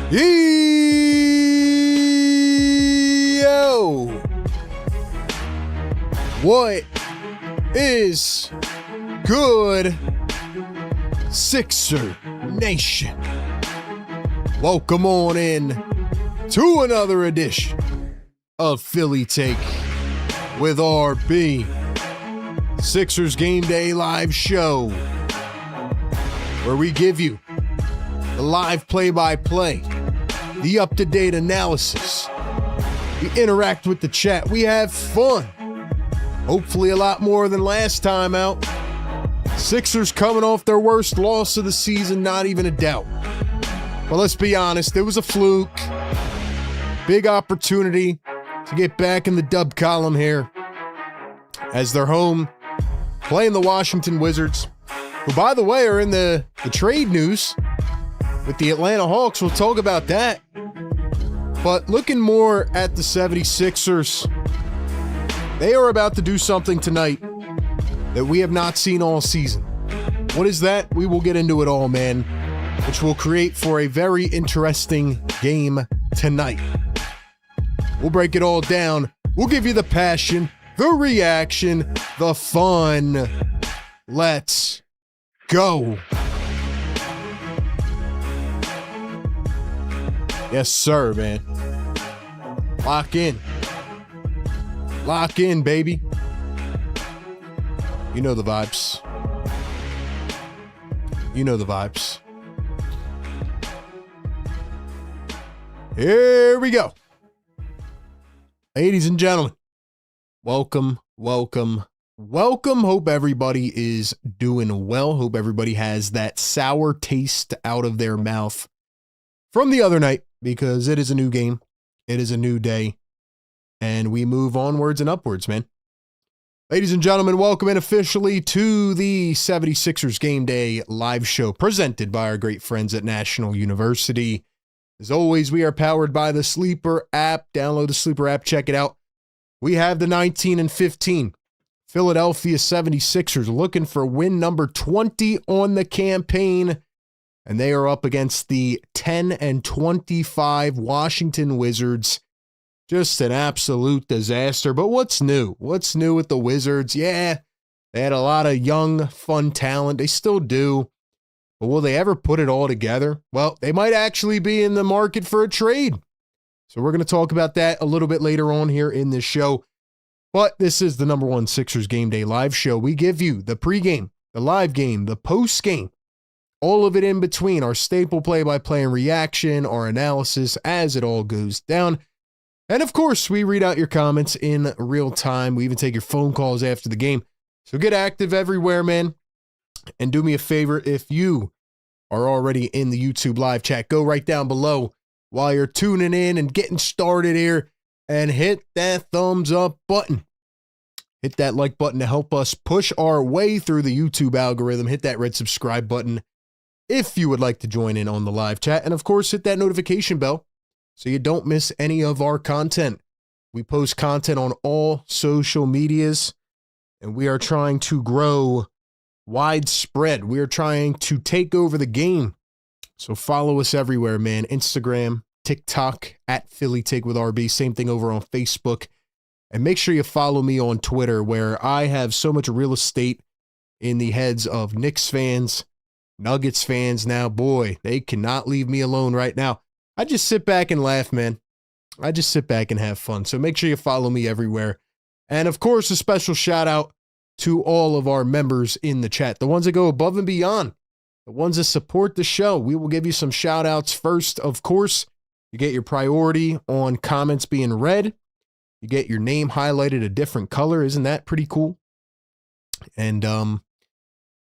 Yo! What is good, Sixer Nation? Welcome on in to another edition of Philly Take with RB, Sixers Game Day live show, where we give you the live play-by-play, the up-to-date analysis. We interact with the chat. We have fun. Hopefully a lot more than last time out. Sixers coming off their worst loss of the season, not even a doubt. But let's be honest, it was a fluke. Big opportunity to get back in the dub column here as they're home playing the Washington Wizards, who, by the way, are in the trade news with the Atlanta Hawks. We'll talk about that. But looking more at the 76ers, they are about to do something tonight that we have not seen all season. What is that? We will get into it all, man, which will create for a very interesting game tonight. We'll break it all down. We'll give you the passion, the reaction, the fun. Let's go. Yes, sir, man. Lock in. Lock in, baby. You know the vibes. You know the vibes. Here we go. Ladies and gentlemen, welcome, welcome, welcome. Hope everybody is doing well. Hope everybody has that sour taste out of their mouth from the other night, because it is a new game. It is a new day. And we move onwards and upwards, man. Ladies and gentlemen, welcome in officially to the 76ers Game Day live show presented by our great friends at National University. As always, we are powered by the Sleeper app. Download the Sleeper app. Check it out. We have the 19-15 Philadelphia 76ers looking for win number 20 on the campaign. And they are up against the 10-25 Washington Wizards. Just an absolute disaster. But what's new? What's new with the Wizards? Yeah, they had a lot of young, fun talent. They still do. But will they ever put it all together? Well, they might actually be in the market for a trade. So we're going to talk about that a little bit later on here in this show. But this is the number one Sixers Game Day live show. We give you the pregame, the live game, the postgame, all of it in between, our staple play-by-play and reaction, our analysis as it all goes down. And of course, we read out your comments in real time. We even take your phone calls after the game. So get active everywhere, man. And do me a favor, if you are already in the YouTube live chat, go right down below while you're tuning in and getting started here and hit that thumbs up button. Hit that like button to help us push our way through the YouTube algorithm. Hit that red subscribe button if you would like to join in on the live chat. And of course, hit that notification bell so you don't miss any of our content. We post content on all social medias, and we are trying to grow widespread. We are trying to take over the game. So follow us everywhere, man. Instagram, TikTok, at Philly Take with RB. Same thing over on Facebook. And make sure you follow me on Twitter, where I have so much real estate in the heads of Knicks fans, Nuggets fans now. Boy, they cannot leave me alone right now. I just sit back and laugh, man. I just sit back and have fun. So make sure you follow me everywhere. And of course, a special shout out to all of our members in the chat, the ones that go above and beyond, the ones that support the show. We will give you some shout outs first. Of course, you get your priority on comments being read. You get your name highlighted a different color. Isn't that pretty cool? And,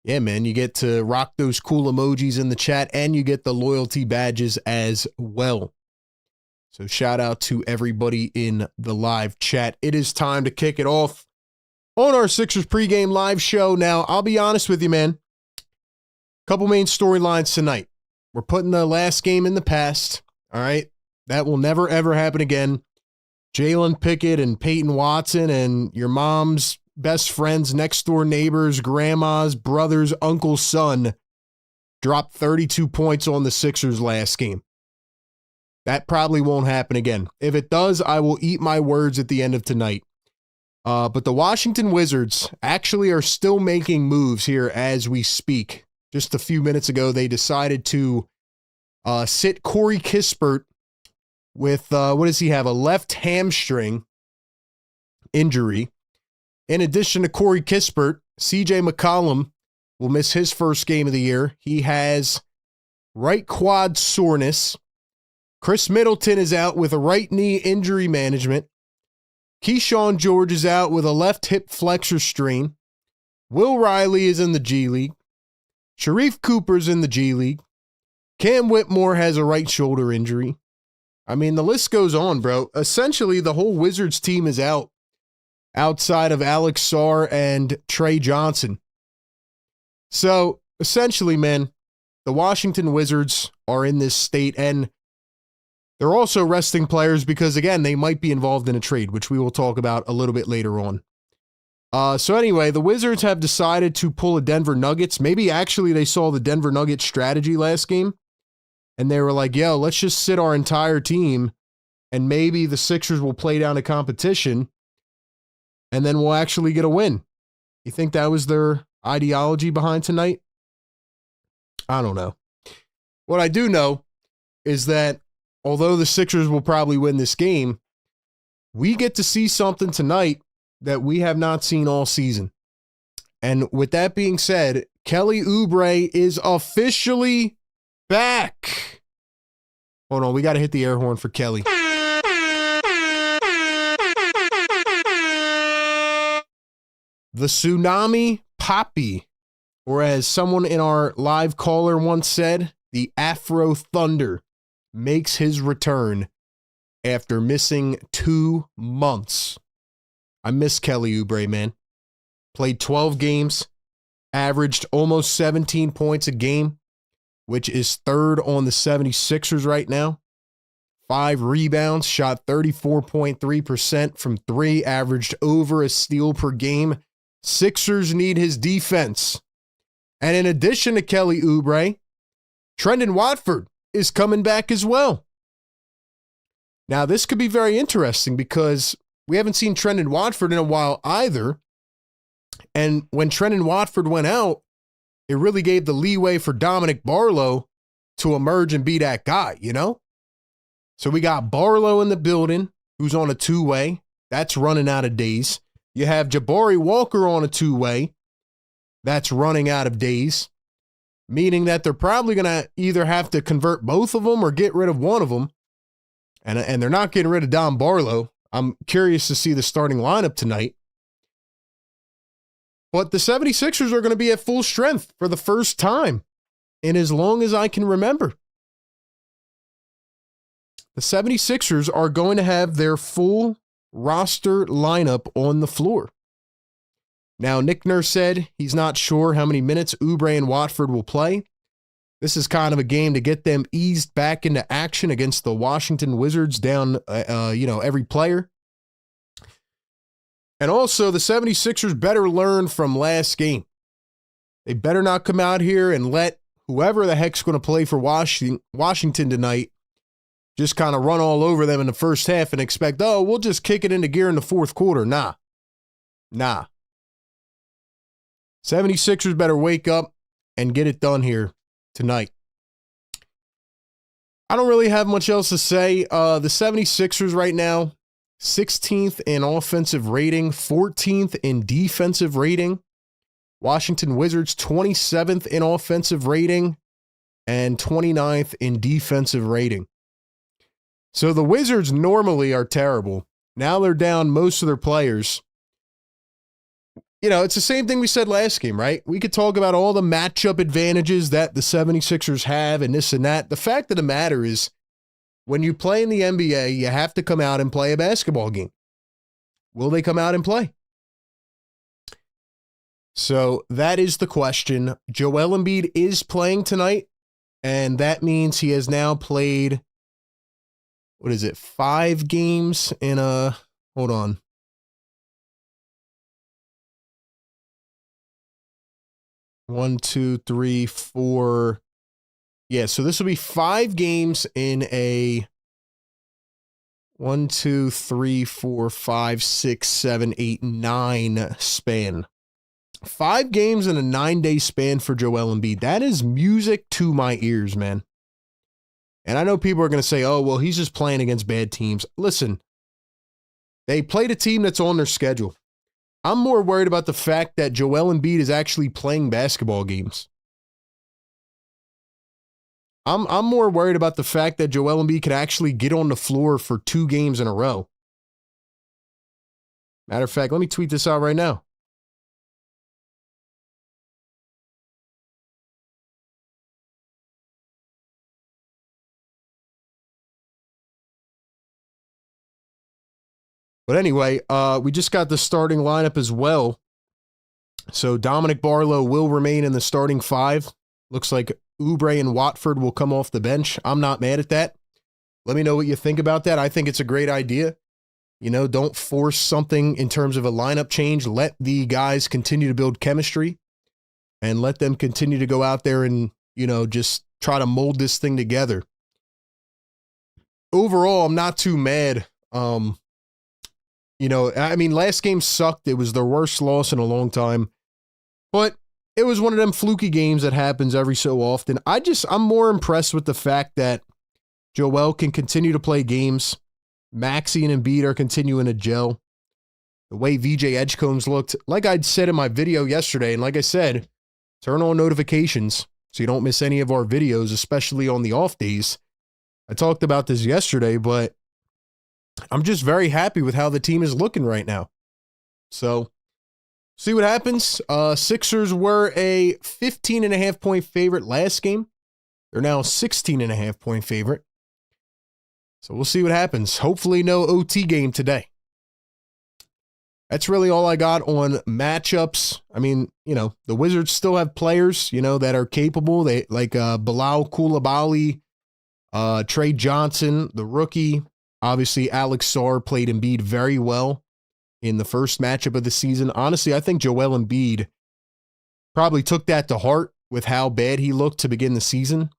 yeah, man, you get to rock those cool emojis in the chat, and you get the loyalty badges as well. So shout out to everybody in the live chat. It is time to kick it off on our Sixers pregame live show. Now, I'll be honest with you, man. Couple main storylines tonight. We're putting the last game in the past. All right. That will never, ever happen again. Jalen Pickett and Peyton Watson and your mom's best friends, next door neighbors, grandma's, brother's, uncle's son dropped 32 points on the Sixers last game. That probably won't happen again. If it does, I will eat my words at the end of tonight. But the Washington Wizards actually are still making moves here as we speak. Just a few minutes ago, they decided to sit Corey Kispert with, what does he have? A left hamstring injury. In addition to Corey Kispert, CJ McCollum will miss his first game of the year. He has right quad soreness. Chris Middleton is out with a right knee injury management. Keyshawn George is out with a left hip flexor strain. Will Riley is in the G League. Sharif Cooper's in the G League. Cam Whitmore has a right shoulder injury. I mean, the list goes on, bro. Essentially, the whole Wizards team is out outside of Alex Sarr and Trey Johnson. So, essentially, man, the Washington Wizards are in this state, and they're also resting players because, again, they might be involved in a trade, which we will talk about a little bit later on. So anyway, the Wizards have decided to pull a Denver Nuggets. Maybe actually they saw the Denver Nuggets strategy last game, and they were like, yo, let's just sit our entire team, and maybe the Sixers will play down a competition, and then we'll actually get a win. You think that was their ideology behind tonight? I don't know. What I do know is that although the Sixers will probably win this game, we get to see something tonight that we have not seen all season. And with that being said, Kelly Oubre is officially back. Hold on, we got to hit the air horn for Kelly. The Tsunami Poppy, or as someone in our live caller once said, the Afro Thunder, makes his return after missing 2 months. I miss Kelly Oubre, man. Played 12 games, averaged almost 17 points a game, which is third on the 76ers right now. 5 rebounds, shot 34.3% from 3, averaged over a steal per game. Sixers need his defense. And in addition to Kelly Oubre, Trendon Watford is coming back as well. Now, this could be very interesting because we haven't seen Trendon Watford in a while either. And when Trendon Watford went out, it really gave the leeway for Dominic Barlow to emerge and be that guy, you know? So we got Barlow in the building, who's on a 2-way. That's running out of days. You have Jabari Walker on a 2-way. That's running out of days. Meaning that they're probably going to either have to convert both of them or get rid of one of them. And they're not getting rid of Dom Barlow. I'm curious to see the starting lineup tonight. But the 76ers are going to be at full strength for the first time in as long as I can remember. The 76ers are going to have their full roster lineup on the floor. Now, Nick Nurse said he's not sure how many minutes Oubre and Watford will play. This is kind of a game to get them eased back into action against the Washington Wizards down, every player. And also, the 76ers better learn from last game. They better not come out here and let whoever the heck's going to play for Washington tonight just kind of run all over them in the first half and expect, oh, we'll just kick it into gear in the fourth quarter. Nah. 76ers better wake up and get it done here tonight. I don't really have much else to say. The 76ers right now, 16th in offensive rating, 14th in defensive rating. Washington Wizards, 27th in offensive rating and 29th in defensive rating. So the Wizards normally are terrible. Now they're down most of their players. You know, it's the same thing we said last game, right? We could talk about all the matchup advantages that the 76ers have and this and that. The fact of the matter is, when you play in the NBA, you have to come out and play a basketball game. Will they come out and play? So that is the question. Joel Embiid is playing tonight, and that means he has now played, 5 games in a, hold on. One, two, three, four. Yeah, so this will be 5 games in a 1, 2, 3, 4, 5, 6, 7, 8, 9 span. 5 games in a 9-day span for Joel Embiid. That is music to my ears, man. And I know people are going to say, oh, well, he's just playing against bad teams. Listen, they played a team that's on their schedule. I'm more worried about the fact that Joel Embiid is actually playing basketball games. I'm more worried about the fact that Joel Embiid could actually get on the floor for 2 games in a row. Matter of fact, let me tweet this out right now. But anyway, we just got the starting lineup as well. So Dominic Barlow will remain in the starting 5. Looks like Oubre and Watford will come off the bench. I'm not mad at that. Let me know what you think about that. I think it's a great idea. You know, don't force something in terms of a lineup change. Let the guys continue to build chemistry and let them continue to go out there and, you know, just try to mold this thing together. Overall, I'm not too mad. You know, I mean, last game sucked. It was their worst loss in a long time. But it was one of them fluky games that happens every so often. I'm more impressed with the fact that Joel can continue to play games. Maxey and Embiid are continuing to gel. The way VJ Edgecombs looked, like I'd said in my video yesterday, and like I said, turn on notifications so you don't miss any of our videos, especially on the off days. I talked about this yesterday, but I'm just very happy with how the team is looking right now. So, see what happens. Sixers were a 15.5 point favorite last game. They're now a 16.5 point favorite. So we'll see what happens. Hopefully no OT game today. That's really all I got on matchups. I mean, you know, the Wizards still have players, you know, that are capable. They like Bilal Coulibaly, Trey Johnson, the rookie. Obviously, Alex Sarr played Embiid very well in the first matchup of the season. Honestly, I think Joel Embiid probably took that to heart with how bad he looked to begin the season,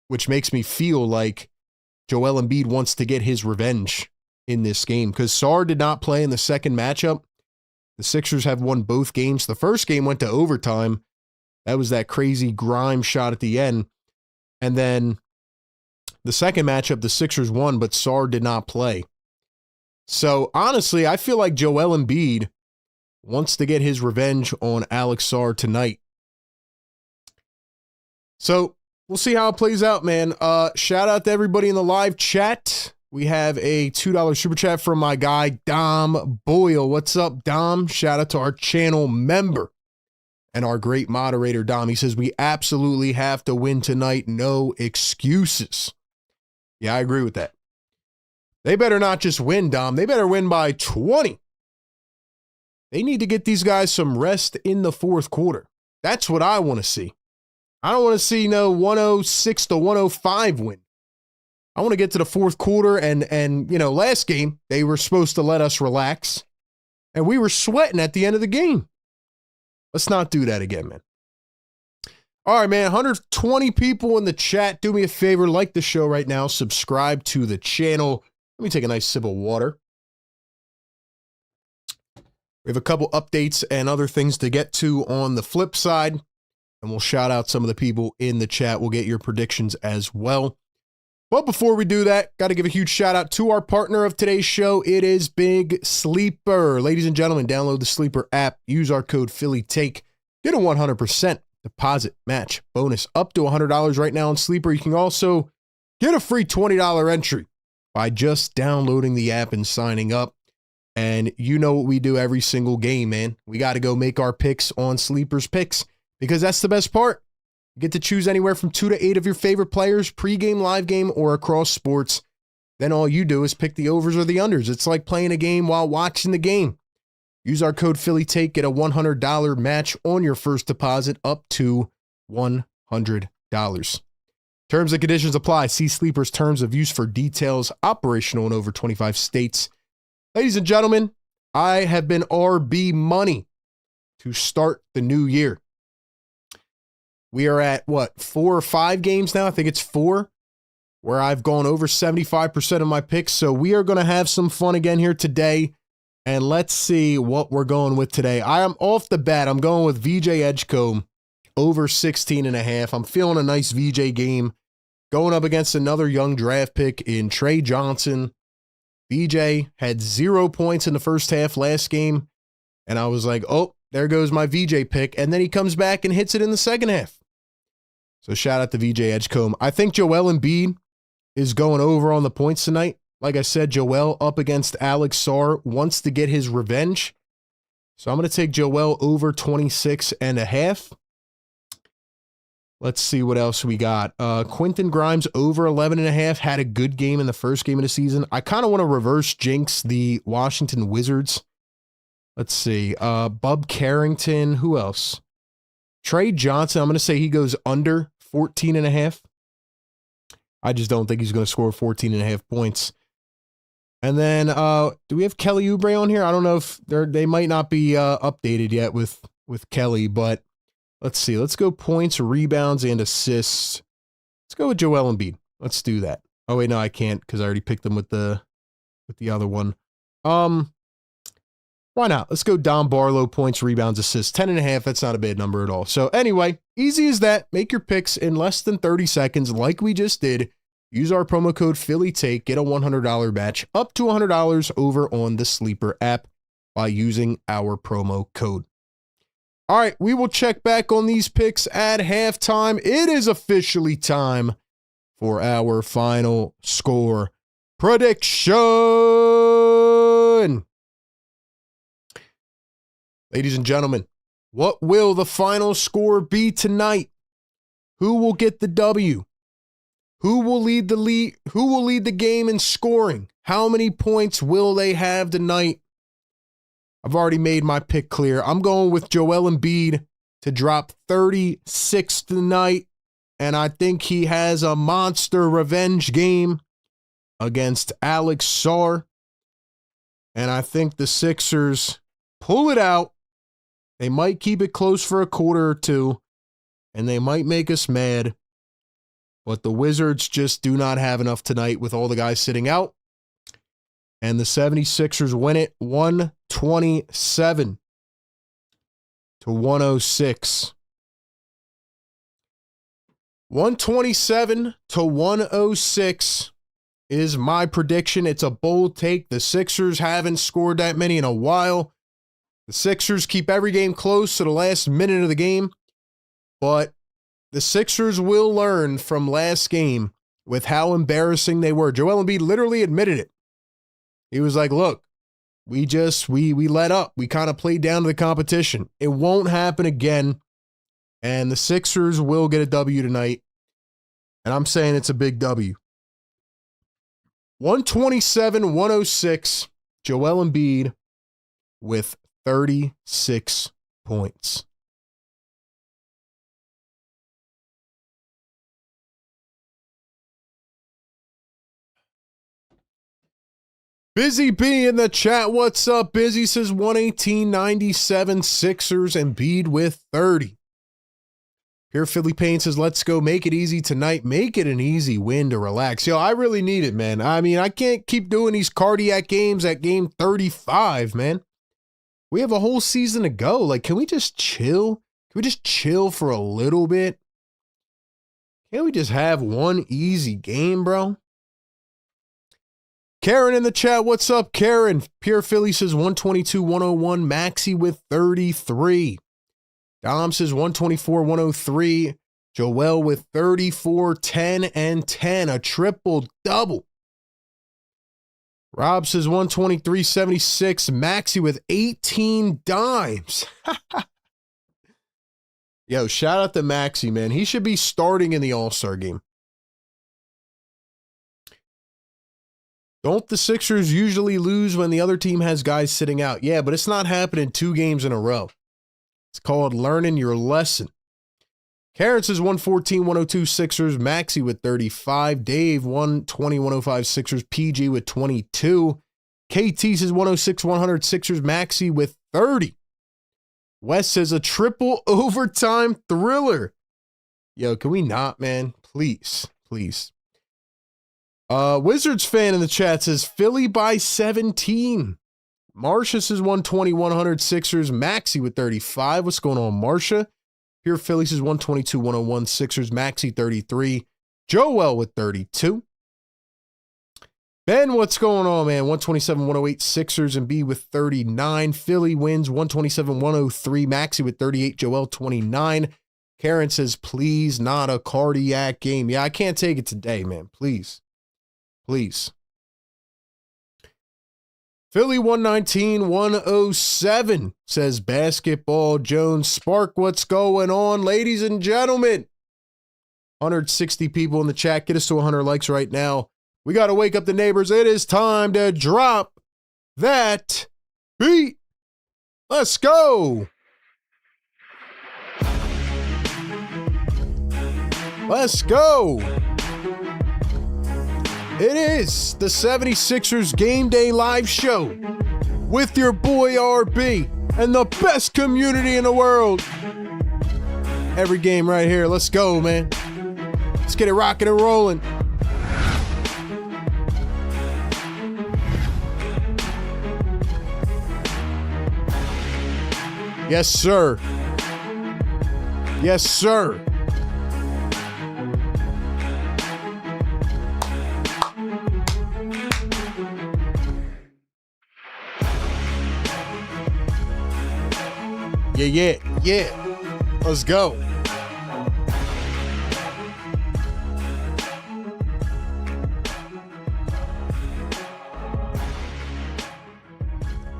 which makes me feel like Joel Embiid wants to get his revenge in this game because Sarr did not play in the second matchup. The Sixers have won both games. The first game went to overtime. That was that crazy Grime shot at the end. And then the second matchup, the Sixers won, but Sarr did not play. So, honestly, I feel like Joel Embiid wants to get his revenge on Alex Sarr tonight. So, we'll see how it plays out, man. Shout out to everybody in the live chat. We have a $2 super chat from my guy, Dom Boyle. What's up, Dom? Shout out to our channel member and our great moderator, Dom. He says, we absolutely have to win tonight. No excuses. Yeah, I agree with that. They better not just win, Dom. They better win by 20. They need to get these guys some rest in the fourth quarter. That's what I want to see. I don't want to see no 106 to 105 win. I want to get to the fourth quarter and you know, last game, they were supposed to let us relax, and we were sweating at the end of the game. Let's not do that again, man. All right, man, 120 people in the chat. Do me a favor, like the show right now, subscribe to the channel. Let me take a nice sip of water. We have a couple updates and other things to get to on the flip side, and we'll shout out some of the people in the chat. We'll get your predictions as well. But before we do that, got to give a huge shout out to our partner of today's show. It is Big Sleeper. Ladies and gentlemen, download the Sleeper app. Use our code PhillyTake. Get a 100% deposit match bonus up to $100 right now on Sleeper. You can also get a free $20 entry by just downloading the app and signing up. And you know what we do every single game, man. We got to go make our picks on Sleeper's picks because that's the best part. You get to choose anywhere from 2 to 8 of your favorite players, pregame, live game, or across sports. Then all you do is pick the overs or the unders. It's like playing a game while watching the game. Use our code PhillyTake, get a $100 match on your first deposit up to $100. Terms and conditions apply. See Sleeper's terms of use for details. Operational in over 25 states. Ladies and gentlemen, I have been RB Money to start the new year. We are at, 4 or 5 games now? I think it's 4. where I've gone over 75% of my picks. So we are going to have some fun again here today. And let's see what we're going with today. I am off the bat. I'm going with VJ Edgecombe over 16.5. I'm feeling a nice VJ game. Going up against another young draft pick in Trey Johnson. VJ had 0 points in the first half last game. And I was like, oh, there goes my VJ pick. And then he comes back and hits it in the second half. So shout out to VJ Edgecombe. I think Joel Embiid is going over on the points tonight. Like I said, Joel up against Alex Sarr wants to get his revenge. So I'm going to take Joel over 26.5. Let's see what else we got. Quentin Grimes over 11.5. Had a good game in the first game of the season. I kind of want to reverse jinx the Washington Wizards. Let's see. Bub Carrington. Who else? Trey Johnson. I'm going to say he goes under 14.5. I just don't think he's going to score 14.5 points. And then, do we have Kelly Oubre on here? I don't know if they might not be updated yet with Kelly, but let's see. Let's go points, rebounds, and assists. Let's go with Joel Embiid. Let's do that. Oh wait, no, I can't because I already picked him with the other one. Why not? Let's go Don Barlow, points, rebounds, assists. 10.5. That's not a bad number at all. So anyway, easy as that. Make your picks in less than 30 seconds, like we just did. Use our promo code PhillyTake. Get a $100 match up to $100 over on the Sleeper app by using our promo code. All right, we will check back on these picks at halftime. It is officially time for our final score prediction. Ladies and gentlemen, what will the final score be tonight? Who will get the W? Who will lead the game in scoring? How many points will they have tonight? I've already made my pick clear. I'm going with Joel Embiid to drop 36 tonight, and I think he has a monster revenge game against Alex Sarr. And I think the Sixers pull it out. They might keep it close for a quarter or two, and they might make us mad. But the Wizards just do not have enough tonight with all the guys sitting out. And the 76ers win it 127 to 106. 127 to 106 is my prediction. It's a bold take. The Sixers haven't scored that many in a while. The Sixers keep every game close to the last minute of the game, but the Sixers will learn from last game with how embarrassing they were. Joel Embiid literally admitted it. He was like, look, we let up. We kind of played down to the competition. It won't happen again, and the Sixers will get a W tonight, and I'm saying it's a big W. 127-106, Joel Embiid with 36 points. Busy B in the chat. What's up? Busy says 118-97 Sixers, Embiid with 30. Pure Philly Payne says, let's go. Make it easy tonight. Make it an easy win to relax. Yo, I really need it, man. I mean, I can't keep doing these cardiac games at game 35, man. We have a whole season to go. Like, can we just chill? Can we just chill for a little bit? Can't we just have one easy game, bro? Karen in the chat. What's up, Karen? Pure Philly says 122-101. Maxi with 33. Dom says 124-103. Joel with 34, 10, and 10. A triple-double. Rob says 123-76. Maxi with 18 dimes. Yo, shout out to Maxi, man. He should be starting in the All-Star game. Don't the Sixers usually lose when the other team has guys sitting out? Yeah, but it's not happening 2 games in a row. It's called learning your lesson. Karen says 114-102 Sixers. Maxi with 35. Dave 120-105 Sixers. PG with 22. KT says 106-100 Sixers. Maxi with 30. Wes says a triple overtime thriller. Yo, can we not, man? Please, please. Wizards fan in the chat says Philly by 17. Marcia says 120, 100. Sixers. Maxi with 35. What's going on, Marcia? Here, Philly says 122, 101. Sixers. Maxi 33. Joel with 32. Ben, what's going on, man? 127, 108. Sixers and B with 39. Philly wins 127, 103. Maxi with 38. Joel 29. Karen says, please, not a cardiac game. Yeah, I can't take it today, man. Please. Please. Philly 119, 107 says Basketball Jones. Spark, what's going on, ladies and gentlemen? 160 people in the chat. Get us to 100 likes right now. We got to wake up the neighbors. It is time to drop that beat. Let's go. Let's go. It is the 76ers Game Day Live Show with your boy RB and the best community in the world. Every game right here. Let's go, man. Let's get it rocking and rolling. Yes, sir. Yes, sir. Yeah. Let's go.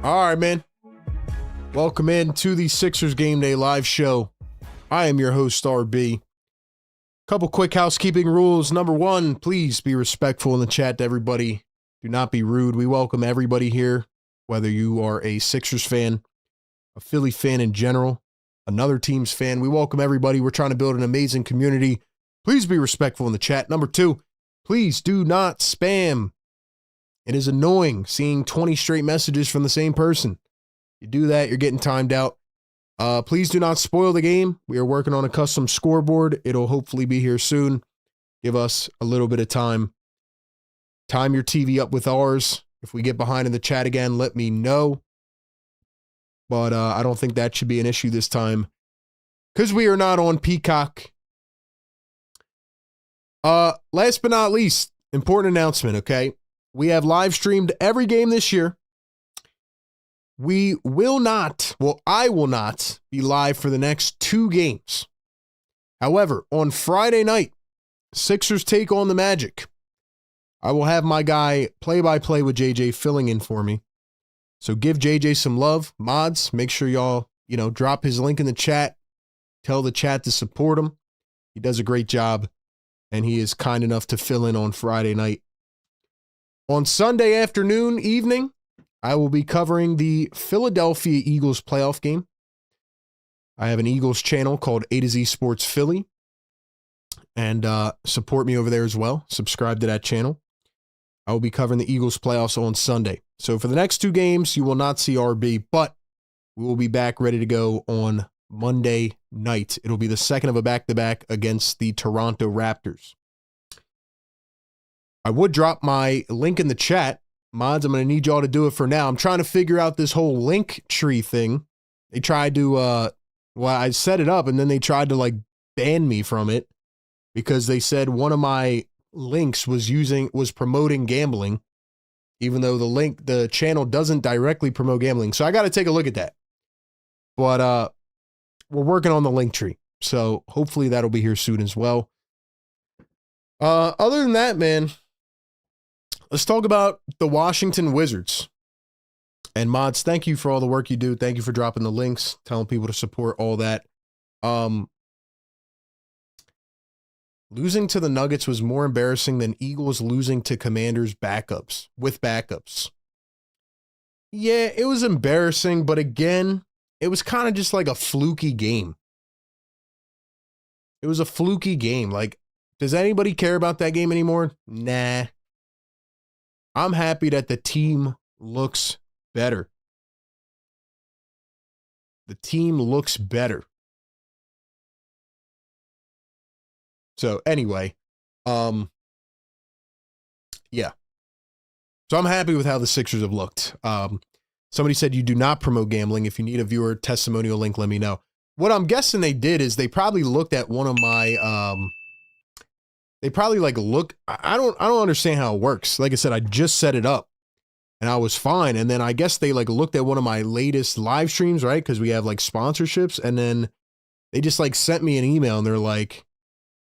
All right, man. Welcome in to the Sixers Game Day Live Show. I am your host, RB. Couple quick housekeeping rules. Number one, please be respectful in the chat to everybody. Do not be rude. We welcome everybody here, whether you are a Sixers fan, a Philly fan in general, another team's fan. We welcome everybody. We're trying to build an amazing community. Please be respectful in the chat. Number two, please do not spam. It is annoying seeing 20 straight messages from the same person. You do that, you're getting timed out. Please do not spoil the game. We are working on a custom scoreboard. It'll hopefully be here soon. Give us a little bit of time. Time your TV up with ours. If we get behind in the chat again, let me know. But I don't think that should be an issue this time because we are not on Peacock. Last but not least, important announcement, okay? We have live streamed every game this year. We will not, well, I will not be live for the next 2 games. However, on Friday night, Sixers take on the Magic. I will have my guy play-by-play with JJ filling in for me. So give JJ some love. Mods, make sure y'all, drop his link in the chat. Tell the chat to support him. He does a great job, and he is kind enough to fill in on Friday night. On Sunday evening, I will be covering the Philadelphia Eagles playoff game. I have an Eagles channel called A to Z Sports Philly. And support me over there as well. Subscribe to that channel. I will be covering the Eagles playoffs on Sunday. So for the next 2 games, you will not see RB, but we will be back ready to go on Monday night. It'll be the second of a back-to-back against the Toronto Raptors. I would drop my link in the chat. Mods, I'm going to need y'all to do it for now. I'm trying to figure out this whole link tree thing. They tried to, I set it up and then they tried to ban me from it because they said one of my links was promoting gambling, even though the channel doesn't directly promote gambling. So I got to take a look at that. But we're working on the link tree. So hopefully that'll be here soon as well. Other than that, man, let's talk about the Washington Wizards. And Mods, thank you for all the work you do. Thank you for dropping the links, telling people to support all that. Losing to the Nuggets was more embarrassing than Eagles losing to Commanders with backups. Yeah, it was embarrassing, but again, it was kind of just like a fluky game. It was a fluky game. Does anybody care about that game anymore? Nah. I'm happy that the team looks better. The team looks better. So anyway, Yeah. So I'm happy with how the Sixers have looked. Somebody said you do not promote gambling. If you need a viewer testimonial link, let me know. What I'm guessing they did is they probably looked at one of my, they probably like look, I don't understand how it works. Like I said, I just set it up and I was fine. And then I guess they like looked at one of my latest live streams, right? Cause we have like sponsorships, and then they just like sent me an email and they're like,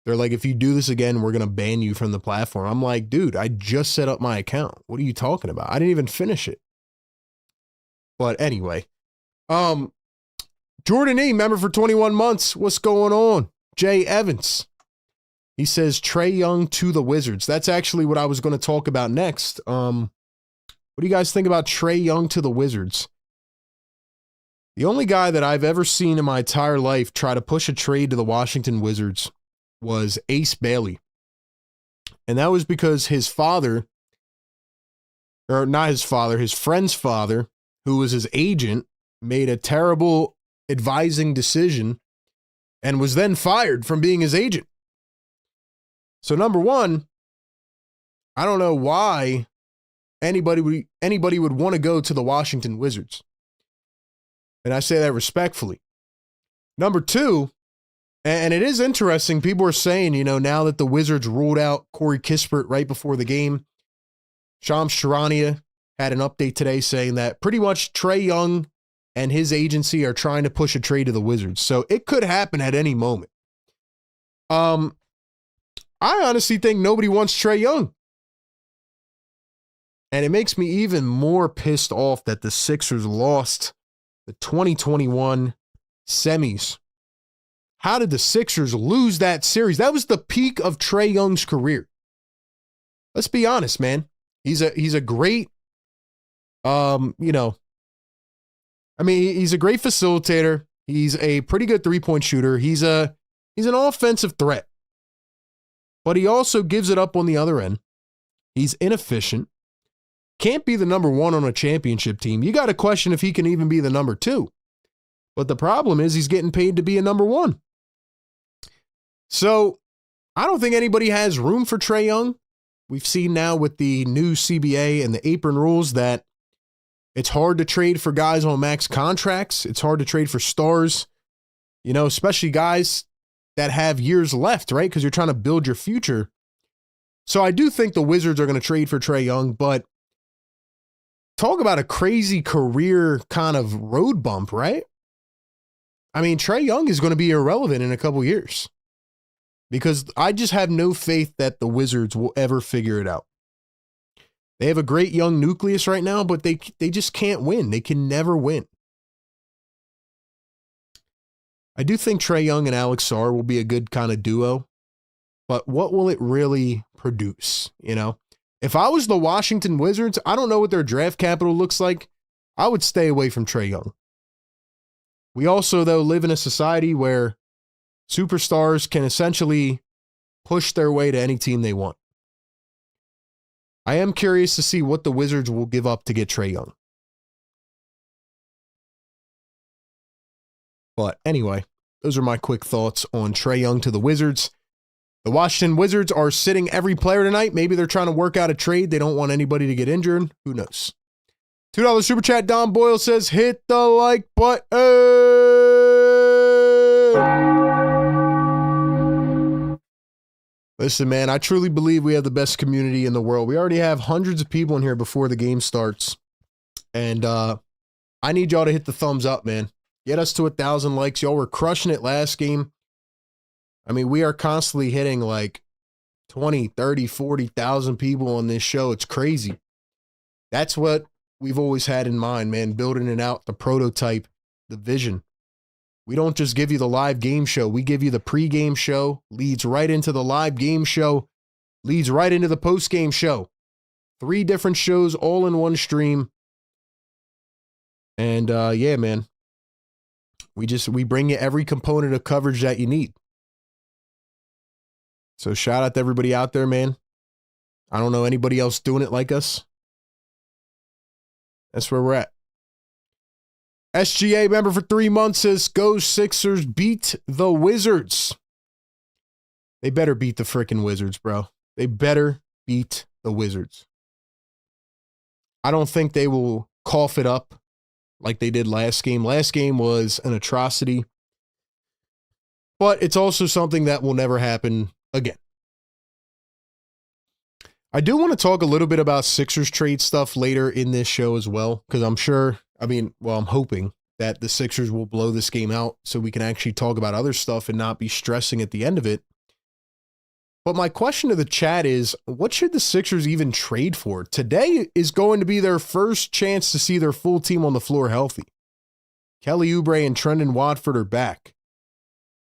if you do this again, we're going to ban you from the platform. I'm like, dude, I just set up my account. What are you talking about? I didn't even finish it. But anyway, Jordan E, member for 21 months. What's going on? Jay Evans. He says Trae Young to the Wizards. That's actually what I was going to talk about next. What do you guys think about Trae Young to the Wizards? The only guy that I've ever seen in my entire life try to push a trade to the Washington Wizards was Ace Bailey. And that was because his father, or not his father, his friend's father, who was his agent, made a terrible advising decision and was then fired from being his agent. So number one, I don't know why anybody would want to go to the Washington Wizards. And I say that respectfully. Number two, and it is interesting, people are saying, you know, now that the Wizards ruled out Corey Kispert right before the game, Shams Charania had an update today saying that pretty much Trae Young and his agency are trying to push a trade to the Wizards. So it could happen at any moment. I honestly think nobody wants Trae Young. And it makes me even more pissed off that the Sixers lost the 2021 semis. How did the Sixers lose that series? That was the peak of Trae Young's career. Let's be honest, man. He's a great, he's a great facilitator. He's a pretty good three-point shooter. He's an offensive threat. But he also gives it up on the other end. He's inefficient. Can't be the number one on a championship team. You got to question if he can even be the number two. But the problem is he's getting paid to be a number one. So I don't think anybody has room for Trae Young. We've seen now with the new CBA and the apron rules that it's hard to trade for guys on max contracts. It's hard to trade for stars, you know, especially guys that have years left, right? Because you're trying to build your future. So I do think the Wizards are going to trade for Trae Young, but talk about a crazy career kind of road bump, right? I mean, Trae Young is going to be irrelevant in a couple years because I just have no faith that the Wizards will ever figure it out. They have a great young nucleus right now, but they just can't win. They can never win. I do think Trae Young and Alex Sarr will be a good kind of duo, but what will it really produce? You know, if I was the Washington Wizards, I don't know what their draft capital looks like. I would stay away from Trae Young. We also, though, live in a society where superstars can essentially push their way to any team they want. I am curious to see what the Wizards will give up to get Trae Young. But anyway, those are my quick thoughts on Trae Young to the Wizards. The Washington Wizards are sitting every player tonight. Maybe they're trying to work out a trade. They don't want anybody to get injured. Who knows? $2 super chat. Don Boyle says, hit the like button. Listen, man, I truly believe we have the best community in the world. We already have hundreds of people in here before the game starts. And I need y'all to hit the thumbs up, man. Get us to 1,000 likes. Y'all were crushing it last game. I mean, we are constantly hitting like 20, 30, 40,000 people on this show. It's crazy. That's what we've always had in mind, man, building it out, the prototype, the vision. We don't just give you the live game show. We give you the pregame show, leads right into the live game show, leads right into the postgame show. 3 different shows all in one stream. And yeah, man, we bring you every component of coverage that you need. So shout out to everybody out there, man. I don't know anybody else doing it like us. That's where we're at. SGA member for 3 months says, go Sixers, beat the Wizards. They better beat the freaking Wizards, bro. They better beat the Wizards. I don't think they will cough it up like they did last game. Last game was an atrocity, but it's also something that will never happen again. I do want to talk a little bit about Sixers trade stuff later in this show as well, because I'm hoping that the Sixers will blow this game out so we can actually talk about other stuff and not be stressing at the end of it. But my question to the chat is, what should the Sixers even trade for? Today is going to be their first chance to see their full team on the floor healthy. Kelly Oubre and Trendon Watford are back,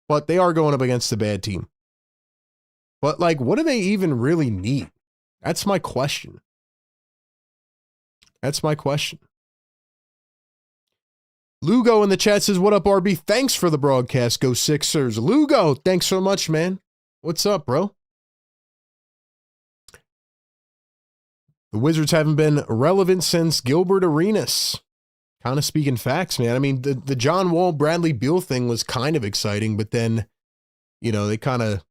but they are going up against a bad team. But like, what do they even really need? That's my question. Lugo in the chat says, what up, RB? Thanks for the broadcast. Go Sixers. Lugo, thanks so much, man. What's up, bro? The Wizards haven't been relevant since Gilbert Arenas. Kind of speaking facts, man. I mean, the John Wall, Bradley Beal thing was kind of exciting, but then, they kind of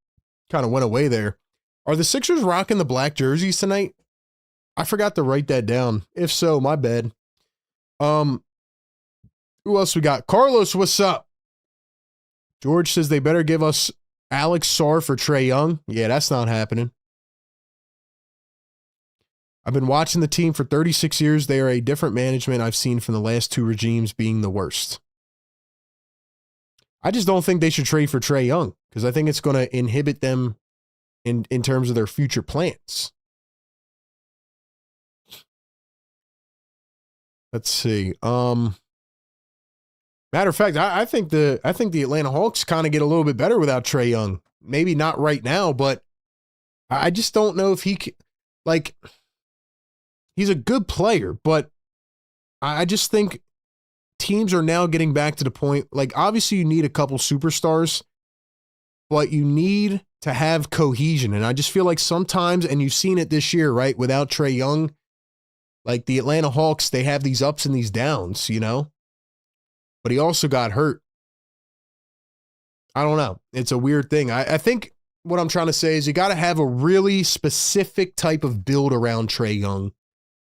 went away there. Are the Sixers rocking the black jerseys tonight? I forgot to write that down. If so, my bad. Who else we got? Carlos, what's up? George says they better give us Alex Sarr for Trae Young. Yeah, that's not happening. I've been watching the team for 36 years. They are a different management I've seen from the last two regimes being the worst. I just don't think they should trade for Trae Young because I think it's going to inhibit them in terms of their future plans. Let's see. Matter of fact, I think the Atlanta Hawks kind of get a little bit better without Trae Young. Maybe not right now, but I just don't know if he's a good player, but I just think teams are now getting back to the point, like obviously you need a couple superstars, but you need to have cohesion. And I just feel like sometimes, and you've seen it this year, right? Without Trae Young, like the Atlanta Hawks, they have these ups and these downs, but he also got hurt. I don't know. It's a weird thing. I think what I'm trying to say is you got to have a really specific type of build around Trae Young.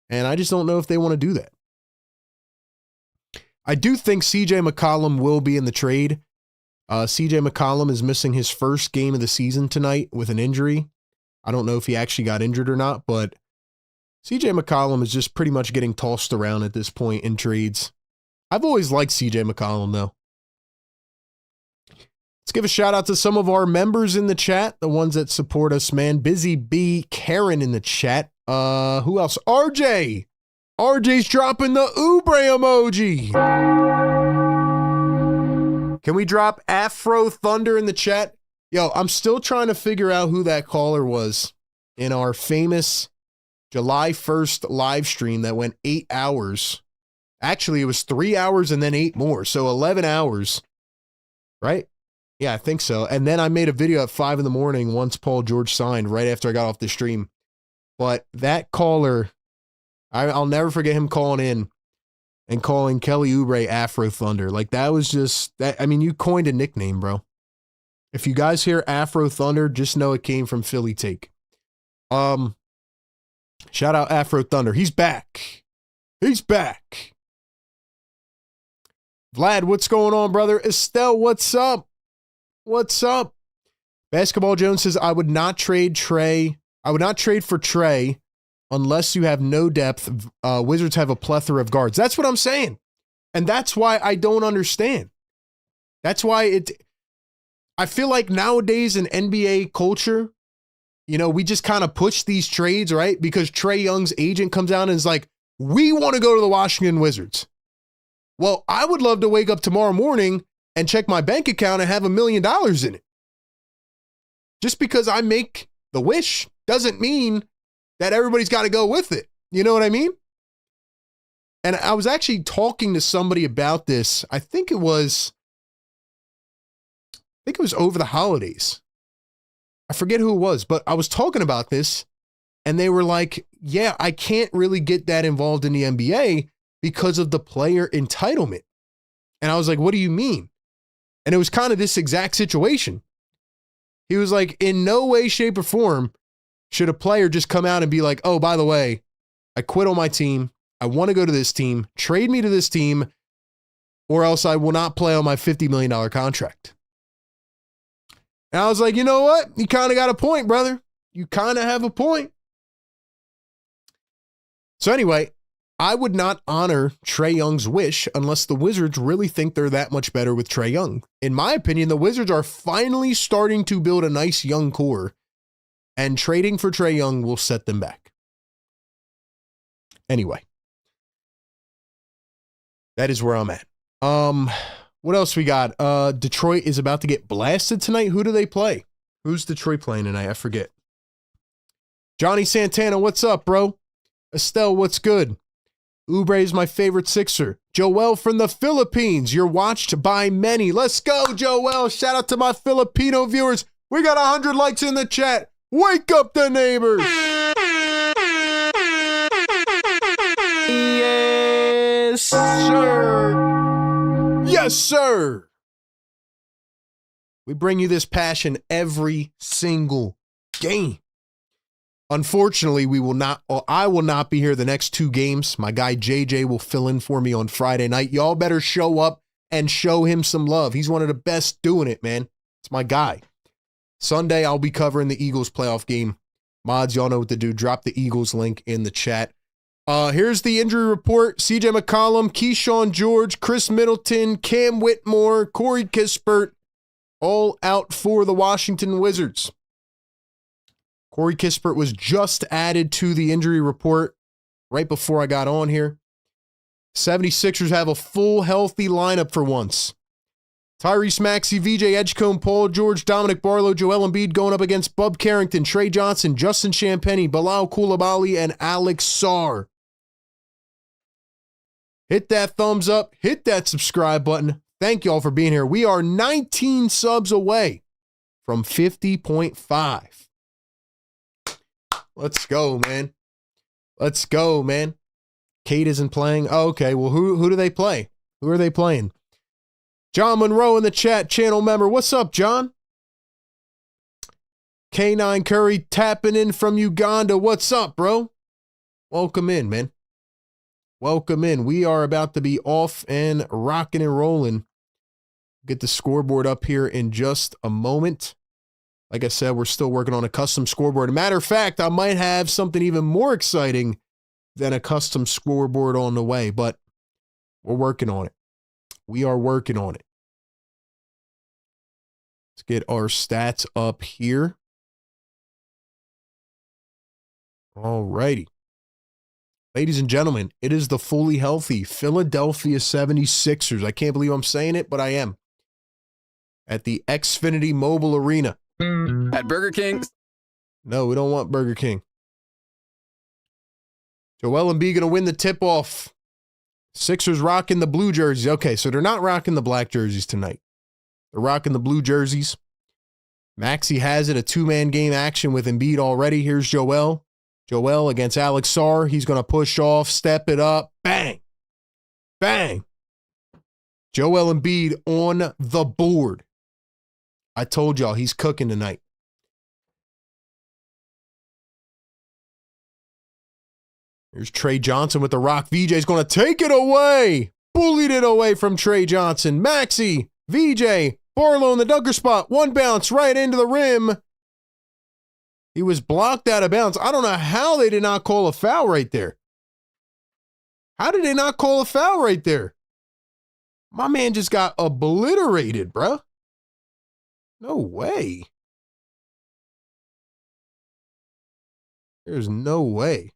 And I just don't know if they want to do that. I do think CJ McCollum will be in the trade. CJ McCollum is missing his first game of the season tonight with an injury. I don't know if he actually got injured or not, but CJ McCollum is just pretty much getting tossed around at this point in trades. I've always liked CJ McCollum, though. Let's give a shout out to some of our members in the chat, the ones that support us, man. Busy B, Karen in the chat. Who else? RJ. RJ's dropping the Oubre emoji. Can we drop Afro Thunder in the chat? Yo, I'm still trying to figure out who that caller was in our famous July 1st live stream that went 8 hours. Actually, it was 3 hours and then 8 more. So 11 hours, right? Yeah, I think so. And then I made a video at 5 in the morning once Paul George signed right after I got off the stream. But that caller, I'll never forget him calling in and calling Kelly Oubre Afro Thunder. Like that was just that. I mean, you coined a nickname, bro. If you guys hear Afro Thunder, just know it came from Philly Take. Shout out Afro Thunder. He's back. He's back. Vlad, what's going on, brother? Estelle, what's up? What's up? Basketball Jones says, I would not trade for Trae unless you have no depth. Wizards have a plethora of guards. That's what I'm saying. And that's why I don't understand. That's why I feel like nowadays in NBA culture, we just kind of push these trades, right? Because Trae Young's agent comes out and is like, we want to go to the Washington Wizards. Well, I would love to wake up tomorrow morning and check my bank account and have $1 million in it. Just because I make the wish doesn't mean that everybody's got to go with it. You know what I mean? And I was actually talking to somebody about this. I think it was over the holidays. I forget who it was, but I was talking about this and they were like, yeah, I can't really get that involved in the NBA because of the player entitlement. And I was like, what do you mean? And it was kind of this exact situation. He was like, in no way, shape, or form Should a player just come out and be like, oh, by the way, I quit on my team. I want to go to this team. Trade me to this team, or else I will not play on my $50 million contract. And I was like, you know what? You kind of got a point, brother. You kind of have a point. So anyway, I would not honor Trae Young's wish unless the Wizards really think they're that much better with Trae Young. In my opinion, the Wizards are finally starting to build a nice young core, and trading for Trae Young will set them back. Anyway, that is where I'm at. What else we got? Detroit is about to get blasted tonight. Who do they play? Who's Detroit playing tonight? I forget. Johnny Santana, what's up, bro? Estelle, what's good? Oubre is my favorite Sixer. Joel from the Philippines. You're watched by many. Let's go, Joel. Shout out to my Filipino viewers. We got 100 likes in the chat. Wake up the neighbors. Yes, sir. Yes, sir. We bring you this passion every single game. Unfortunately, I will not be here the next 2 games. My guy JJ will fill in for me on Friday night. Y'all better show up and show him some love. He's one of the best doing it, man. It's my guy. Sunday, I'll be covering the Eagles playoff game. Mods, y'all know what to do. Drop the Eagles link in the chat. Here's the injury report. CJ McCollum, Keyshawn George, Chris Middleton, Cam Whitmore, Corey Kispert, all out for the Washington Wizards. Corey Kispert was just added to the injury report right before I got on here. 76ers have a full healthy lineup for once. Tyrese Maxey, VJ Edgecombe, Paul George, Dominic Barlow, Joel Embiid going up against Bub Carrington, Trey Johnson, Justin Champagnie, Bilal Coulibaly, and Alex Sarr. Hit that thumbs up. Hit that subscribe button. Thank y'all for being here. We are 19 subs away from 50.5. Let's go, man. Let's go, man. Kate isn't playing. Oh, okay, well, who do they play? Who are they playing? John Monroe in the chat, channel member. What's up, John? K9 Curry tapping in from Uganda. What's up, bro? Welcome in, man. Welcome in. We are about to be off and rocking and rolling. Get the scoreboard up here in just a moment. Like I said, we're still working on a custom scoreboard. Matter of fact, I might have something even more exciting than a custom scoreboard on the way, but we're working on it. We are working on it. Let's get our stats up here. All righty. Ladies and gentlemen, it is the fully healthy Philadelphia 76ers. I can't believe I'm saying it, but I am. At the Xfinity Mobile Arena. At Burger King? No, we don't want Burger King. Joel Embiid going to win the tip-off. Sixers rocking the blue jerseys. Okay, so they're not rocking the black jerseys tonight. They're rocking the blue jerseys. Maxey has it, a 2-man game action with Embiid already. Here's Joel. Joel against Alex Sarr. He's going to push off, step it up. Bang. Bang. Joel Embiid on the board. I told y'all he's cooking tonight. Here's Trey Johnson with the rock. VJ's going to take it away. Bullied it away from Trey Johnson. Maxey, VJ, Barlow in the dunker spot. One bounce right into the rim. He was blocked out of bounds. I don't know how they did not call a foul right there. How did they not call a foul right there? My man just got obliterated, bro. No way. There's no way.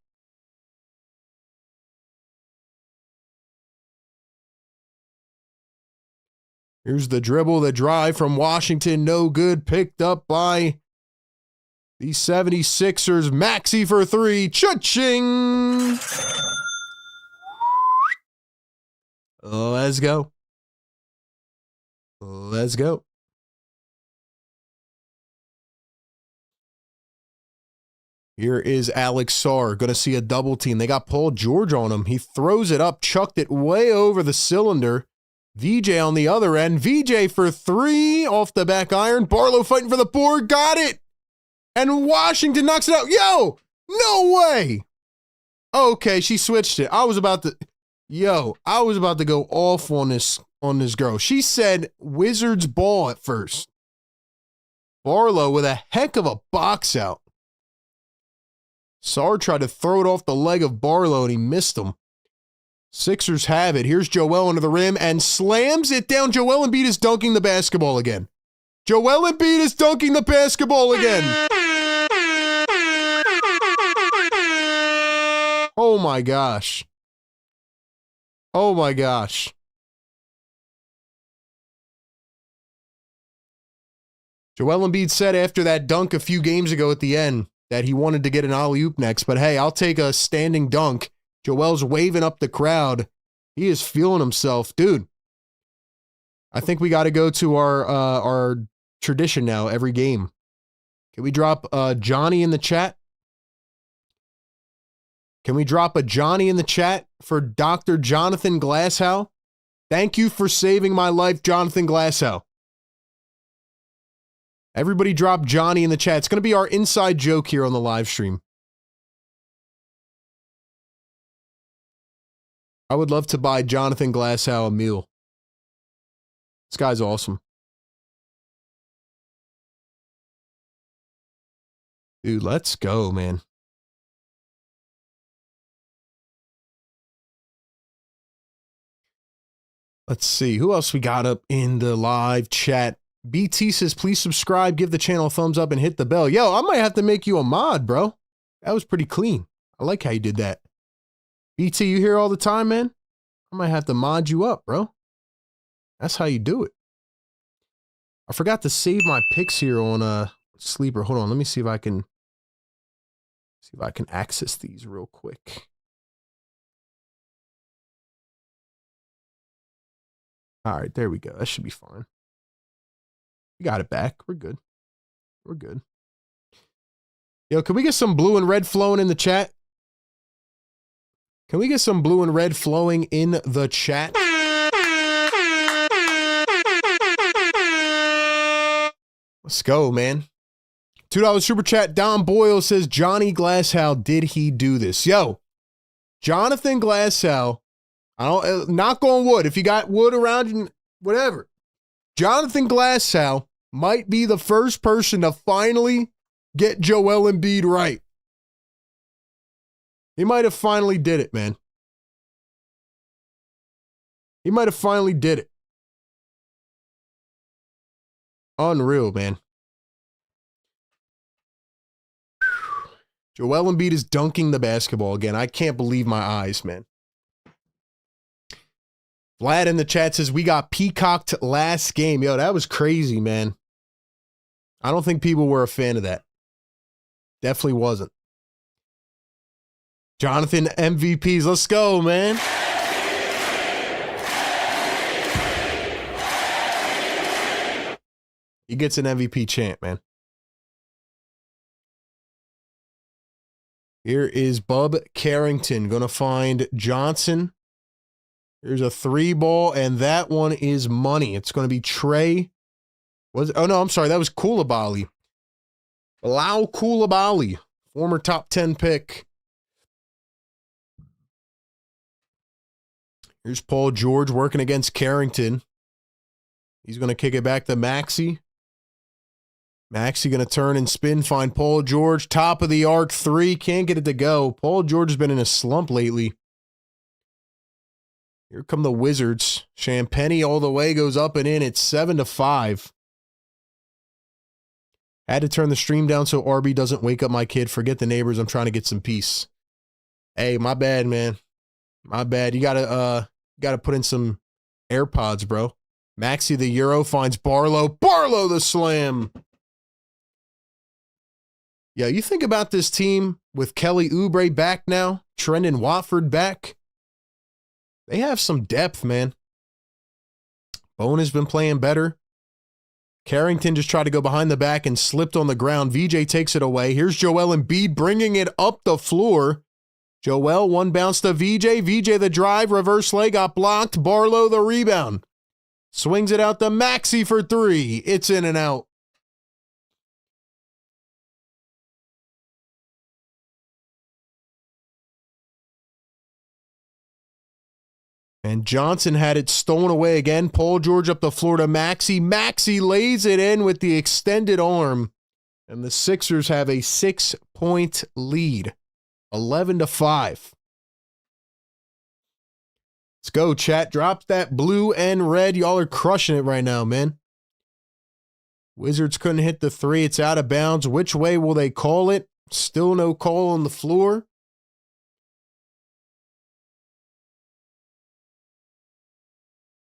Here's the dribble, the drive from Washington. No good. Picked up by the 76ers. Maxey for 3. Cha-ching. Let's go. Let's go. Here is Alex Sarr. Going to see a double team. They got Paul George on him. He throws it up, chucked it way over the cylinder. VJ on the other end. VJ for 3 off the back iron. Barlow fighting for the board. Got it. And Washington knocks it out. Yo, no way. Okay, she switched it. I was about to go off on this girl. She said Wizards ball at first. Barlow with a heck of a box out. Sarr tried to throw it off the leg of Barlow and he missed him. Sixers have it. Here's Joel into the rim and slams it down. Joel Embiid is dunking the basketball again. Joel Embiid is dunking the basketball again. Oh my gosh. Oh my gosh. Joel Embiid said after that dunk a few games ago at the end that he wanted to get an alley-oop next, but hey, I'll take a standing dunk. Joel's waving up the crowd. He is feeling himself. Dude, I think we got to go to our tradition now every game. Can we drop Johnny in the chat? Can we drop a Johnny in the chat for Dr. Jonathan Glasshow? Thank you for saving my life, Jonathan Glasshow. Everybody drop Johnny in the chat. It's going to be our inside joke here on the live stream. I would love to buy Jonathan Glasshow a meal. This guy's awesome. Dude, let's go, man. Let's see. Who else we got up in the live chat? BT says, please subscribe, give the channel a thumbs up, and hit the bell. Yo, I might have to make you a mod, bro. That was pretty clean. I like how you did that. BT, you here all the time, man? I might have to mod you up, bro. That's how you do it. I forgot to save my picks here on Sleeper. Hold on, let me see if I can access these real quick. All right, there we go. That should be fine. We got it back. We're good. We're good. Yo, can we get some blue and red flowing in the chat? Can we get some blue and red flowing in the chat? Let's go, man. $2 super chat. Don Boyle says, Johnny Glasshow, did he do this? Yo, Jonathan Glasshow, knock on wood. If you got wood around you, whatever. Jonathan Glasshow might be the first person to finally get Joel Embiid right. He might have finally did it, man. He might have finally did it. Unreal, man. Joel Embiid is dunking the basketball again. I can't believe my eyes, man. Vlad in the chat says, we got peacocked last game. Yo, that was crazy, man. I don't think people were a fan of that. Definitely wasn't. Jonathan MVPs. Let's go, man. He gets an MVP chant, man. Here is Bub Carrington going to find Johnson. Here's a 3-ball, and that one is money. It's going to be Trey. Oh, no, I'm sorry. That was Koulibaly. Lau Koulibaly, former top 10 pick. Here's Paul George working against Carrington. He's going to kick it back to Maxey. Maxey going to turn and spin, find Paul George. Top of the arc, 3. Can't get it to go. Paul George has been in a slump lately. Here come the Wizards. Champagny all the way, goes up and in. It's 7-5. Had to turn the stream down so RB doesn't wake up my kid. Forget the neighbors. I'm trying to get some peace. Hey, my bad, man. My bad. You gotta put in some AirPods, bro. Maxey the Euro finds Barlow. Barlow the slam. Yeah, you think about this team with Kelly Oubre back now, Trendon Watford back. They have some depth, man. Bone has been playing better. Carrington just tried to go behind the back and slipped on the ground. VJ takes it away. Here's Joel Embiid bringing it up the floor. Joel, one bounce to VJ. VJ the drive, reverse leg got blocked. Barlow the rebound. Swings it out to Maxey for 3. It's in and out. And Johnson had it stolen away again. Paul George up the floor to Maxey. Maxey lays it in with the extended arm. And the Sixers have a 6-point lead. 11-5. Let's go, chat. Drop that blue and red. Y'all are crushing it right now, man. Wizards couldn't hit the three. It's out of bounds. Which way will they call it? Still no call on the floor.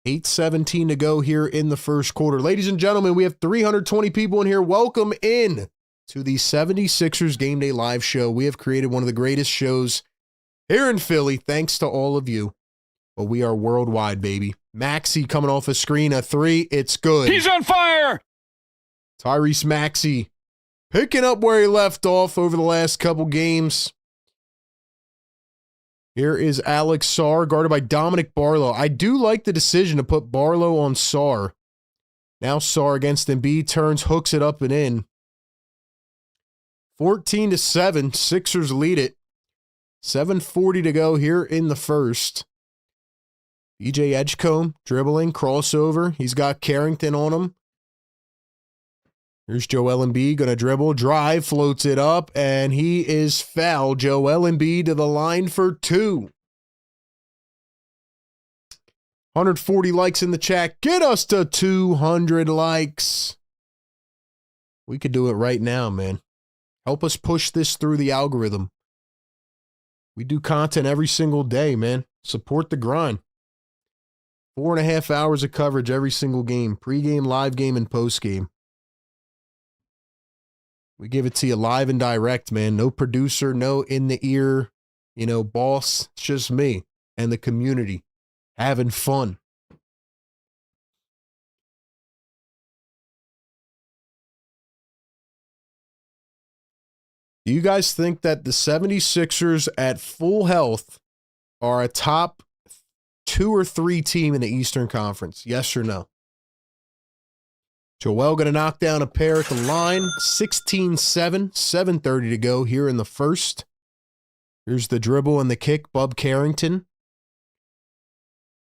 $8:17 to go here in the first quarter. Ladies and gentlemen, we have 320 people in here. Welcome in to the 76ers Game Day Live show. We have created one of the greatest shows here in Philly, thanks to all of you. But we are worldwide, baby. Maxey coming off a screen, a three. It's good. He's on fire! Tyrese Maxey picking up where he left off over the last couple games. Here is Alex Sarr, guarded by Dominic Barlow. I do like the decision to put Barlow on Sarr. Now Sarr against Embiid, turns, hooks it up and in. 14-7, Sixers lead it. 7:40 to go here in the first. DJ Edgecombe dribbling, crossover. He's got Carrington on him. Here's Joel Embiid, going to dribble, drive, floats it up, and he is fouled. Joel Embiid to the line for two. 140 likes in the chat. Get us to 200 likes. We could do it right now, man. Help us push this through the algorithm. We do content every single day, man. Support the grind. 4.5 hours of coverage every single game. Pre-game, live game, and post-game. We give it to you live and direct, man. No producer, no in the ear, boss. It's just me and the community having fun. Do you guys think that the 76ers at full health are a top 2 or 3 team in the Eastern Conference? Yes or no? Joel going to knock down a pair at the line. 16-7, 7:30 to go here in the first. Here's the dribble and the kick, Bub Carrington.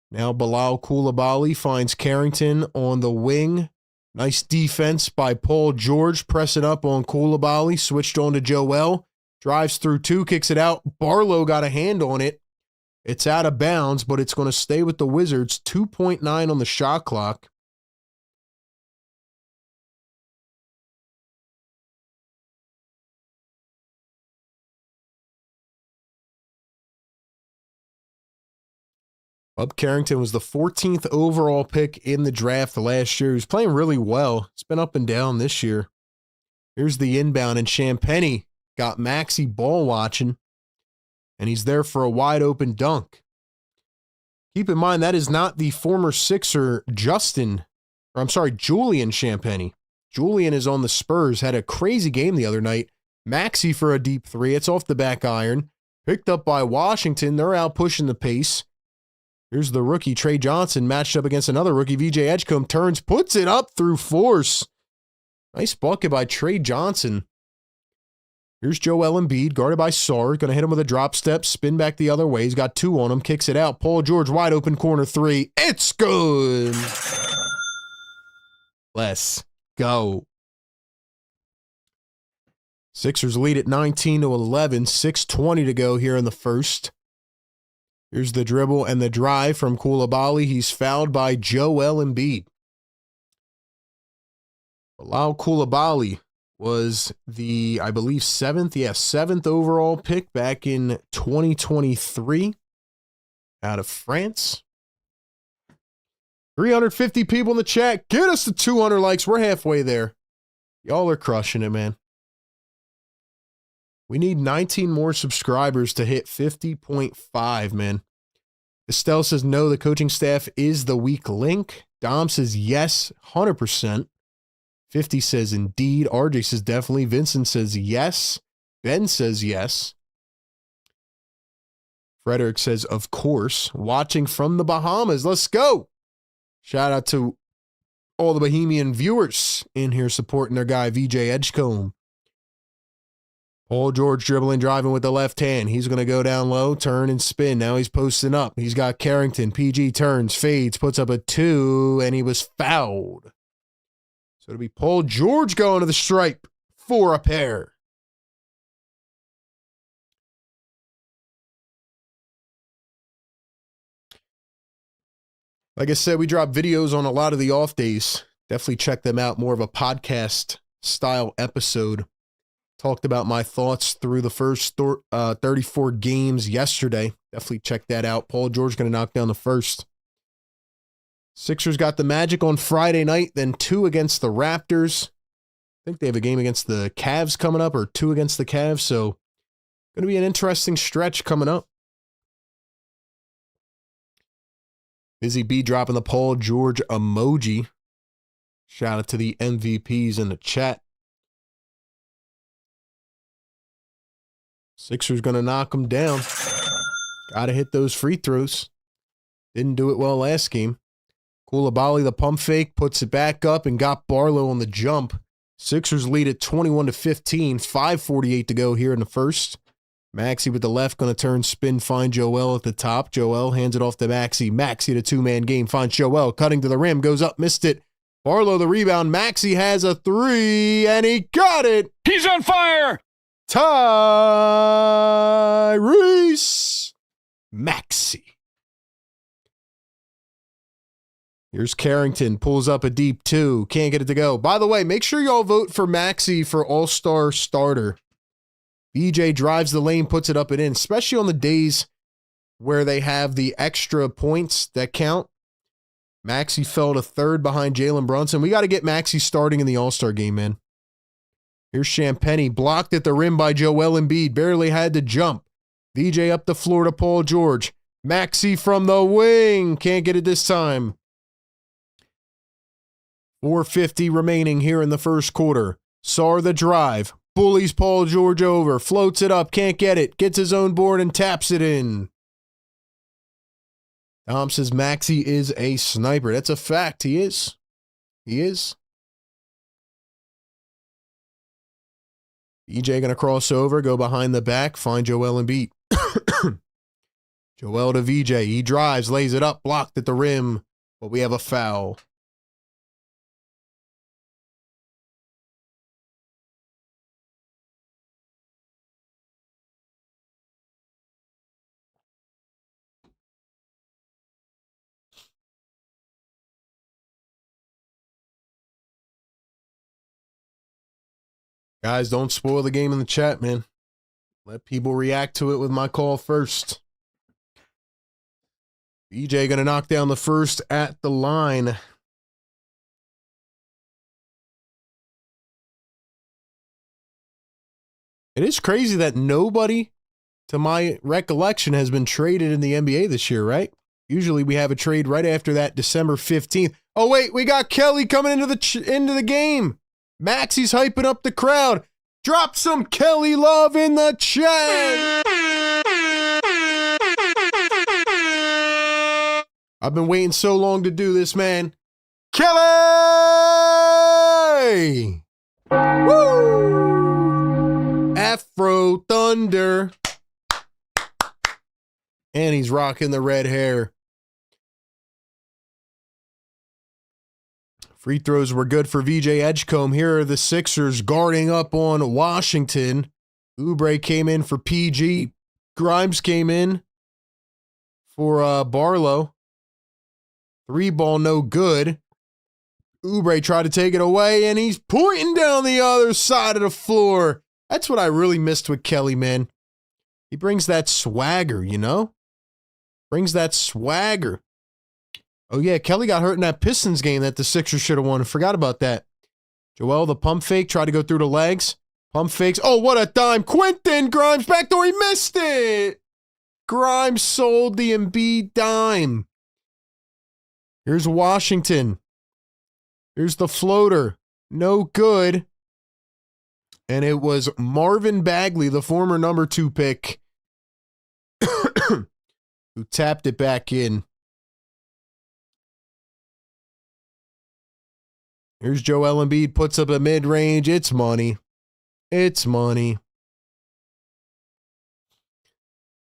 Now Bilal Coulibaly finds Carrington on the wing. Nice defense by Paul George, pressing up on Coulibaly. Switched on to Joel. Drives through two, kicks it out. Barlow got a hand on it. It's out of bounds, but it's going to stay with the Wizards. 2.9 on the shot clock. Bub Carrington was the 14th overall pick in the draft last year. He was playing really well. It's been up and down this year. Here's the inbound, and Champagnie got Maxey ball watching, and he's there for a wide open dunk. Keep in mind, that is not the former Sixer Julian Champagnie. Julian is on the Spurs, had a crazy game the other night. Maxey for a deep three. It's off the back iron. Picked up by Washington. They're out pushing the pace. Here's the rookie, Trey Johnson, matched up against another rookie. VJ Edgecombe turns, puts it up through force. Nice bucket by Trey Johnson. Here's Joel Embiid, guarded by Sarr. Going to hit him with a drop step, spin back the other way. He's got two on him, kicks it out. Paul George, wide open corner three. It's good. Let's go. Sixers lead at 19-11, 6:20 to go here in the first. Here's the dribble and the drive from Coulibaly. He's fouled by Joel Embiid. Bilal Coulibaly was the, I believe, seventh overall pick back in 2023 out of France. 350 people in the chat. Get us to 200 likes. We're halfway there. Y'all are crushing it, man. We need 19 more subscribers to hit 50.5, man. Estelle says no, the coaching staff is the weak link. Dom says yes, 100%. 50 says indeed. RJ says definitely. Vincent says yes. Ben says yes. Frederick says of course. Watching from the Bahamas. Let's go. Shout out to all the Bohemian viewers in here supporting their guy VJ Edgecombe. Paul George dribbling, driving with the left hand. He's going to go down low, turn and spin. Now he's posting up. He's got Carrington. PG turns, fades, puts up a 2, and he was fouled. So it'll be Paul George going to the stripe for a pair. Like I said, we drop videos on a lot of the off days. Definitely check them out. More of a podcast style episode. Talked about my thoughts through the first 34 games yesterday. Definitely check that out. Paul George going to knock down the first. Sixers got the Magic on Friday night, then 2 against the Raptors. I think they have a game against the Cavs coming up, or 2 against the Cavs. So going to be an interesting stretch coming up. Busy B dropping the Paul George emoji. Shout out to the MVPs in the chat. Sixers going to knock them down. Got to hit those free throws. Didn't do it well last game. Koulibaly, the pump fake, puts it back up and got Barlow on the jump. Sixers lead at 21-15. 5:48 to go here in the first. Maxey with the left, going to turn, spin, find Joel at the top. Joel hands it off to Maxey. Maxey, the two-man game, finds Joel, cutting to the rim, goes up, missed it. Barlow the rebound. Maxey has a 3, and he got it. He's on fire. Tyrese Maxey. Here's Carrington, pulls up a deep 2, can't get it to go. By the way, make sure y'all vote for Maxey for All-Star starter. BJ drives the lane, puts it up and in, especially on the days where they have the extra points that count. Maxey fell to 3rd behind Jalen Brunson. We got to get Maxey starting in the All-Star game, man. Here's Champagny, blocked at the rim by Joel Embiid, barely had to jump. VJ up the floor to Paul George. Maxey from the wing, can't get it this time. 4:50 remaining here in the first quarter. Sarr the drive, bullies Paul George over, floats it up, can't get it, gets his own board and taps it in. Tom says Maxey is a sniper. That's a fact. He is. He is. EJ going to cross over, go behind the back, find Joel Embiid. Joel to VJ. He drives, lays it up, blocked at the rim, but we have a foul. Guys, don't spoil the game in the chat, man. Let people react to it with my call first. BJ going to knock down the first at the line. It is crazy that nobody, to my recollection, has been traded in the NBA this year, right? Usually we have a trade right after that December 15th. Oh, wait, we got Kelly coming into the game. Maxey's hyping up the crowd. Drop some Kelly love in the chat. I've been waiting so long to do this, man. Kelly! Woo! Afro Thunder. And he's rocking the red hair. Free throws were good for VJ Edgecombe. Here are the Sixers guarding up on Washington. Oubre came in for PG. Grimes came in for Barlow. 3-ball, no good. Oubre tried to take it away, and he's pointing down the other side of the floor. That's what I really missed with Kelly, man. He brings that swagger, you know? Brings that swagger. Oh, yeah, Kelly got hurt in that Pistons game that the Sixers should have won. I forgot about that. Joel, the pump fake, tried to go through the legs. Pump fakes. Oh, what a dime. Quentin Grimes backdoor. He missed it. Grimes sold the Embiid dime. Here's Washington. Here's the floater. No good. And it was Marvin Bagley, the former number 2 pick, who tapped it back in. Here's Joel Embiid, puts up a mid-range. It's money. It's money.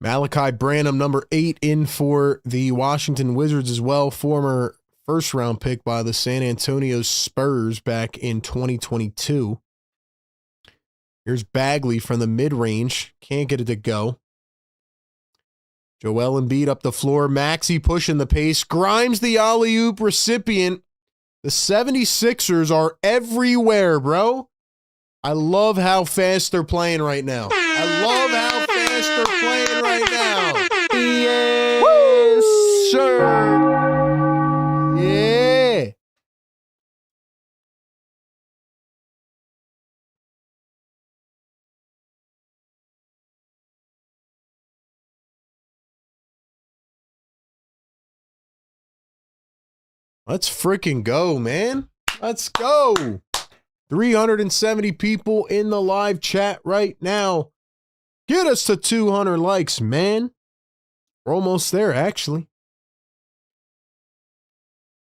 Malachi Branham, number 8, in for the Washington Wizards as well. Former first-round pick by the San Antonio Spurs back in 2022. Here's Bagley from the mid-range. Can't get it to go. Joel Embiid up the floor. Maxey pushing the pace. Grimes the alley-oop recipient. The 76ers are everywhere, bro. I love how fast they're playing right now. I love how fast they're playing right now. Yes, woo! Sir. Yeah. Let's freaking go, man. Let's go. 370 people in the live chat right now. Get us to 200 likes, man. We're almost there, actually.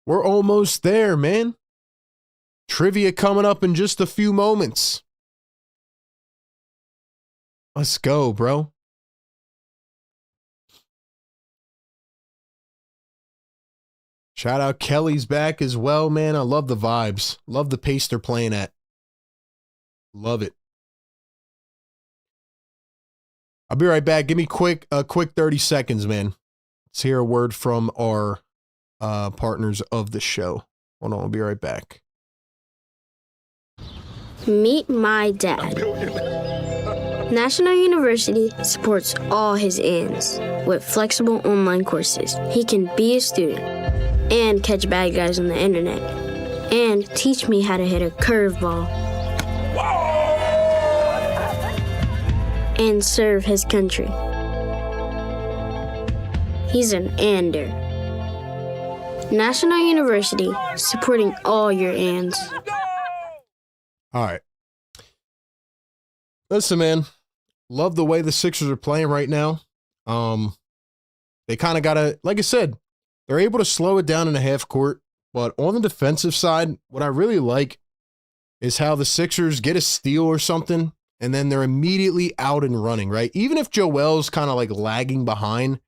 We're almost there, man. Trivia coming up in just a few moments. Let's go, bro. Shout out Kelly's back as well, man. I love the vibes. Love the pace they're playing at. Love it. I'll be right back. Give me a quick 30 seconds, man. Let's hear a word from our partners of the show. Hold on, I'll be right back. Meet my dad. National University supports all his ends with flexible online courses. He can be a student and catch bad guys on the internet and teach me how to hit a curveball and serve his country. He's an ander. National University supporting all your ands. All right. Listen, man. Love the way the Sixers are playing right now. They kind of got to, like I said, they're able to slow it down in the half court. But on the defensive side, what I really like is how the Sixers get a steal or something, and then they're immediately out and running, right? Even if Joel's kind of like lagging behind,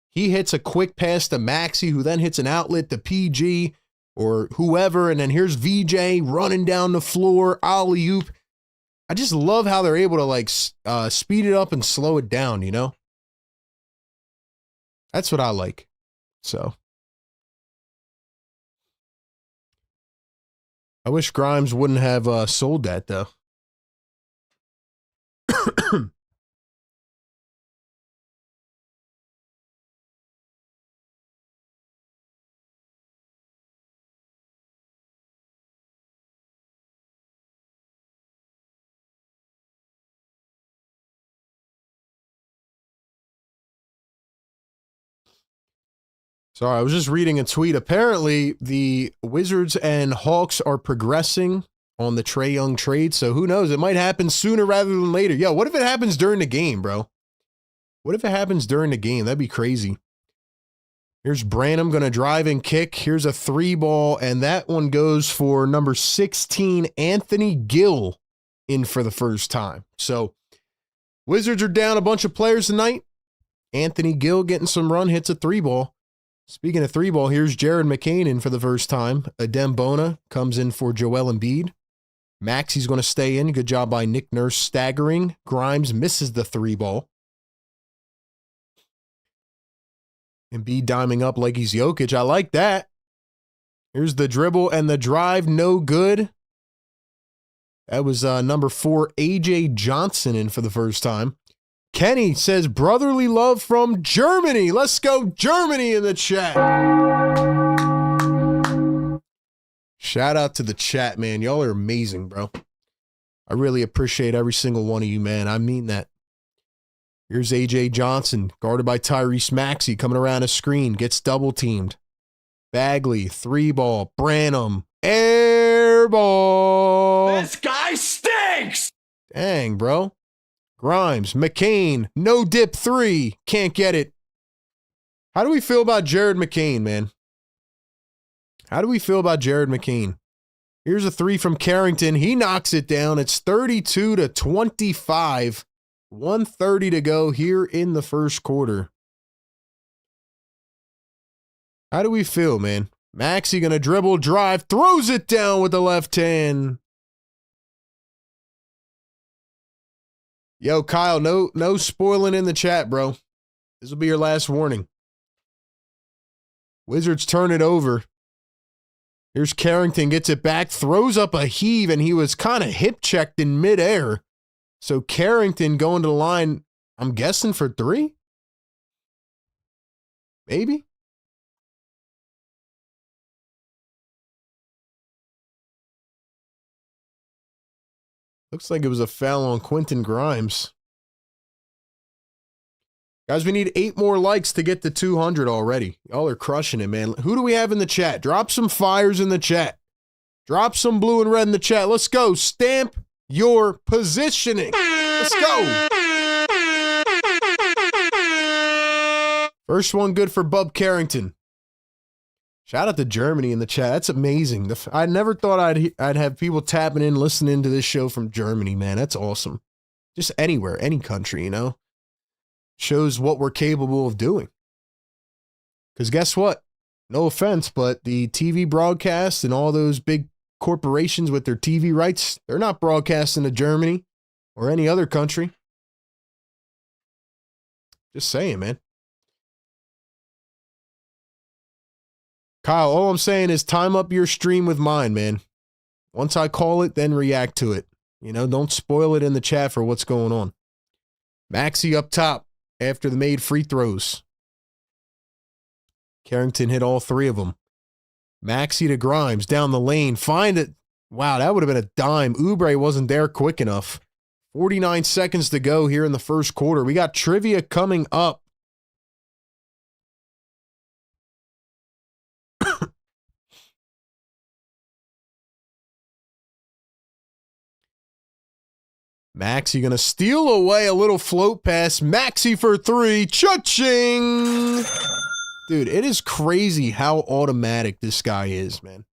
he hits a quick pass to Maxey, who then hits an outlet to PG or whoever, and then here's VJ running down the floor, alley-oop. I just love how they're able to like speed it up and slow it down, you know? That's what I like. So I wish Grimes wouldn't have sold that, though. Sorry, I was just reading a tweet. Apparently, the Wizards and Hawks are progressing on the Trae Young trade, so who knows? It might happen sooner rather than later. Yo, what if it happens during the game, bro? What if it happens during the game? That'd be crazy. Here's Branham going to drive and kick. Here's a 3-ball, and that one goes for number 16, Anthony Gill, in for the first time. So, Wizards are down a bunch of players tonight. Anthony Gill getting some run, hits a 3-ball. Speaking of 3-ball, here's Jared McCain in for the first time. Adem Bona comes in for Joel Embiid. Maxey's going to stay in. Good job by Nick Nurse staggering. Grimes misses the 3-ball. Embiid diming up like he's Jokic. I like that. Here's the dribble and the drive. No good. That was number 4, AJ Johnson, in for the first time. Kenny says brotherly love from Germany. Let's go Germany in the chat. Shout out to the chat, man. Y'all are amazing, bro. I really appreciate every single one of you, man. I mean that. Here's AJ Johnson, guarded by Tyrese Maxey, coming around a screen, gets double teamed. Bagley, 3-ball, Branham, air ball. This guy stinks. Dang, bro. Grimes, McCain, no dip 3, can't get it. How do we feel about Jared McCain, man? How do we feel about Jared McCain? Here's a 3 from Carrington. He knocks it down. It's 32-25. 1:30 to go here in the first quarter. How do we feel, man? Maxey going to dribble, drive, throws it down with the left hand. Yo, Kyle, no spoiling in the chat, bro. This will be your last warning. Wizards turn it over. Here's Carrington, gets it back, throws up a heave, and he was kind of hip-checked in midair. So Carrington going to the line, I'm guessing for 3? Maybe? Looks like it was a foul on Quentin Grimes. Guys, we need 8 more likes to get to 200 already. Y'all are crushing it, man. Who do we have in the chat? Drop some fires in the chat. Drop some blue and red in the chat. Let's go. Stamp your positioning. Let's go. First one good for Bub Carrington. Shout out to Germany in the chat. That's amazing. I never thought I'd have people tapping in, listening to this show from Germany, man. That's awesome. Just anywhere, any country, you know? Shows what we're capable of doing. Because guess what? No offense, but the TV broadcast and all those big corporations with their TV rights, they're not broadcasting to Germany or any other country. Just saying, man. Kyle, all I'm saying is time up your stream with mine, man. Once I call it, then react to it. You know, don't spoil it in the chat for what's going on. Maxey up top after the made free throws. Carrington hit all 3 of them. Maxey to Grimes down the lane. Find it. Wow, that would have been a dime. Oubre wasn't there quick enough. 49 seconds to go here in the first quarter. We got trivia coming up. Maxey going to steal away a little float pass. Maxey for 3. Cha-ching! Dude, it is crazy how automatic this guy is, man.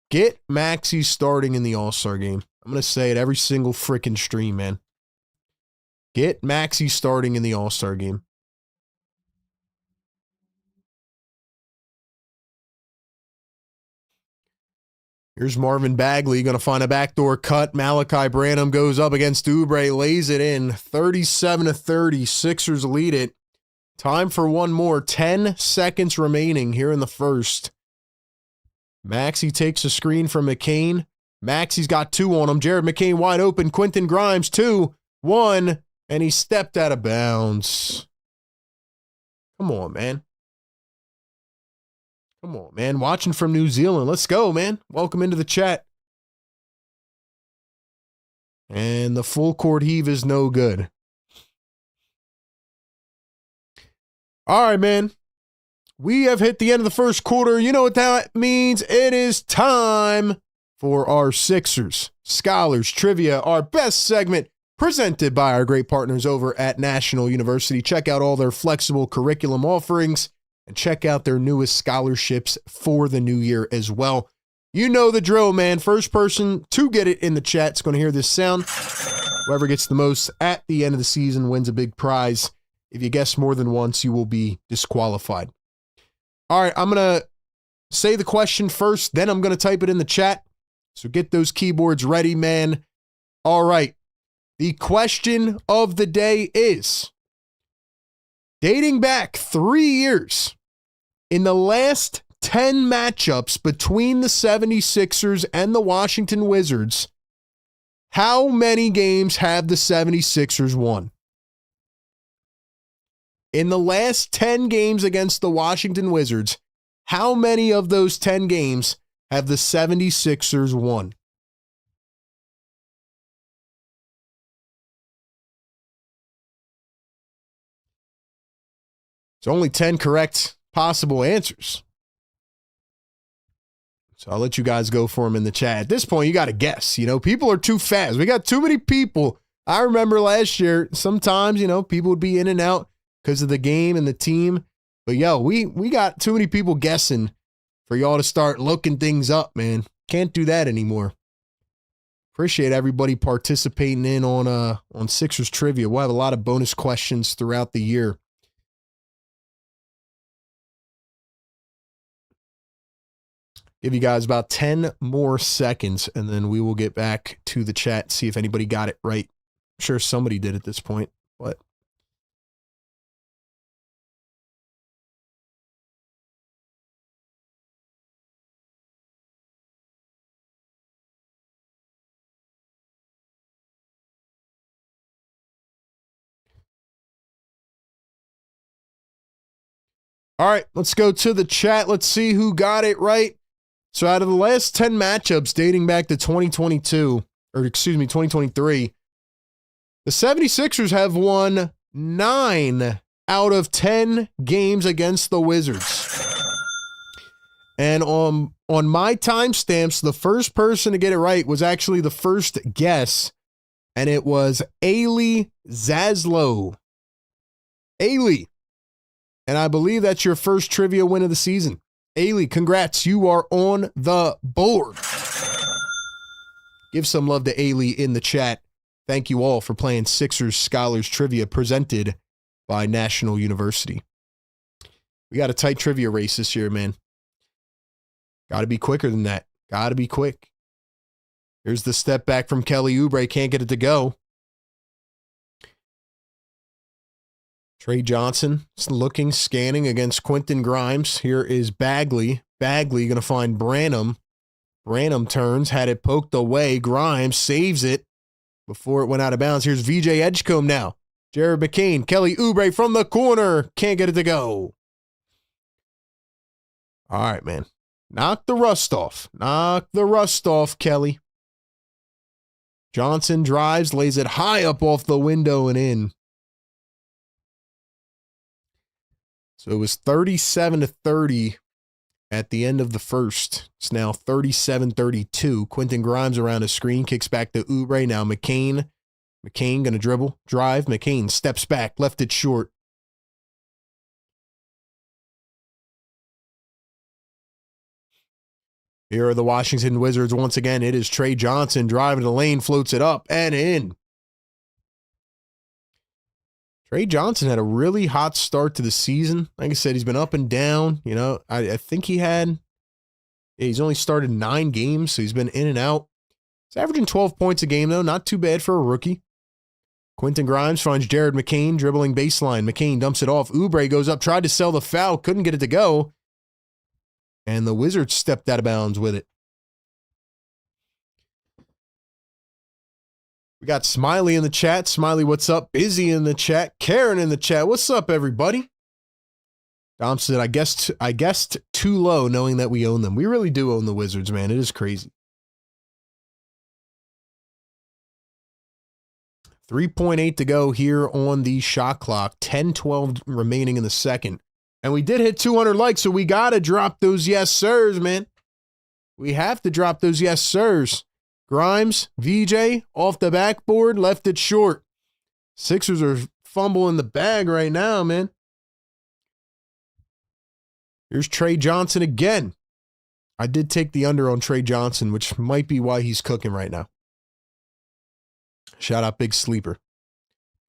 Get Maxey starting in the All-Star game. I'm going to say it every single freaking stream, man. Get Maxey starting in the All-Star game. Here's Marvin Bagley going to find a backdoor cut. Malachi Branham goes up against Oubre, lays it in. 37-30. Sixers lead it. Time for one more. 10 seconds remaining here in the first. Maxey takes a screen from McCain. Maxey's got 2 on him. Jared McCain wide open. Quentin Grimes 2, 1, and he stepped out of bounds. Come on, man. Come on, man. Watching from New Zealand. Let's go, man. Welcome into the chat. And the full court heave is no good. All right, man. We have hit the end of the first quarter. You know what that means? It is time for our Sixers Scholars Trivia, our best segment presented by our great partners over at National University. Check out all their flexible curriculum offerings and check out their newest scholarships for the new year as well. You know the drill, man. First person to get it in the chat is going to hear this sound. Whoever gets the most at the end of the season wins a big prize. If you guess more than once, you will be disqualified. All right, I'm going to say the question first, then I'm going to type it in the chat. So get those keyboards ready, man. All right. The question of the day is, dating back 3 years, in the last 10 matchups between the 76ers and the Washington Wizards, how many games have the 76ers won? In the last 10 games against the Washington Wizards, how many of those 10 games have the 76ers won? It's only 10 correct possible answers. So I'll let you guys go for them in the chat. At this point, you got to guess. You know, people are too fast. We got too many people. I remember last year, sometimes, you know, people would be in and out because of the game and the team. But, yo, we got too many people guessing for y'all to start looking things up, man. Can't do that anymore. Appreciate everybody participating in on Sixers trivia. We'll have a lot of bonus questions throughout the year. Give you guys about 10 more seconds, and then we will get back to the chat, see if anybody got it right. I'm sure somebody did at this point, but... All right, let's go to the chat. Let's see who got it right. So out of the last 10 matchups dating back to 2023, the 76ers have won 9 out of 10 games against the Wizards. And on my timestamps, the first person to get it right was actually the first guess, and it was Ailey Zaslow. Ailey. And I believe that's your first trivia win of the season. Ailey, congrats. You are on the board. Give some love to Ailey in the chat. Thank you all for playing Sixers Scholars Trivia presented by National University. We got a tight trivia race this year, man. Got to be quicker than that. Got to be quick. Here's the step back from Kelly Oubre. Can't get it to go. Trey Johnson looking, scanning against Quentin Grimes. Here is Bagley. Bagley going to find Branham. Branham turns, had it poked away. Grimes saves it before it went out of bounds. Here's VJ Edgecombe now. Jared McCain. Kelly Oubre from the corner. Can't get it to go. All right, man. Knock the rust off. Knock the rust off, Kelly. Johnson drives, lays it high up off the window and in. So it was 37-30 at the end of the first. It's now 37-32. Quentin Grimes around a screen, kicks back to Oubre. Now McCain. McCain going to dribble, drive. McCain steps back, left it short. Here are the Washington Wizards once again. It is Trey Johnson driving the lane, floats it up and in. Trey Johnson had a really hot start to the season. Like I said, he's been up and down. You know, I think he's only started 9 games, so he's been in and out. He's averaging 12 points a game, though. Not too bad for a rookie. Quentin Grimes finds Jared McCain dribbling baseline. McCain dumps it off. Oubre goes up, tried to sell the foul, couldn't get it to go. And the Wizards stepped out of bounds with it. We got Smiley in the chat. Smiley, what's up? Busy in the chat. Karen in the chat. What's up, everybody? Dom said, I guessed too low knowing that we own them. We really do own the Wizards, man. It is crazy. 3.8 to go here on the shot clock. 10-12 remaining in the second. And we did hit 200 likes, so we got to drop those yes sirs, man. We have to drop those yes sirs. Grimes, VJ, off the backboard, left it short. Sixers are fumbling the bag right now, man. Here's Trey Johnson again. I did take the under on Trey Johnson, which might be why he's cooking right now. Shout out Big Sleeper.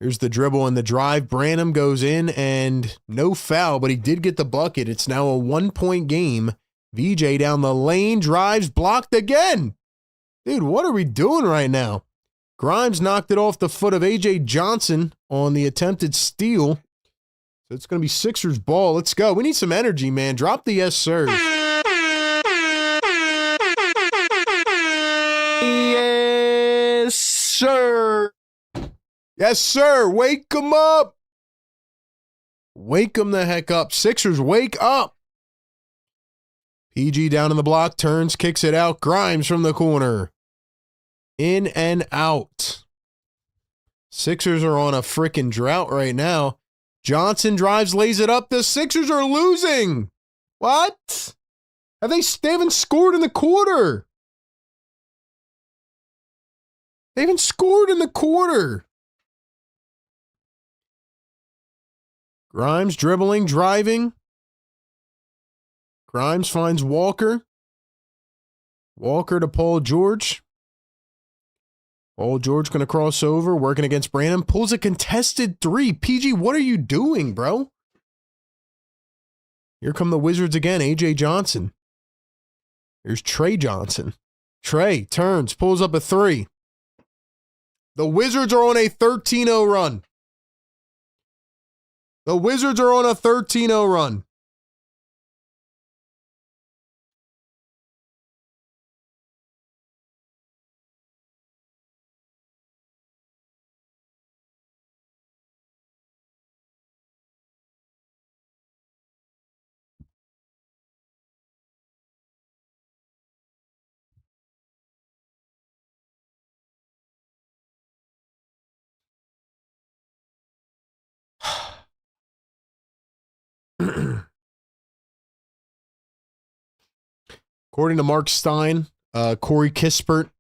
Here's the dribble and the drive. Branham goes in and no foul, but he did get the bucket. It's now a 1-point game. VJ down the lane, drives, blocked again. Dude, what are we doing right now? Grimes knocked it off the foot of AJ Johnson on the attempted steal. So it's going to be Sixers ball. Let's go. We need some energy, man. Drop the yes, sir. Yes, sir. Yes, sir. Wake them up. Wake them the heck up. Sixers, wake up. PG down in the block, turns, kicks it out. Grimes from the corner. In and out. Sixers are on a freaking drought right now. Johnson drives, lays it up. The Sixers are losing. What? They haven't scored in the quarter. They haven't scored in the quarter. Grimes dribbling, driving. Grimes finds Walker. Walker to Paul George. Oh, George going to cross over, working against Brandon. Pulls a contested three. PG, what are you doing, bro? Here come the Wizards again. AJ Johnson. Here's Trey Johnson. Trey turns, pulls up a three. The Wizards are on a 13-0 run. The Wizards are on a 13-0 run. According to Mark Stein, Corey Kispert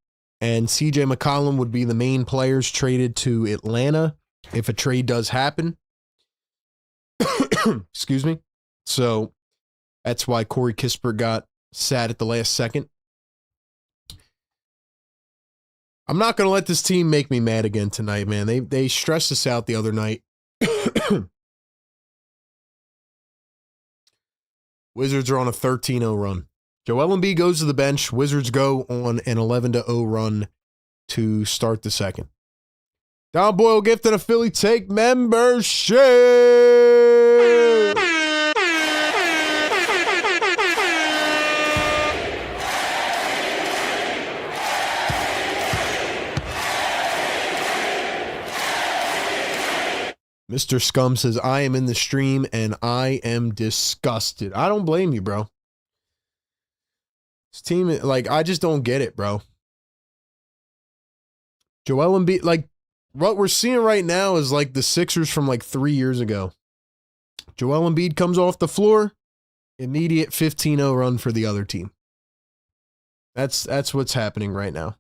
and CJ McCollum would be the main players traded to Atlanta if a trade does happen. Excuse me. So that's why Corey Kispert got sat at the last second. I'm not going to let this team make me mad again tonight, man. They stressed us out the other night. Wizards are on a 13-0 run. Joel Embiid goes to the bench. Wizards go on an 11-0 run to start the second. Don Boyle gifted a Philly Take membership. Mr. Scum says, I am in the stream and I am disgusted. I don't blame you, bro. This team, like, I just don't get it, bro. Joel Embiid, like, what we're seeing right now is like the Sixers from like 3 years ago. Joel Embiid comes off the floor, immediate 15-0 run for the other team. That's what's happening right now.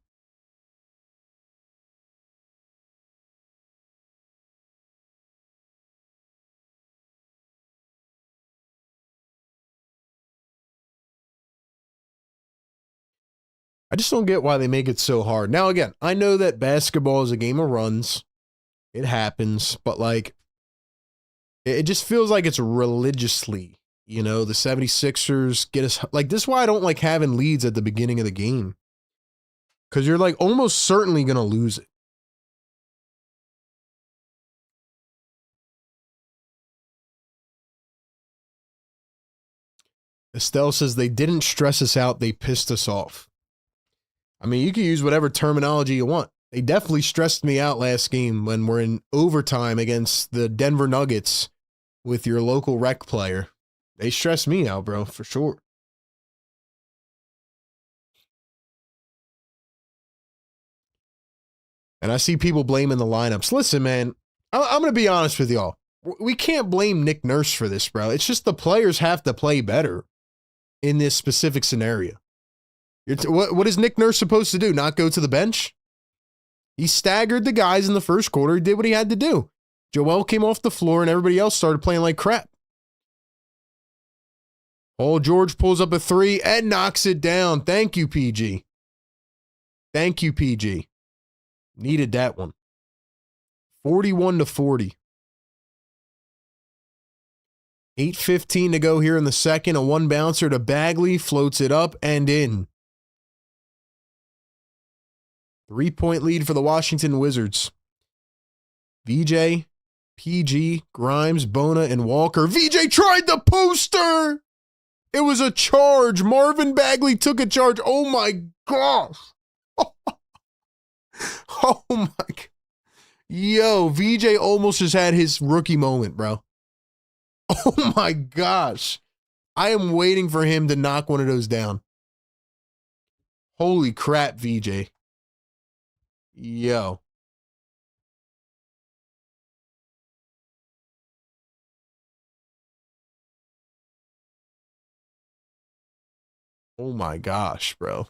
I just don't get why they make it so hard. Now, again, I know that basketball is a game of runs. It happens, but like, it just feels like it's religiously, you know, the 76ers get us, like, this is why I don't like having leads at the beginning of the game. Because you're like almost certainly going to lose it. Estelle says they didn't stress us out, they pissed us off. I mean, you can use whatever terminology you want. They definitely stressed me out last game when we're in overtime against the Denver Nuggets with your local rec player. They stressed me out, bro, for sure. And I see people blaming the lineups. Listen, man, I'm going to be honest with y'all. We can't blame Nick Nurse for this, bro. It's just the players have to play better in this specific scenario. What is Nick Nurse supposed to do? Not go to the bench? He staggered the guys in the first quarter. He did what he had to do. Joel came off the floor and everybody else started playing like crap. Paul George pulls up a three and knocks it down. Thank you, PG. Thank you, PG. Needed that one. 41-40. 8:15 to go here in the second. A one bouncer to Bagley. Floats it up and in. 3-point lead for the Washington Wizards. VJ, PG, Grimes, Bona, and Walker. VJ tried the poster! It was a charge. Marvin Bagley took a charge. Oh my gosh. Oh my God. Yo, VJ almost just had his rookie moment, bro. Oh my gosh. I am waiting for him to knock one of those down. Holy crap, VJ. Yo. Oh my gosh, bro.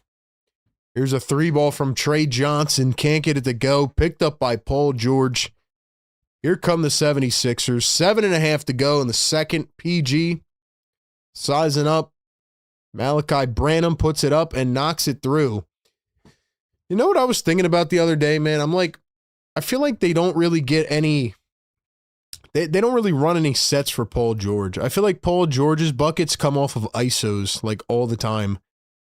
Here's a three ball from Trey Johnson. Can't get it to go. Picked up by Paul George. Here come the 76ers. 7.5 to go in the second. PG sizing up. Malachi Branham puts it up and knocks it through. You know what I was thinking about the other day, man? I'm like, I feel like they don't really get any, they don't really run any sets for Paul George. I feel like Paul George's buckets come off of ISOs like all the time.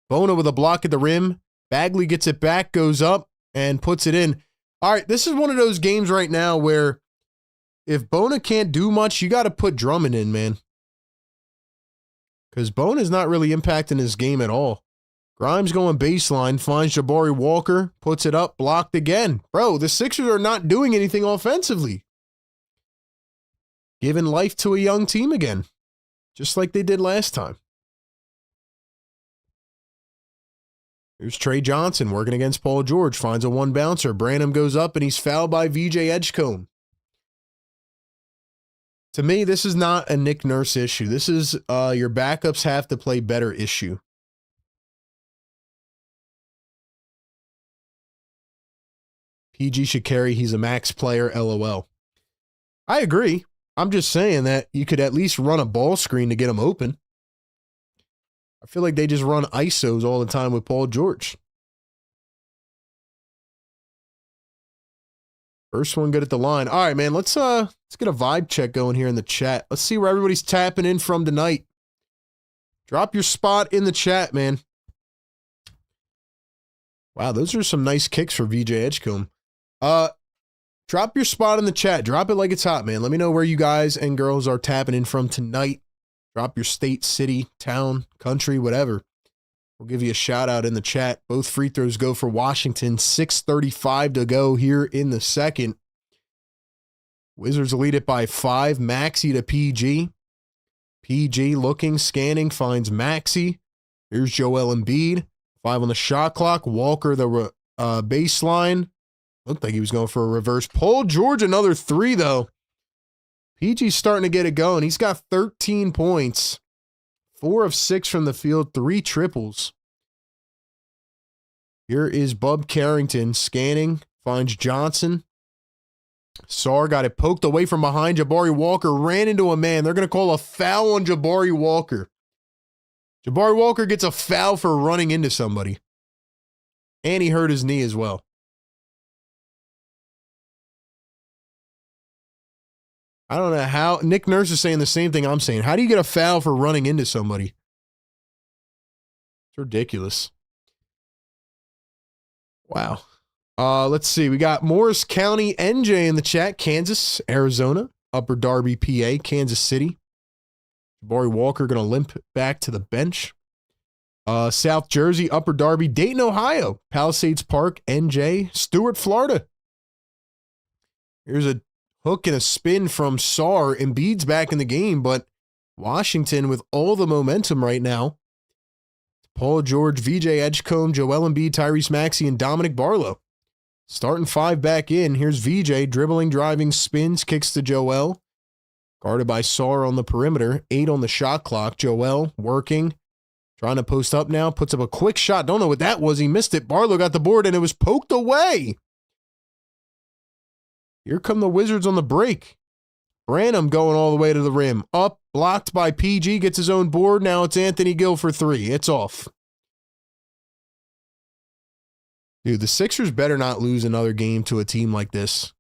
Bona with a block at the rim. Bagley gets it back, goes up, and puts it in. All right, this is one of those games right now where if Bona can't do much, you got to put Drummond in, man. Because Bona's not really impacting his game at all. Grimes going baseline, finds Jabari Walker, puts it up, blocked again. Bro, the Sixers are not doing anything offensively. Giving life to a young team again, just like they did last time. Here's Trey Johnson working against Paul George, finds a one bouncer. Branham goes up and he's fouled by VJ Edgecombe. To me, this is not a Nick Nurse issue. This is your backups have to play better issue. PG should carry. He's a max player, LOL. I agree. I'm just saying that you could at least run a ball screen to get him open. I feel like they just run ISOs all the time with Paul George. First one good at the line. All right, man, let's get a vibe check going here in the chat. Let's see where everybody's tapping in from tonight. Drop your spot in the chat, man. Wow, those are some nice kicks for VJ Edgecombe. Drop your spot in the chat. Drop it like it's hot, man. Let me know where you guys and girls are tapping in from tonight. Drop your state, city, town, country, whatever. We'll give you a shout out in the chat. Both free throws go for Washington. 6:35 to go here in the second. Wizards lead it by 5. Maxey to PG. PG looking, scanning, finds Maxey. Here's Joel Embiid. 5 on the shot clock. Walker, the baseline. Looked like he was going for a reverse. Paul George, another 3, though. PG's starting to get it going. He's got 13 points. 4 of 6 from the field. 3 triples. Here is Bub Carrington scanning. Finds Johnson. Sarr got it poked away from behind. Jabari Walker ran into a man. They're going to call a foul on Jabari Walker. Jabari Walker gets a foul for running into somebody. And he hurt his knee as well. I don't know how. Nick Nurse is saying the same thing I'm saying. How do you get a foul for running into somebody? It's ridiculous. Wow. Let's see. We got Morris County, NJ in the chat. Kansas, Arizona, Upper Darby, PA, Kansas City. Jabari Walker going to limp back to the bench. South Jersey, Upper Darby, Dayton, Ohio, Palisades Park, NJ, Stuart, Florida. Here's a hook and a spin from Sarr. Embiid's back in the game, but Washington with all the momentum right now. Paul George, VJ Edgecombe, Joel Embiid, Tyrese Maxey, and Dominic Barlow. Starting 5 back in. Here's VJ dribbling, driving, spins, kicks to Joel. Guarded by Sarr on the perimeter. 8 on the shot clock. Joel working. Trying to post up now. Puts up a quick shot. Don't know what that was. He missed it. Barlow got the board, and it was poked away. Here come the Wizards on the break. Branham going all the way to the rim. Up, blocked by PG. Gets his own board. Now it's Anthony Gill for 3. It's off. Dude, the Sixers better not lose another game to a team like this.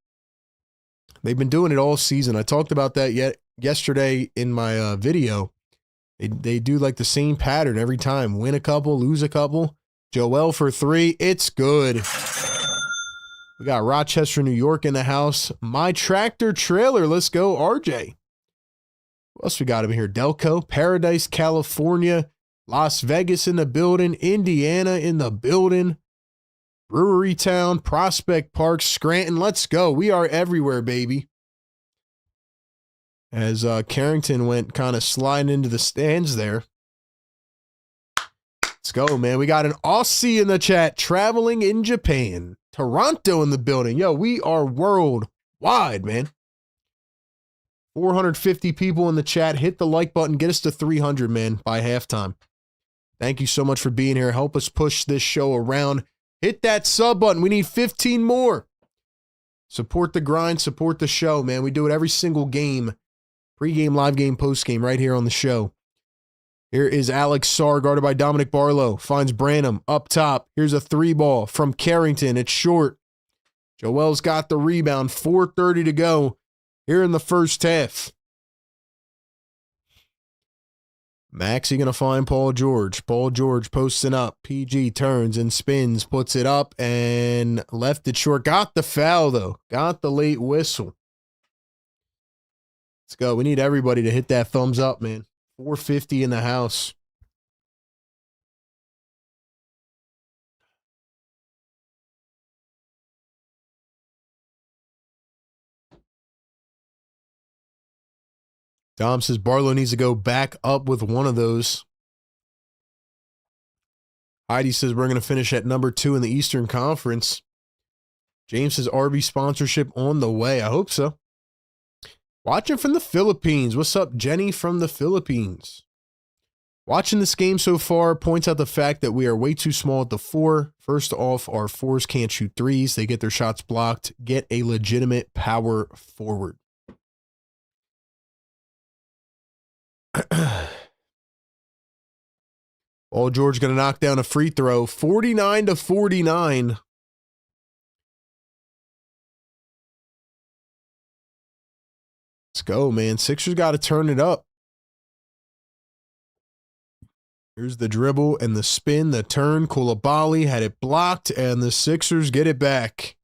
They've been doing it all season. I talked about that yesterday in my video. They do like the same pattern every time. Win a couple, lose a couple. Joel for 3. It's good. We got Rochester, New York in the house. My Tractor Trailer. Let's go, RJ. What else we got over here? Delco, Paradise, California. Las Vegas in the building. Indiana in the building. Brewery Town, Prospect Park, Scranton. Let's go. We are everywhere, baby. As Carrington went kind of sliding into the stands there. Let's go, man. We got an Aussie in the chat traveling in Japan. Toronto in the building. Yo, we are worldwide, man. 450 people in the chat. Hit the like button. Get us to 300, man, by halftime. Thank you so much for being here. Help us push this show around. Hit that sub button. We need 15 more. Support the grind. Support the show, man. We do it every single game. Pre-game, live game, post-game right here on the show. Here is Alex Sarr, guarded by Dominic Barlow. Finds Branham up top. Here's a 3-ball from Carrington. It's short. Joel's got the rebound. 4:30 to go here in the first half. Maxey going to find Paul George. Paul George posting up. PG turns and spins, puts it up, and left it short. Got the foul, though. Got the late whistle. Let's go. We need everybody to hit that thumbs up, man. 450 in the house. Dom says Barlow needs to go back up with one of those. Heidi says we're going to finish at number 2 in the Eastern Conference. James says RB sponsorship on the way. I hope so. Watching from the Philippines. What's up, Jenny from the Philippines? Watching this game so far points out the fact that we are way too small at the 4. First off, our 4s can't shoot 3s. They get their shots blocked. Get a legitimate power forward. Paul George going to knock down a free throw. 49-49. Let's go, man. Sixers got to turn it up. Here's the dribble and the spin, the turn. Coulibaly had it blocked, and the Sixers get it back.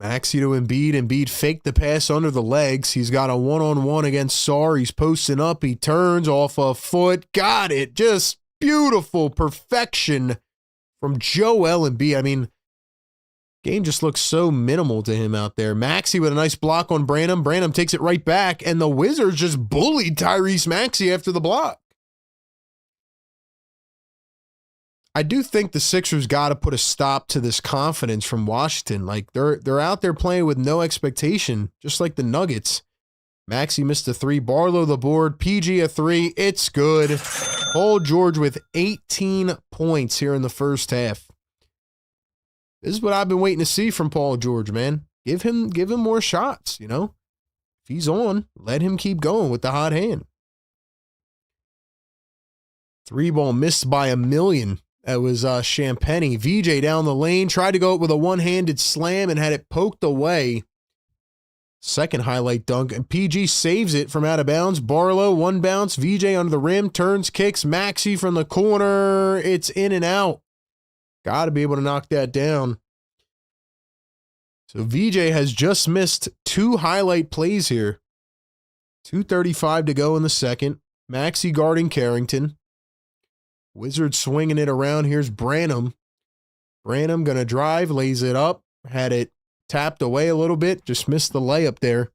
Maxey to Embiid. Embiid faked the pass under the legs. He's got a one-on-one against Sarr. He's posting up. He turns off a foot. Got it. Just beautiful perfection from Joel Embiid. I mean, game just looks so minimal to him out there. Maxey with a nice block on Branham. Branham takes it right back, and the Wizards just bullied Tyrese Maxey after the block. I do think the Sixers got to put a stop to this confidence from Washington. Like, they're out there playing with no expectation, just like the Nuggets. Maxey missed a 3. Barlow the board. PG a 3. It's good. Paul George with 18 points here in the first half. This is what I've been waiting to see from Paul George, man. Give him more shots, you know? If he's on, let him keep going with the hot hand. 3-ball missed by a million. That was Champagny. VJ down the lane, tried to go up with a one-handed slam and had it poked away. Second highlight dunk, and PG saves it from out of bounds. Barlow, one bounce. VJ under the rim, turns, kicks. Maxey from the corner. It's in and out. Got to be able to knock that down. So VJ has just missed 2 highlight plays here. 2:35 to go in the second. Maxey guarding Carrington. Wizards swinging it around. Here's Branham. Branham going to drive, lays it up. Had it tapped away a little bit. Just missed the layup there.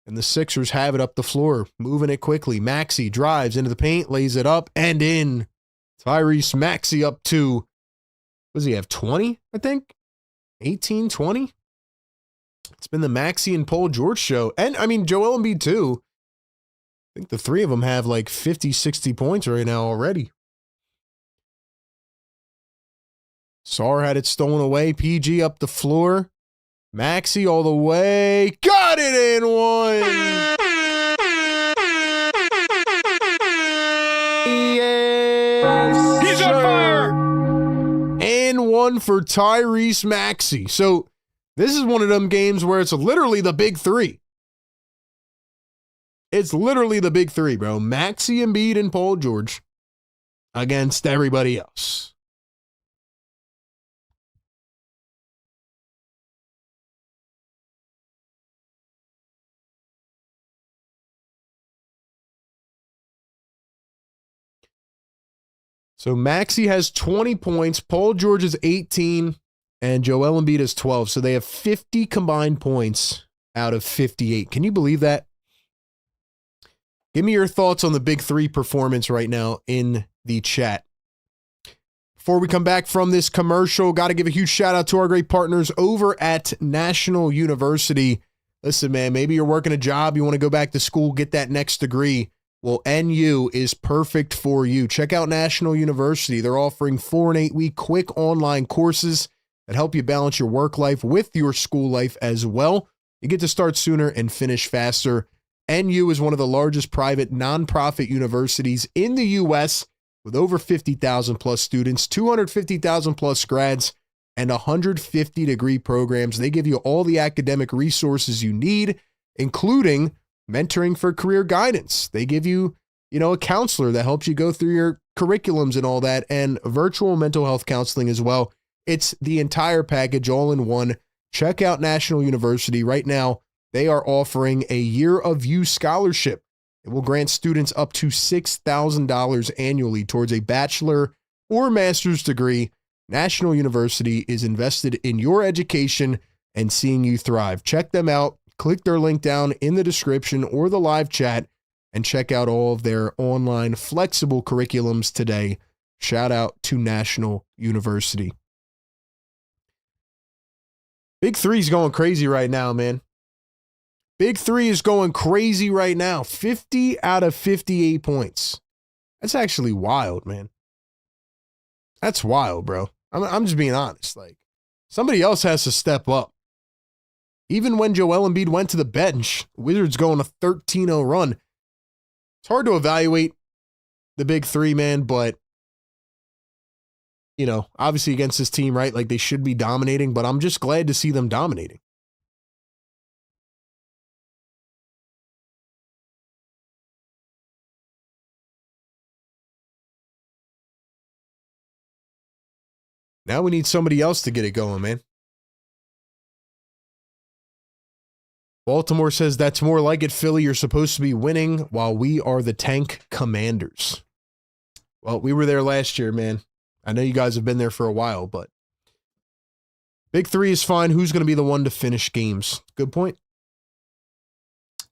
And the Sixers have it up the floor. Moving it quickly. Maxey drives into the paint, lays it up, and in. Tyrese Maxey up to, what does he have, 20, I think? 18, 20? It's been the Maxey and Paul George show. And, I mean, Joel Embiid, too. I think the 3 of them have like 50, 60 points right now already. Sarr had it stolen away. PG up the floor. Maxey all the way. Got it in one. Yes, He's on fire. And one for Tyrese Maxey. So this is one of them games where it's literally the big 3. It's literally the big 3, bro. Maxey, Embiid, and Paul George against everybody else. So Maxey has 20 points, Paul George is 18, and Joel Embiid is 12. So they have 50 combined points out of 58. Can you believe that? Give me your thoughts on the big 3 performance right now in the chat. Before we come back from this commercial, got to give a huge shout out to our great partners over at National University. Listen, man, maybe you're working a job, you want to go back to school, get that next degree. Well, NU is perfect for you. Check out National University. They're offering 4 and 8 week quick online courses that help you balance your work life with your school life as well. You get to start sooner and finish faster. NU is one of the largest private nonprofit universities in the U.S. with over 50,000 plus students, 250,000 plus grads, and 150 degree programs. They give you all the academic resources you need, including mentoring for career guidance. They give you, a counselor that helps you go through your curriculums and all that, and virtual mental health counseling as well. It's the entire package all in one. Check out National University right now. They are offering a Year of You scholarship. It will grant students up to $6,000 annually towards a bachelor or master's degree. National University is invested in your education and seeing you thrive. Check them out. Click their link down in the description or the live chat and check out all of their online flexible curriculums today. Shout out to National University. Big Three's going crazy right now, man. Big Three is going crazy right now. 50 out of 58 points. That's actually wild, man. That's wild, bro. I'm just being honest. Like, somebody else has to step up. Even when Joel Embiid went to the bench, Wizards going a 13-0 run. It's hard to evaluate the Big Three, man, but obviously against this team, right? Like, they should be dominating, but I'm just glad to see them dominating. Now we need somebody else to get it going, man. Baltimore says that's more like it, Philly. You're supposed to be winning while we are the tank commanders. Well, we were there last year, man. I know you guys have been there for a while, but Big Three is fine. Who's going to be the one to finish games? Good point.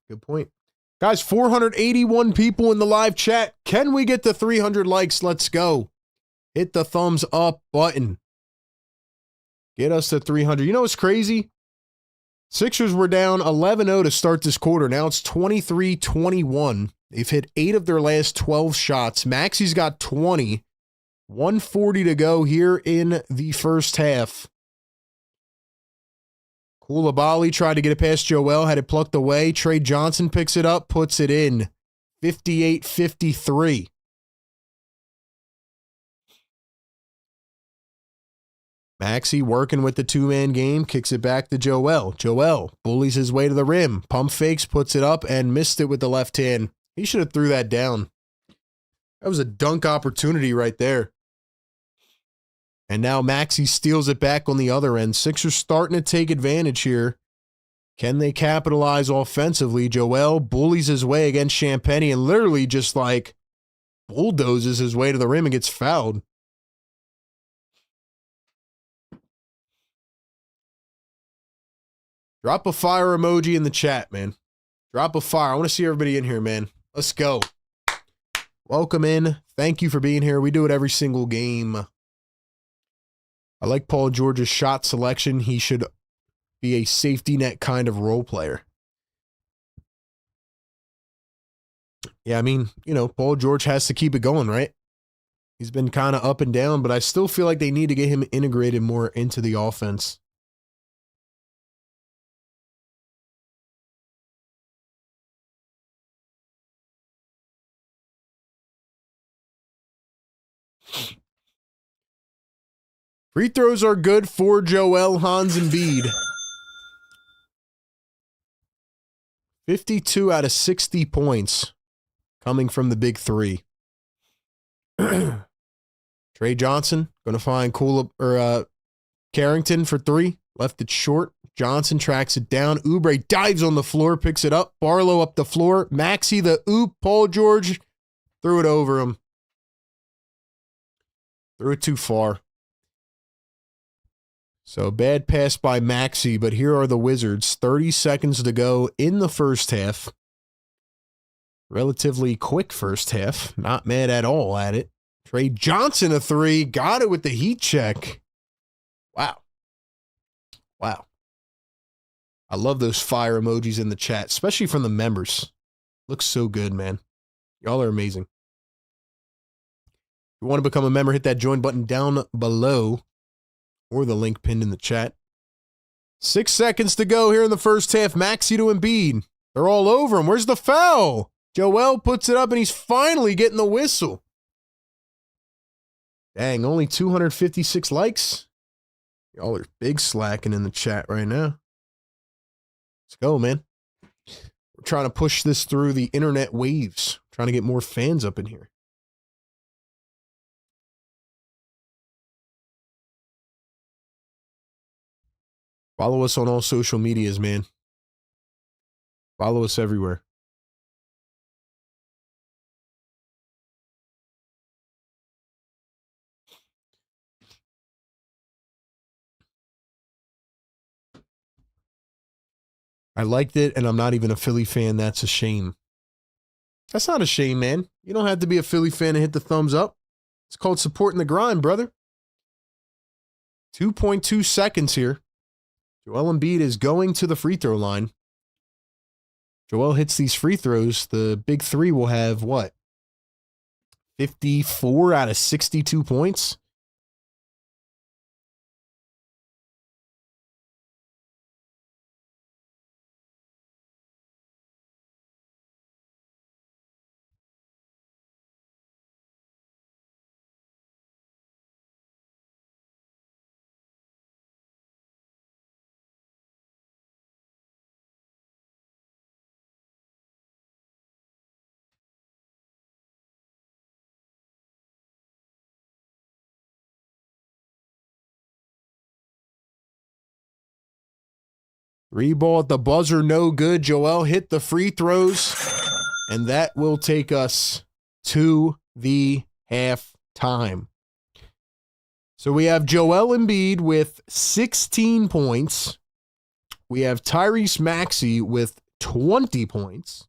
Good point. Guys, 481 people in the live chat. Can we get to 300 likes? Let's go. Hit the thumbs up button. Get us to 300. You know what's crazy? Sixers were down 11-0 to start this quarter. Now it's 23-21. They've hit 8 of their last 12 shots. Maxi's got 20. 140 to go here in the first half. Koulibaly tried to get it past Joel, had it plucked away. Trey Johnson picks it up, puts it in. 58-53. Maxey working with the two-man game, kicks it back to Joel. Joel bullies his way to the rim. Pump fakes, puts it up, and missed it with the left hand. He should have threw that down. That was a dunk opportunity right there. And now Maxey steals it back on the other end. Sixers starting to take advantage here. Can they capitalize offensively? Joel bullies his way against Champagnie and literally just like bulldozes his way to the rim and gets fouled. Drop a fire emoji in the chat, man. Drop a fire. I want to see everybody in here, man. Let's go. Welcome in. Thank you for being here. We do it every single game. I like Paul George's shot selection. He should be a safety net kind of role player. Yeah, I mean, Paul George has to keep it going, right? He's been kind of up and down, but I still feel like they need to get him integrated more into the offense. Free throws are good for Joel, Hans, and Embiid. 52 out of 60 points coming from the Big Three. Trey Johnson going to find Carrington for 3. Left it short. Johnson tracks it down. Oubre dives on the floor, picks it up. Barlow up the floor. Maxey the oop. Paul George threw it over him. Threw it too far. So bad pass by Maxey, but here are the Wizards. 30 seconds to go in the first half. Relatively quick first half. Not mad at all at it. Trey Johnson a 3. Got it with the heat check. Wow. Wow. I love those fire emojis in the chat, especially from the members. Looks so good, man. Y'all are amazing. If you want to become a member, hit that join button down below or the link pinned in the chat. 6 seconds to go here in the first half. Maxey to Embiid. They're all over him. Where's the foul? Joel puts it up, and he's finally getting the whistle. Dang, only 256 likes. Y'all are big slacking in the chat right now. Let's go, man. We're trying to push this through the internet waves. Trying to get more fans up in here. Follow us on all social medias, man. Follow us everywhere. I liked it, and I'm not even a Philly fan. That's a shame. That's not a shame, man. You don't have to be a Philly fan to hit the thumbs up. It's called supporting the grind, brother. 2.2 seconds here. Joel Embiid is going to the free throw line. Joel hits these free throws. The big three will have what? 54 out of 62 points. Three ball at the buzzer, no good. Joel hit the free throws, and that will take us to the halftime. So we have Joel Embiid with 16 points. We have Tyrese Maxey with 20 points.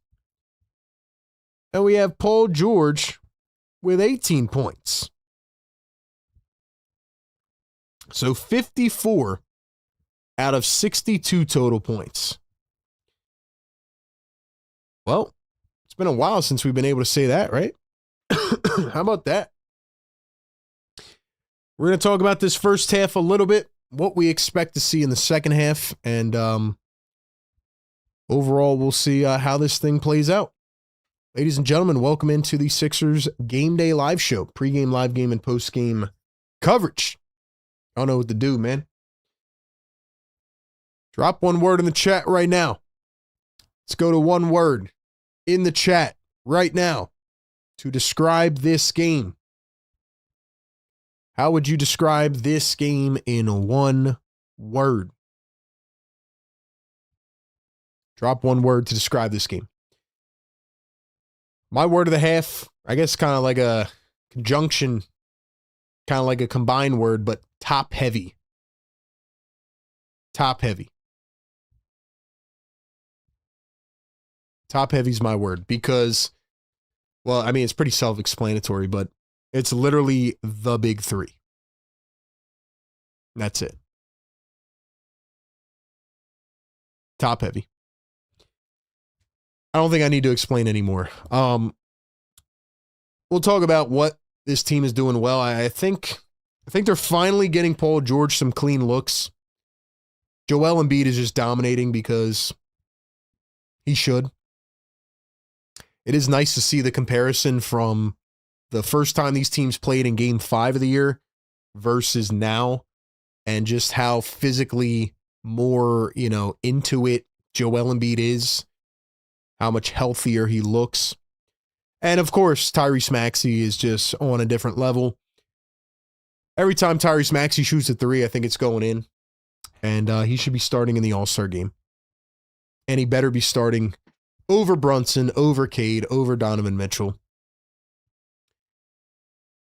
And we have Paul George with 18 points. So 54 out of 62 total points. Well, it's been a while since we've been able to say that, right? How about that? We're going to talk about this first half a little bit, what we expect to see in the second half, and overall, we'll see how this thing plays out. Ladies and gentlemen, welcome into the Sixers Game Day Live Show. Pre-game, live game, and post-game coverage. I don't know what to do, man. Drop one word in the chat right now. Let's go to one word in the chat right now to describe this game. How would you describe this game in one word? Drop one word to describe this game. My word of the half, I guess kind of like a conjunction, kind of like a combined word, but top heavy. Top heavy. Top heavy is my word because, well, I mean, it's pretty self-explanatory, but it's literally the big three. That's it. Top heavy. I don't think I need to explain anymore. We'll talk about what this team is doing well. I think they're finally getting Paul George some clean looks. Joel Embiid is just dominating because he should. It is nice to see the comparison from the first time these teams played in Game 5 of the year versus now, and just how physically more, into it Joel Embiid is, how much healthier he looks. And of course, Tyrese Maxey is just on a different level. Every time Tyrese Maxey shoots a three, I think it's going in. And he should be starting in the All-Star game. And he better be starting over Brunson, over Cade, over Donovan Mitchell.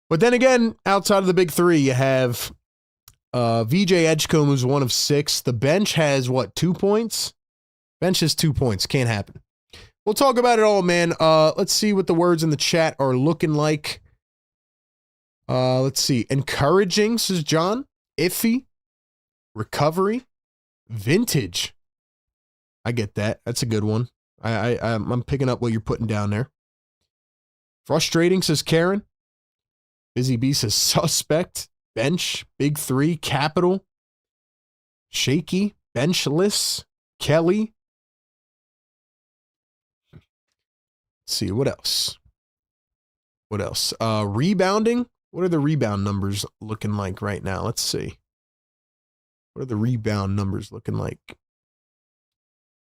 But then again, outside of the big three, you have VJ Edgecombe, who's 1 of 6. The bench has, 2 points? Bench has 2 points. Can't happen. We'll talk about it all, man. Let's see what the words in the chat are looking like. Let's see. Encouraging, says John. Iffy. Recovery. Vintage. I get that. That's a good one. I'm picking up what you're putting down there. Frustrating, says Karen. Busy Bee says suspect. Bench. Big three. Capital. Shaky. Benchless. Kelly. Let's see, what else? What else? Rebounding. What are the rebound numbers looking like right now? Let's see. What are the rebound numbers looking like?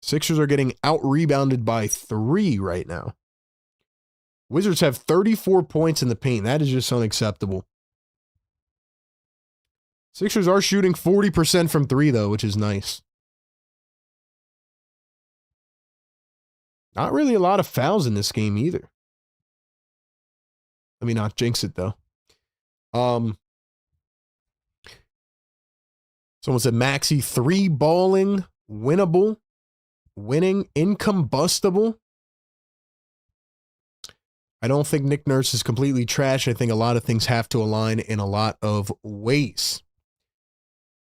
Sixers are getting out-rebounded by 3 right now. Wizards have 34 points in the paint. That is just unacceptable. Sixers are shooting 40% from 3, though, which is nice. Not really a lot of fouls in this game either. Let me not jinx it, though. Someone said Maxey 3 balling, winnable, winning, incombustible. I don't think Nick Nurse is completely trash. I think a lot of things have to align in a lot of ways.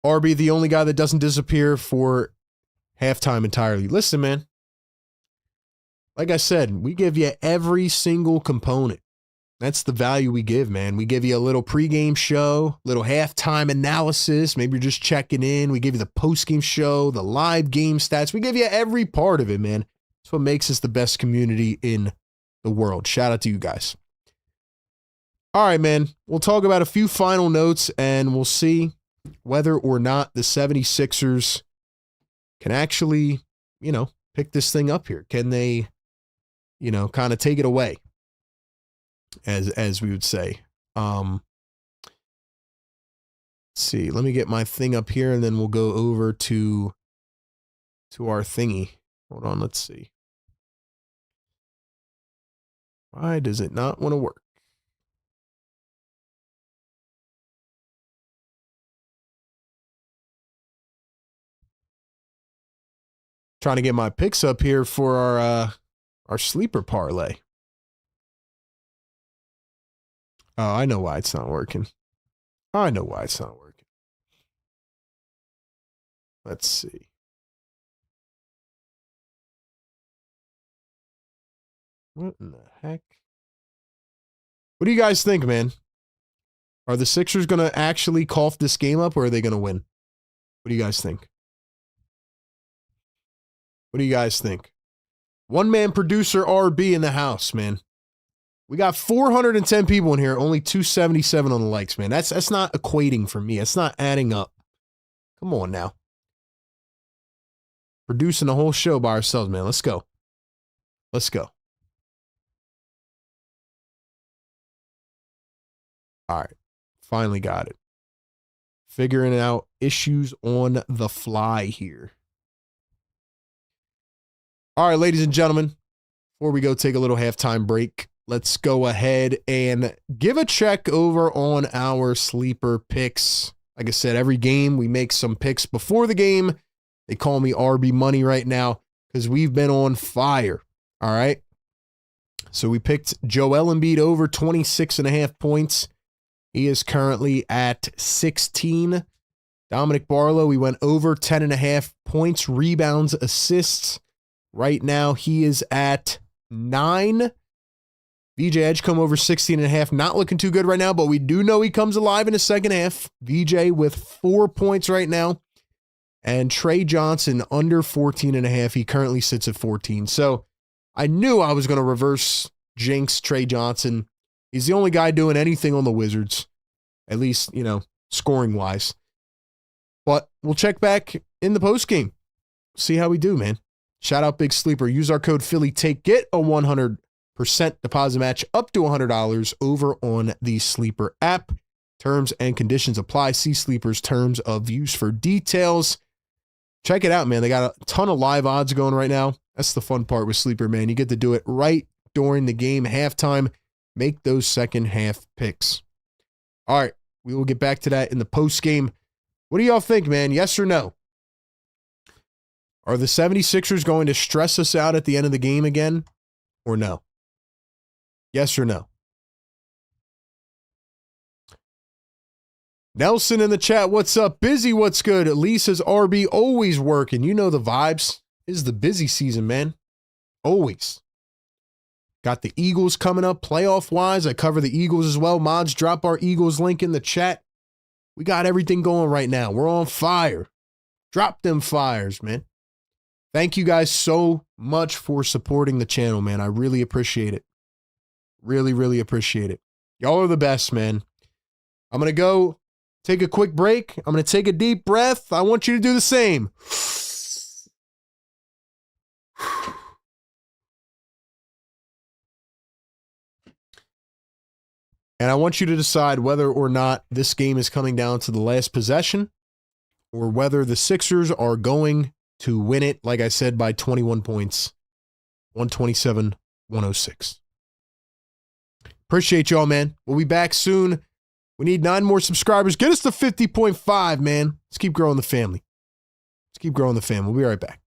RB, the only guy that doesn't disappear for halftime entirely. Listen, man. Like I said, we give you every single component. That's the value we give, man. We give you a little pregame show, little halftime analysis. Maybe you're just checking in. We give you the postgame show, the live game stats. We give you every part of it, man. That's what makes us the best community in the world. Shout out to you guys. All right, man. We'll talk about a few final notes, and we'll see whether or not the 76ers can actually, pick this thing up here. Can they, kind of take it away, as we would say. Let's see. Let me get my thing up here, and then we'll go over to our thingy. Hold on. Let's see. Why does it not want to work? Trying to get my picks up here for our sleeper parlay. Oh, I know why it's not working. Let's see. What in the heck? What do you guys think, man? Are the Sixers going to actually cough this game up, or are they going to win? What do you guys think? One-man producer RB in the house, man. We got 410 people in here, only 277 on the likes, man. That's not equating for me. It's not adding up. Come on now. Producing the whole show by ourselves, man. Let's go. All right. Finally got it. Figuring out issues on the fly here. All right, ladies and gentlemen, before we go take a little halftime break, let's go ahead and give a check over on our sleeper picks. Like I said, every game we make some picks before the game. They call me RB Money right now because we've been on fire. All right. So we picked Joel Embiid over 26.5 points. He is currently at 16. Dominic Barlow, we went over 10.5 points, rebounds, assists. Right now, he is at 9. VJ Edgecombe over 16.5. Not looking too good right now, but we do know he comes alive in the second half. VJ with 4 points right now. And Trey Johnson under 14.5. He currently sits at 14. So I knew I was going to reverse jinx Trey Johnson. He's the only guy doing anything on the Wizards, at least, scoring-wise. But we'll check back in the postgame. See how we do, man. Shout out Big Sleeper. Use our code PhillyTake. Get a 100% deposit match up to $100 over on the Sleeper app. Terms and conditions apply. See Sleeper's terms of use for details. Check it out, man. They got a ton of live odds going right now. That's the fun part with Sleeper, man. You get to do it right during the game, halftime. Make those second half picks. All right. We will get back to that in the post game. What do y'all think, man? Yes or no? Are the 76ers going to stress us out at the end of the game again, or no? Yes or no? Nelson in the chat, what's up? Busy, what's good? Lisa's RB always working. You know the vibes. This is the busy season, man. Always. Got the Eagles coming up playoff-wise. I cover the Eagles as well. Mods, drop our Eagles link in the chat. We got everything going right now. We're on fire. Drop them fires, man. Thank you guys so much for supporting the channel, man. I really appreciate it. Really, really appreciate it. Y'all are the best, man. I'm going to go take a quick break. I'm going to take a deep breath. I want you to do the same. And I want you to decide whether or not this game is coming down to the last possession or whether the Sixers are going to win it, like I said, by 21 points, 127-106. Appreciate y'all, man. We'll be back soon. We need 9 more subscribers. Get us to 50.5, man. Let's keep growing the family. Let's keep growing the family. We'll be right back.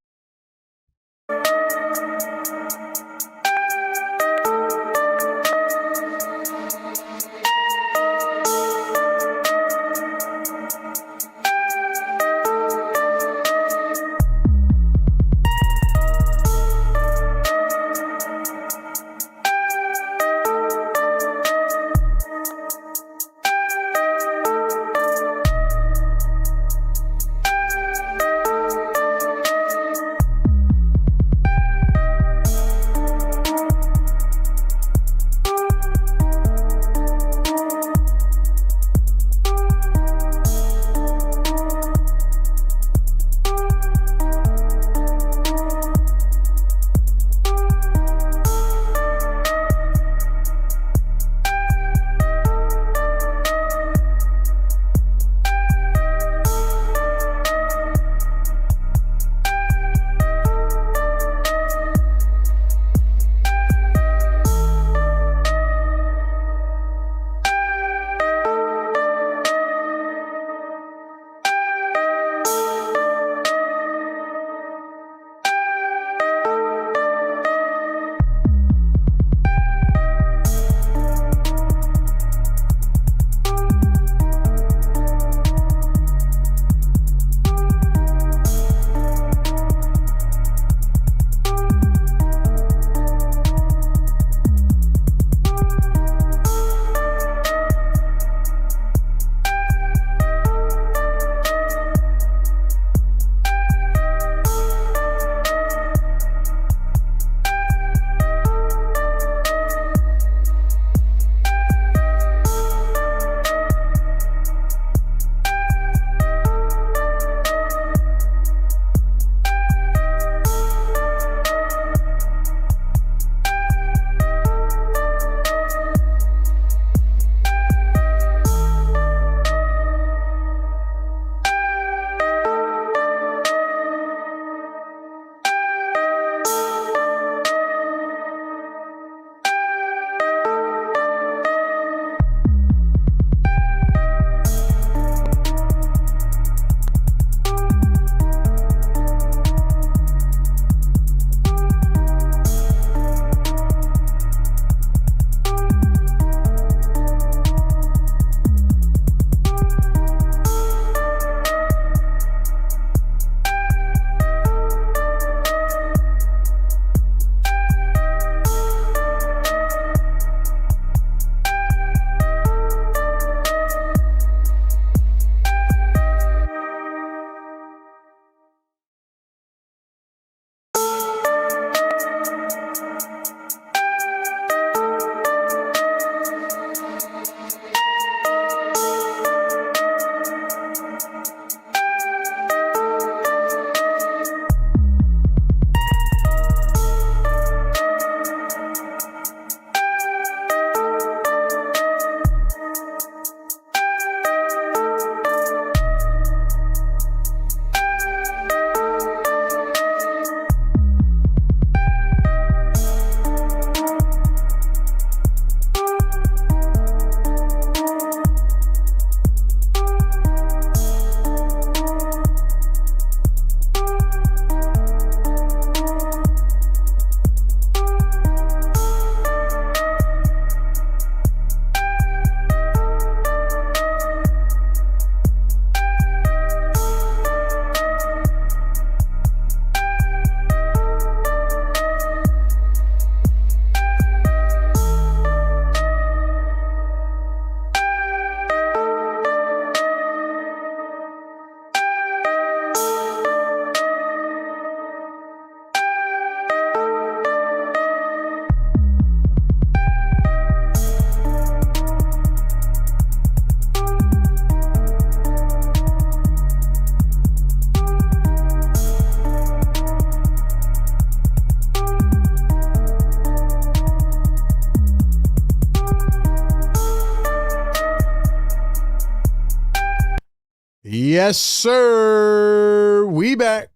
Yes, sir. We back.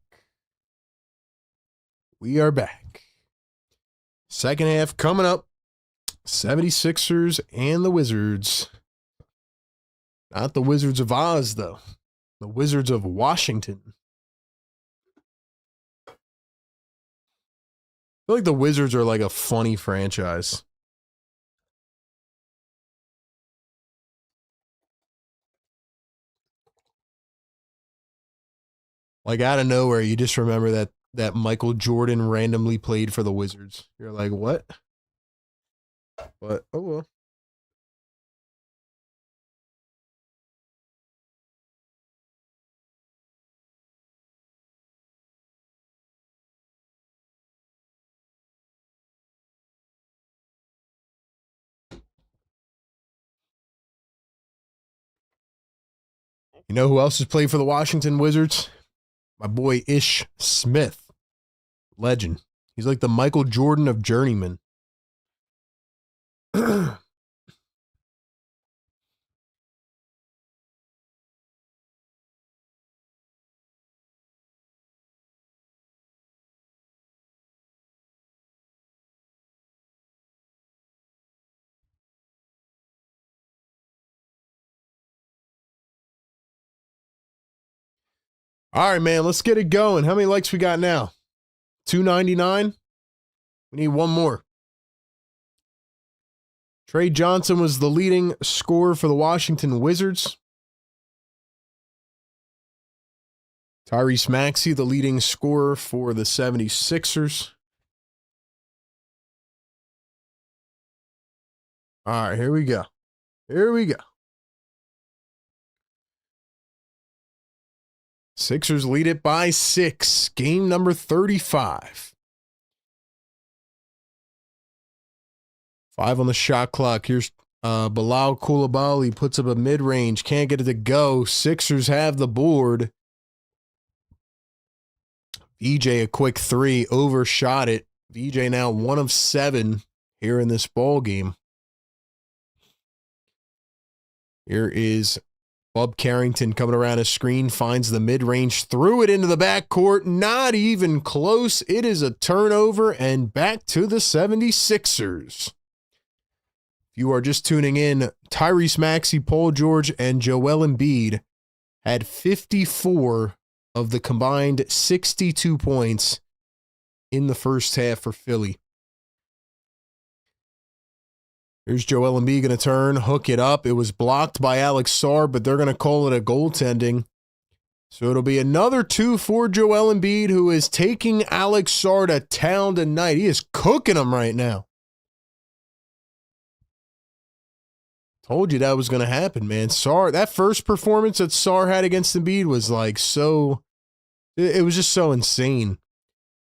We are back. Second half coming up. 76ers and the Wizards. Not the Wizards of Oz, though. The Wizards of Washington. I feel like the Wizards are like a funny franchise. Like out of nowhere, you just remember that Michael Jordan randomly played for the Wizards. You're like, what? But, oh well. You know who else has played for the Washington Wizards? My boy Ish Smith. Legend. He's like the Michael Jordan of journeyman. All right, man, let's get it going. How many likes we got now? 299? We need one more. Trey Johnson was the leading scorer for the Washington Wizards. Tyrese Maxey, the leading scorer for the 76ers. All right, here we go. Here we go. Sixers lead it by 6. Game number 35. 5 on the shot clock. Here's Bilal Coulibaly puts up a mid-range. Can't get it to go. Sixers have the board. VJ a quick 3. Overshot it. VJ now 1 of 7 here in this ball game. Here is Bub Carrington coming around a screen, finds the mid-range, threw it into the backcourt, not even close. It is a turnover and back to the 76ers. If you are just tuning in, Tyrese Maxey, Paul George, and Joel Embiid had 54 of the combined 62 points in the first half for Philly. Here's Joel Embiid going to turn, hook it up. It was blocked by Alex Sarr, but they're going to call it a goaltending. So it'll be another 2 for Joel Embiid, who is taking Alex Sarr to town tonight. He is cooking him right now. Told you that was going to happen, man. Sarr, that first performance that Sarr had against Embiid was like so, it was just so insane.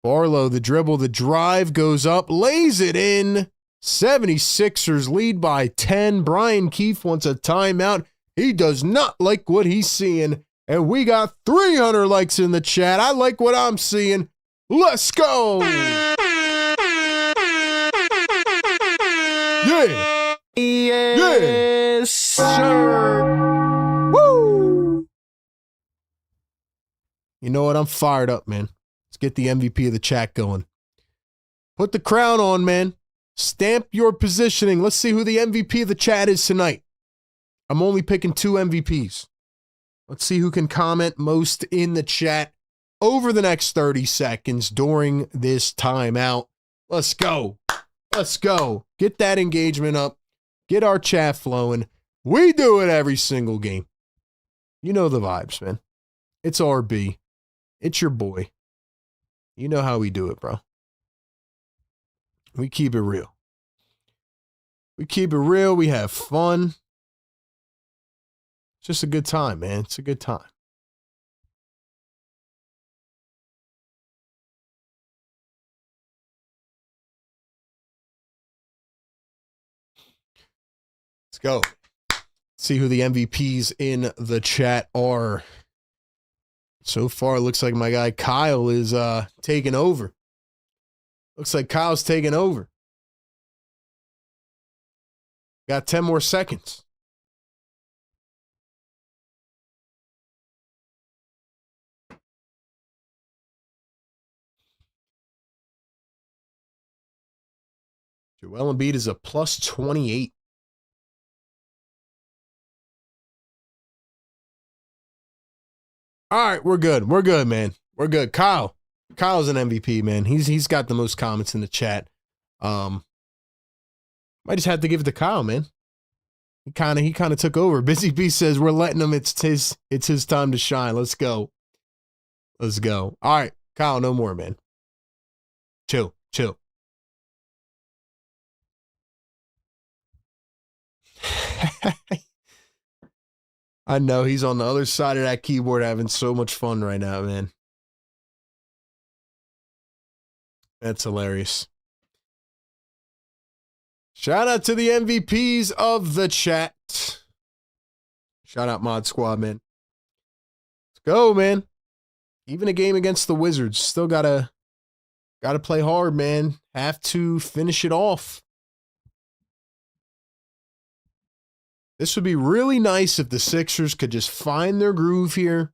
Barlow, the dribble, the drive goes up, lays it in. 76ers lead by 10. Brian Keefe wants a timeout. He does not like what he's seeing. And we got 300 likes in the chat. I like what I'm seeing. Let's go. Yeah. Yes, sir. Woo. You know what? I'm fired up, man. Let's get the MVP of the chat going. Put the crown on, man. Stamp your positioning. Let's see who the MVP of the chat is tonight. I'm only picking 2 MVPs. Let's see who can comment most in the chat over the next 30 seconds during this timeout. Let's go. Let's go. Get that engagement up. Get our chat flowing. We do it every single game. You know the vibes, man. It's RB. It's your boy. You know how we do it, bro. We keep it real. We keep it real. We have fun. It's just a good time, man. It's a good time. Let's go. See who the MVPs in the chat are. So far, it looks like my guy Kyle is taking over. Looks like Kyle's taking over. Got 10 more seconds. Joel Embiid is a plus 28. All right, we're good. We're good, man. We're good. Kyle's an MVP, man. He's got the most comments in the chat. I just had to give it to Kyle, man. He kind of took over. Busy Bee says we're letting him. It's his time to shine. Let's go. Let's go. All right, Kyle, no more, man. Chill. I know he's on the other side of that keyboard having so much fun right now, man. That's hilarious. Shout out to the MVPs of the chat. Shout out Mod Squad, man. Let's go, man. Even a game against the Wizards. Still gotta play hard, man. Have to finish it off. This would be really nice if the Sixers could just find their groove here,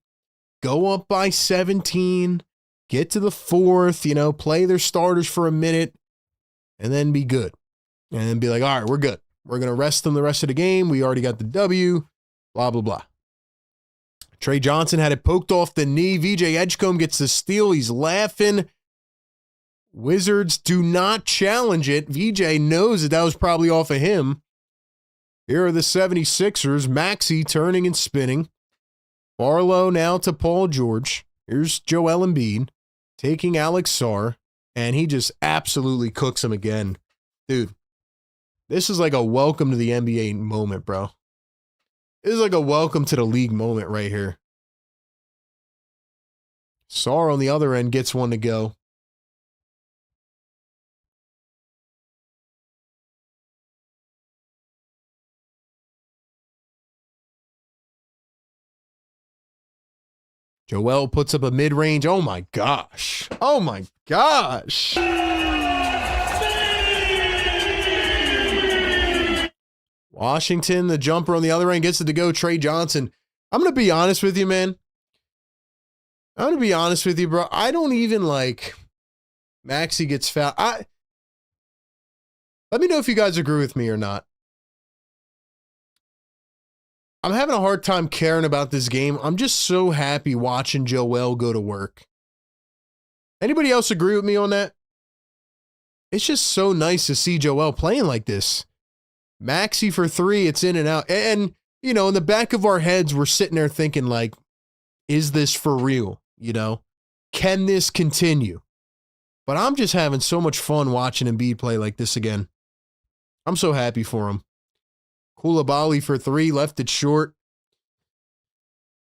go up by 17, get to the fourth, play their starters for a minute, and then be good. And then be like, all right, we're good. We're going to rest them the rest of the game. We already got the W, blah, blah, blah. Trey Johnson had it poked off the knee. VJ Edgecombe gets the steal. He's laughing. Wizards do not challenge it. VJ knows that was probably off of him. Here are the 76ers. Maxey turning and spinning. Barlow now to Paul George. Here's Joel Embiid taking Alex Sarr, and he just absolutely cooks him again. Dude, this is like a welcome to the NBA moment, bro. This is like a welcome to the league moment right here. Sarr on the other end gets one to go. Joel puts up a mid-range. Oh, my gosh. Oh, my gosh. Washington, the jumper on the other end, gets it to go. Trey Johnson. I'm going to be honest with you, man. I'm going to be honest with you, bro. I don't even like Maxey gets fouled. Let me know if you guys agree with me or not. I'm having a hard time caring about this game. I'm just so happy watching Joel go to work. Anybody else agree with me on that? It's just so nice to see Joel playing like this. Maxey for three, it's in and out. And, in the back of our heads, we're sitting there thinking like, is this for real? Can this continue? But I'm just having so much fun watching Embiid play like this again. I'm so happy for him. Koulibaly for three, left it short.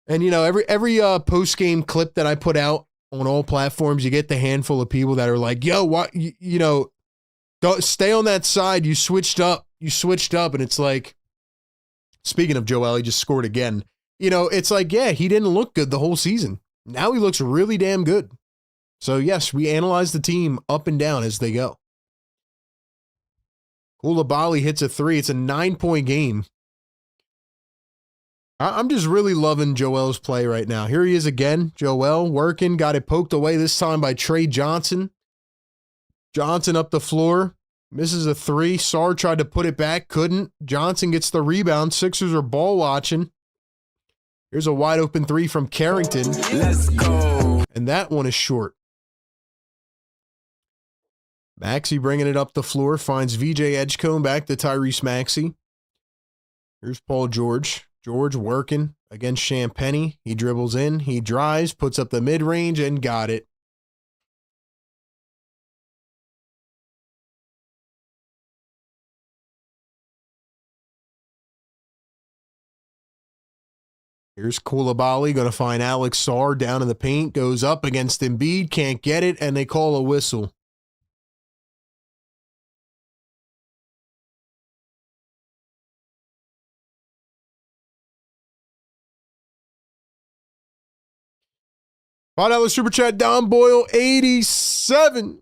And, every post-game clip that I put out on all platforms, you get the handful of people that are like, yo, what, don't stay on that side. You switched up. And it's like, speaking of Joel, he just scored again. It's like, yeah, he didn't look good the whole season. Now he looks really damn good. So, yes, we analyze the team up and down as they go. Koulibaly hits a three. It's a 9-point game. I'm just really loving Joel's play right now. Here he is again. Joel working. Got it poked away this time by Trey Johnson. Johnson up the floor. Misses a three. Sarr tried to put it back. Couldn't. Johnson gets the rebound. Sixers are ball watching. Here's a wide open three from Carrington. Let's go. And that one is short. Maxey bringing it up the floor, finds VJ Edgecombe back to Tyrese Maxey. Here's Paul George. George working against Champagnie. He dribbles in, he drives, puts up the mid-range, and got it. Here's Koulibaly, going to find Alex Sarr down in the paint, goes up against Embiid, can't get it, and they call a whistle. $5 super chat, Dom Boyle, 87.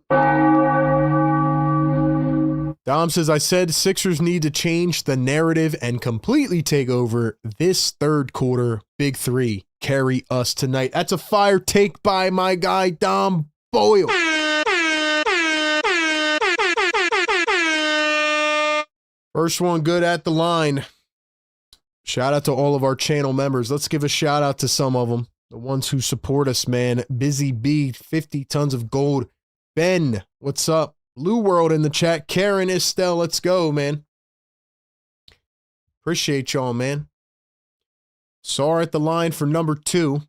Dom says, I said Sixers need to change the narrative and completely take over this third quarter. Big three, carry us tonight. That's a fire take by my guy, Dom Boyle. First one good at the line. Shout out to all of our channel members. Let's give a shout out to some of them. The ones who support us, man. Busy B, 50 tons of gold. Ben, what's up? Blue World in the chat. Karen, Estelle, let's go, man. Appreciate y'all, man. Sar at the line for number 2. I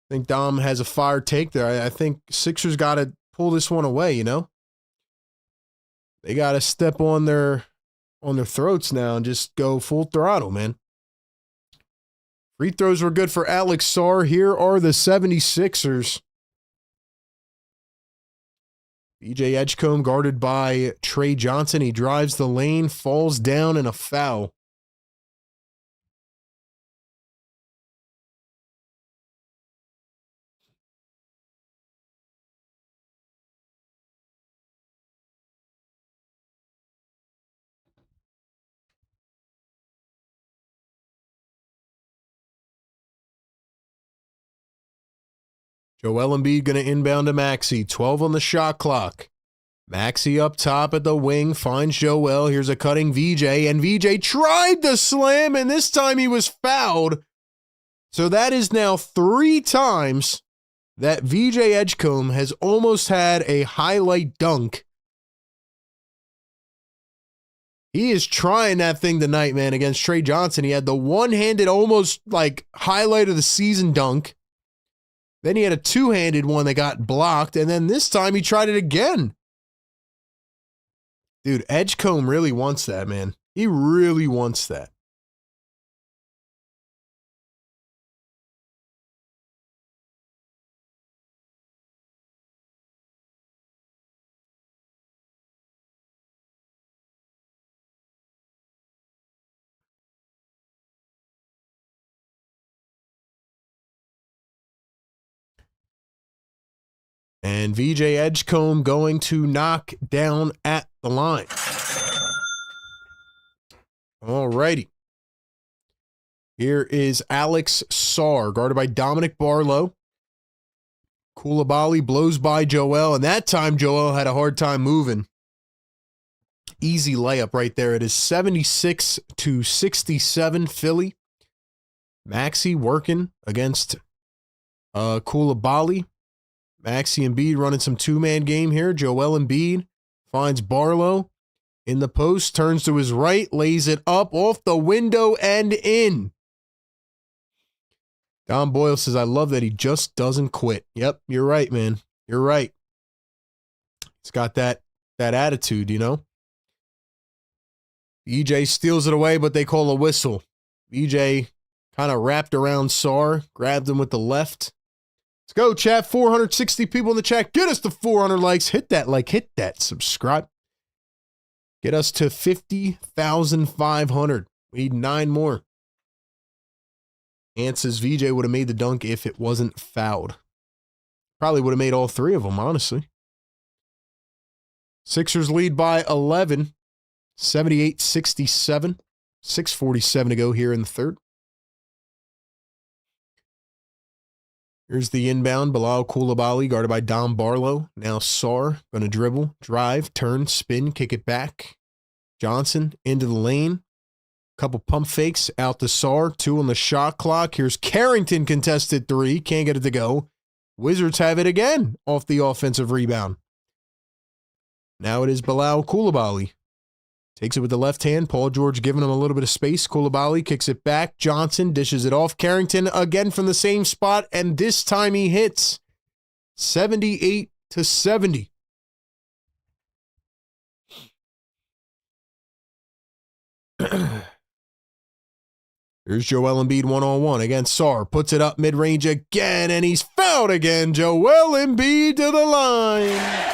think Dom has a fire take there. I think Sixers got to pull this one away, you know? They got to step on their throats now and just go full throttle, man. Free throws were good for Alex Sar. Here are the 76ers. BJ Edgecombe guarded by Trey Johnson. He drives the lane, falls down, and a foul. Joel Embiid going to inbound to Maxey. 12 on the shot clock. Maxey up top at the wing. Finds Joel. Here's a cutting VJ. And VJ tried the slam, and this time he was fouled. So that is now 3 times that VJ Edgecombe has almost had a highlight dunk. He is trying that thing tonight, man, against Trey Johnson. He had the one-handed, almost like highlight of the season dunk. Then he had a two-handed one that got blocked, and then this time he tried it again. Dude, Edgecombe really wants that, man. He really wants that. And VJ Edgecombe going to knock down at the line. All righty. Here is Alex Sar, guarded by Dominic Barlow. Koulibaly blows by Joel, and that time Joel had a hard time moving. Easy layup right there. It is 76-67 Philly. Maxey working against Koulibaly. Maxey and Embiid running some two-man game here. Joel Embiid finds Barlow in the post, turns to his right, lays it up off the window and in. Don Boyle says, I love that he just doesn't quit. Yep, you're right, man. You're right. He's got that attitude, you know? EJ steals it away, but they call a whistle. EJ kind of wrapped around Sar, grabbed him with the left. Let's go, chat. 460 people in the chat. Get us to 400 likes. Hit that like, hit that subscribe. Get us to 50,500. We need 9 more. Ant says VJ would have made the dunk if it wasn't fouled. Probably would have made all 3 of them, honestly. Sixers lead by 11. 78-67. 6:47 to go here in the third. Here's the inbound. Bilal Koulibaly, guarded by Dom Barlow. Now Sar, going to dribble, drive, turn, spin, kick it back. Johnson into the lane. Couple pump fakes out to Sar. 2 on the shot clock. Here's Carrington contested 3. Can't get it to go. Wizards have it again off the offensive rebound. Now it is Bilal Koulibaly. Takes it with the left hand. Paul George giving him a little bit of space. Koulibaly kicks it back. Johnson dishes it off. Carrington again from the same spot, and this time he hits. 78-70. Here's Joel Embiid one-on-one against Sar. Puts it up mid-range again, and he's fouled again. Joel Embiid to the line.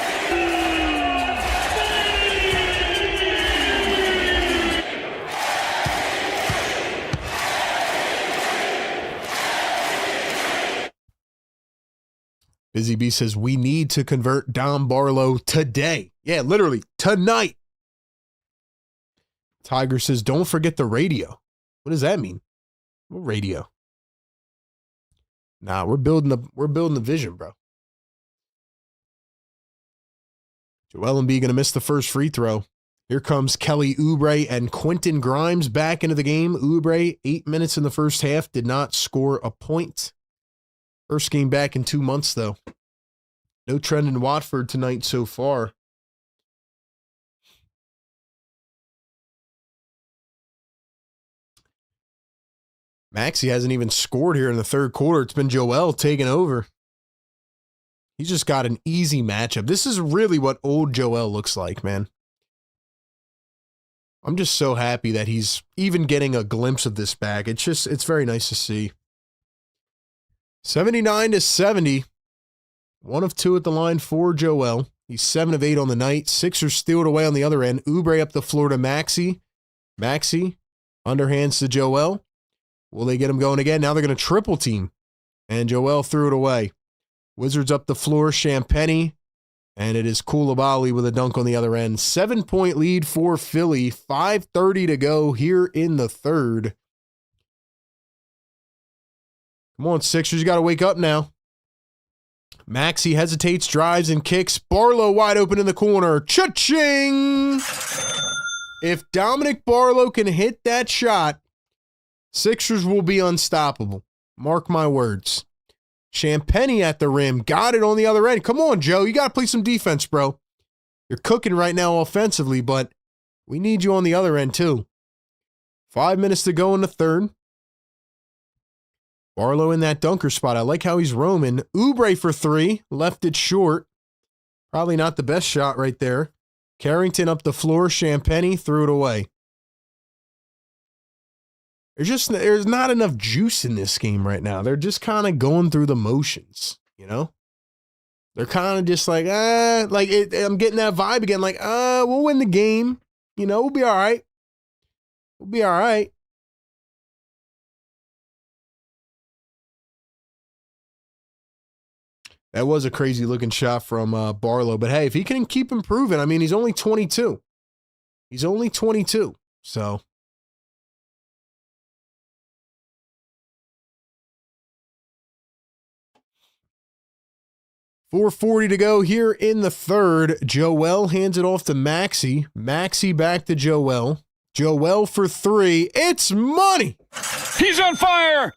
Busy Bee says, we need to convert Dom Barlow today. Yeah, literally, tonight. Tiger says, don't forget the radio. What does that mean? What radio? Nah, we're building the vision, bro. Joel Embiid going to miss the first free throw. Here comes Kelly Oubre and Quentin Grimes back into the game. Oubre, 8 minutes in the first half, did not score a point. First game back in 2 months, though. No trend in Watford tonight so far. Maxey hasn't even scored here in the third quarter. It's been Joel taking over. He's just got an easy matchup. This is really what old Joel looks like, man. I'm just so happy that he's even getting a glimpse of this back. It's very nice to see. 79-70. 1 of 2 at the line for Joel. He's 7 of 8 on the night. Sixers steal it away on the other end. Oubre up the floor to Maxey. Maxey underhands to Joel. Will they get him going again? Now they're going to triple team. And Joel threw it away. Wizards up the floor. Champagnie. And it is Koulibaly with a dunk on the other end. 7-point lead for Philly. 5:30 to go here in the third. Come on, Sixers. You got to wake up now. Maxey hesitates, drives, and kicks. Barlow wide open in the corner. Cha-ching! If Dominic Barlow can hit that shot, Sixers will be unstoppable. Mark my words. Champagnie at the rim. Got it on the other end. Come on, Joe. You got to play some defense, bro. You're cooking right now offensively, but we need you on the other end, too. 5 minutes to go in the third. Barlow in that dunker spot. I like how he's roaming. Oubre for 3. Left it short. Probably not the best shot right there. Carrington up the floor. Champagnie threw it away. There's not enough juice in this game right now. They're just kind of going through the motions, you know? They're kind of just like, I'm getting that vibe again, like, we'll win the game. You know, we'll be all right. We'll be all right. That was a crazy looking shot from Barlow. But hey, if he can keep improving, I mean, he's only 22. He's only 22. So. .440 to go here in the third. Joel hands it off to Maxey. Maxey back to Joel. Joel for 3. It's money. He's on fire.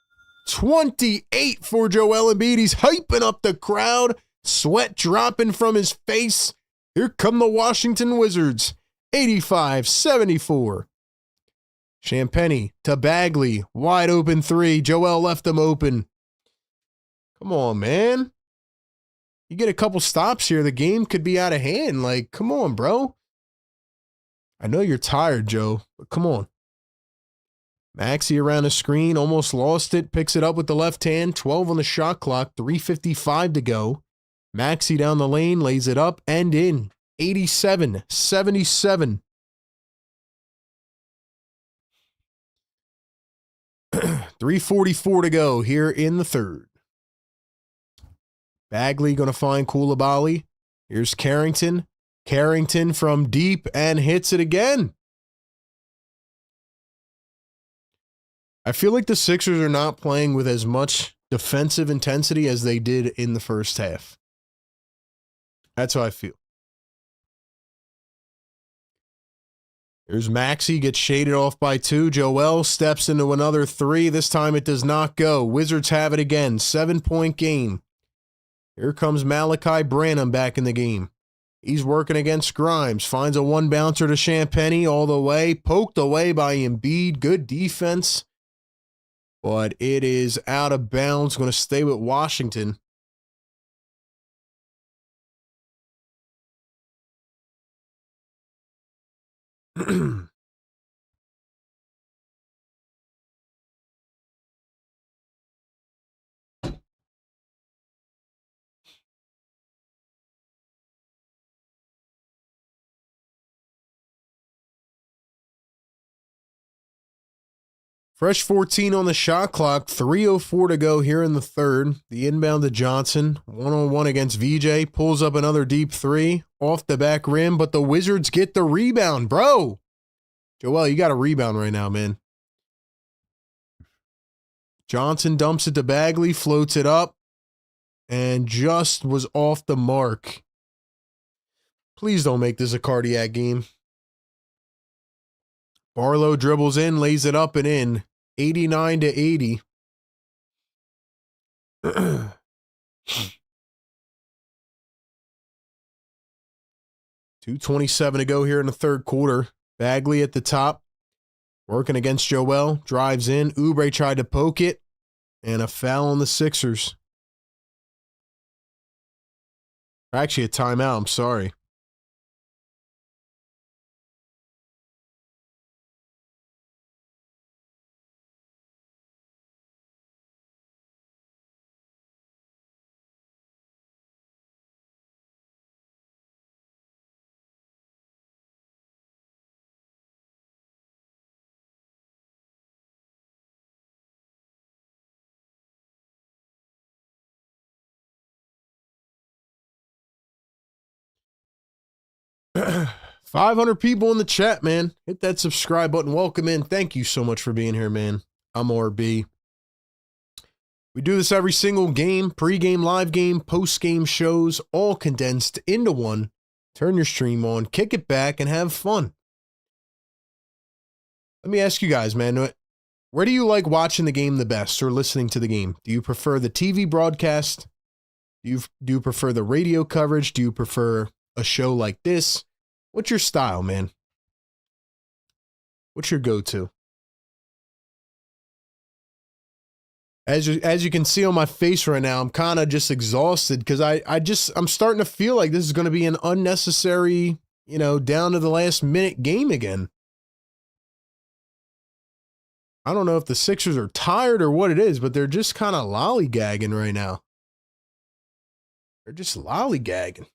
28 for Joel Embiid. He's hyping up the crowd. Sweat dropping from his face. Here come the Washington Wizards. 85-74. Champagnie to Bagley. Wide open 3. Joel left him open. Come on, man. You get a couple stops here, the game could be out of hand. Like, come on, bro. I know you're tired, Joe, but come on. Maxey around the screen, almost lost it, picks it up with the left hand, 12 on the shot clock, 3:55 to go. Maxey down the lane, lays it up and in. 87-77. 3:44 to go here in the third. Bagley going to find Koulibaly. Here's Carrington. Carrington from deep and hits it again. I feel like the Sixers are not playing with as much defensive intensity as they did in the first half. That's how I feel. Here's Maxey, gets shaded off by 2. Joel steps into another 3. This time it does not go. Wizards have it again. 7-point game. Here comes Malachi Branham back in the game. He's working against Grimes. Finds a one-bouncer to Champagnie all the way. Poked away by Embiid. Good defense. But it is out of bounds. Going to stay with Washington. Fresh 14 on the shot clock. 3:04 to go here in the third. The inbound to Johnson. One-on-one against VJ. Pulls up another deep 3. Off the back rim, but the Wizards get the rebound. Bro! Joel, you got a rebound right now, man. Johnson dumps it to Bagley. Floats it up. And just was off the mark. Please don't make this a cardiac game. Barlow dribbles in, lays it up and in. 89 to 80. 2:27 to go here in the third quarter. Bagley at the top. Working against Joel. Drives in. Oubre tried to poke it. And a foul on the Sixers. Actually, a timeout. I'm sorry. $500 people in the chat, man. Hit that subscribe button. Welcome in. Thank you so much for being here, man. I'm RB. We do this every single game, pregame, live game, postgame shows, all condensed into one. Turn your stream on, kick it back, and have fun. Let me ask you guys, man, where do you like watching the game the best or listening to the game? Do you prefer the TV broadcast? Do you prefer the radio coverage? Do you prefer a show like this? What's your style, man? What's your go-to? As you can see on my face right now, I'm kind of just exhausted because I'm starting to feel like this is going to be an unnecessary, down to the last minute game again. I don't know if the Sixers are tired or what it is, but they're just kind of lollygagging right now. They're just lollygagging.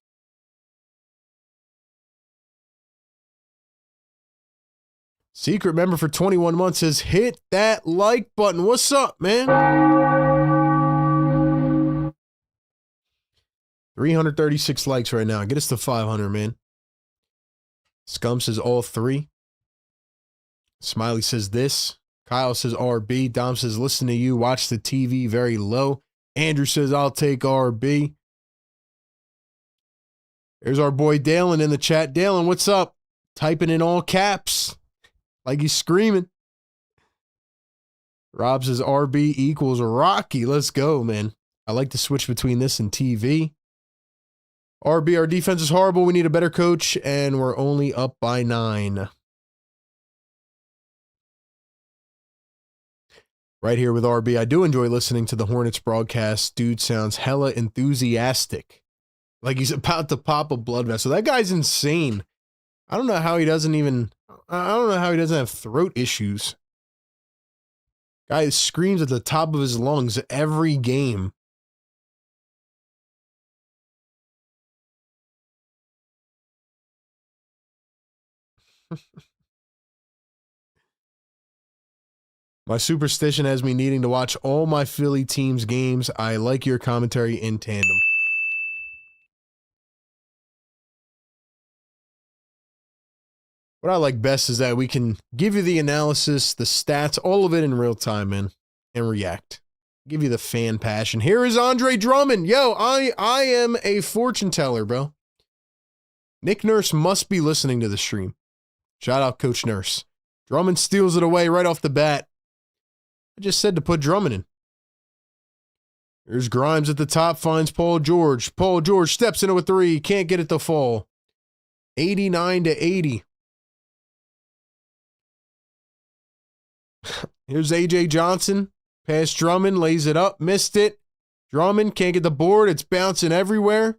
Secret member for 21 months says, hit that like button. What's up, man? 336 likes right now. Get us to 500, man. Scum says all three. Smiley says this. Kyle says RB. Dom says listen to you. Watch the TV very low. Andrew says I'll take RB. There's our boy Dalen in the chat. Dalen, what's up? Typing in all caps. Like he's screaming. Rob says RB equals Rocky. Let's go, man. I like to switch between this and TV. RB, our defense is horrible. We need a better coach, and we're only up by 9. Right here with RB. I do enjoy listening to the Hornets broadcast. Dude sounds hella enthusiastic. Like he's about to pop a blood vessel. That guy's insane. I don't know how he doesn't have throat issues. Guy screams at the top of his lungs every game. My superstition has me needing to watch all my Philly team's games. I like your commentary in tandem. What I like best is that we can give you the analysis, the stats, all of it in real time, man, and react. Give you the fan passion. Here is Andre Drummond. Yo, I am a fortune teller, bro. Nick Nurse must be listening to the stream. Shout out Coach Nurse. Drummond steals it away right off the bat. I just said to put Drummond in. Here's Grimes at the top, finds Paul George. Paul George steps into a 3, can't get it to fall. 89 to 80. Here's A.J. Johnson. Past Drummond, lays it up, missed it. Drummond can't get the board. It's bouncing everywhere.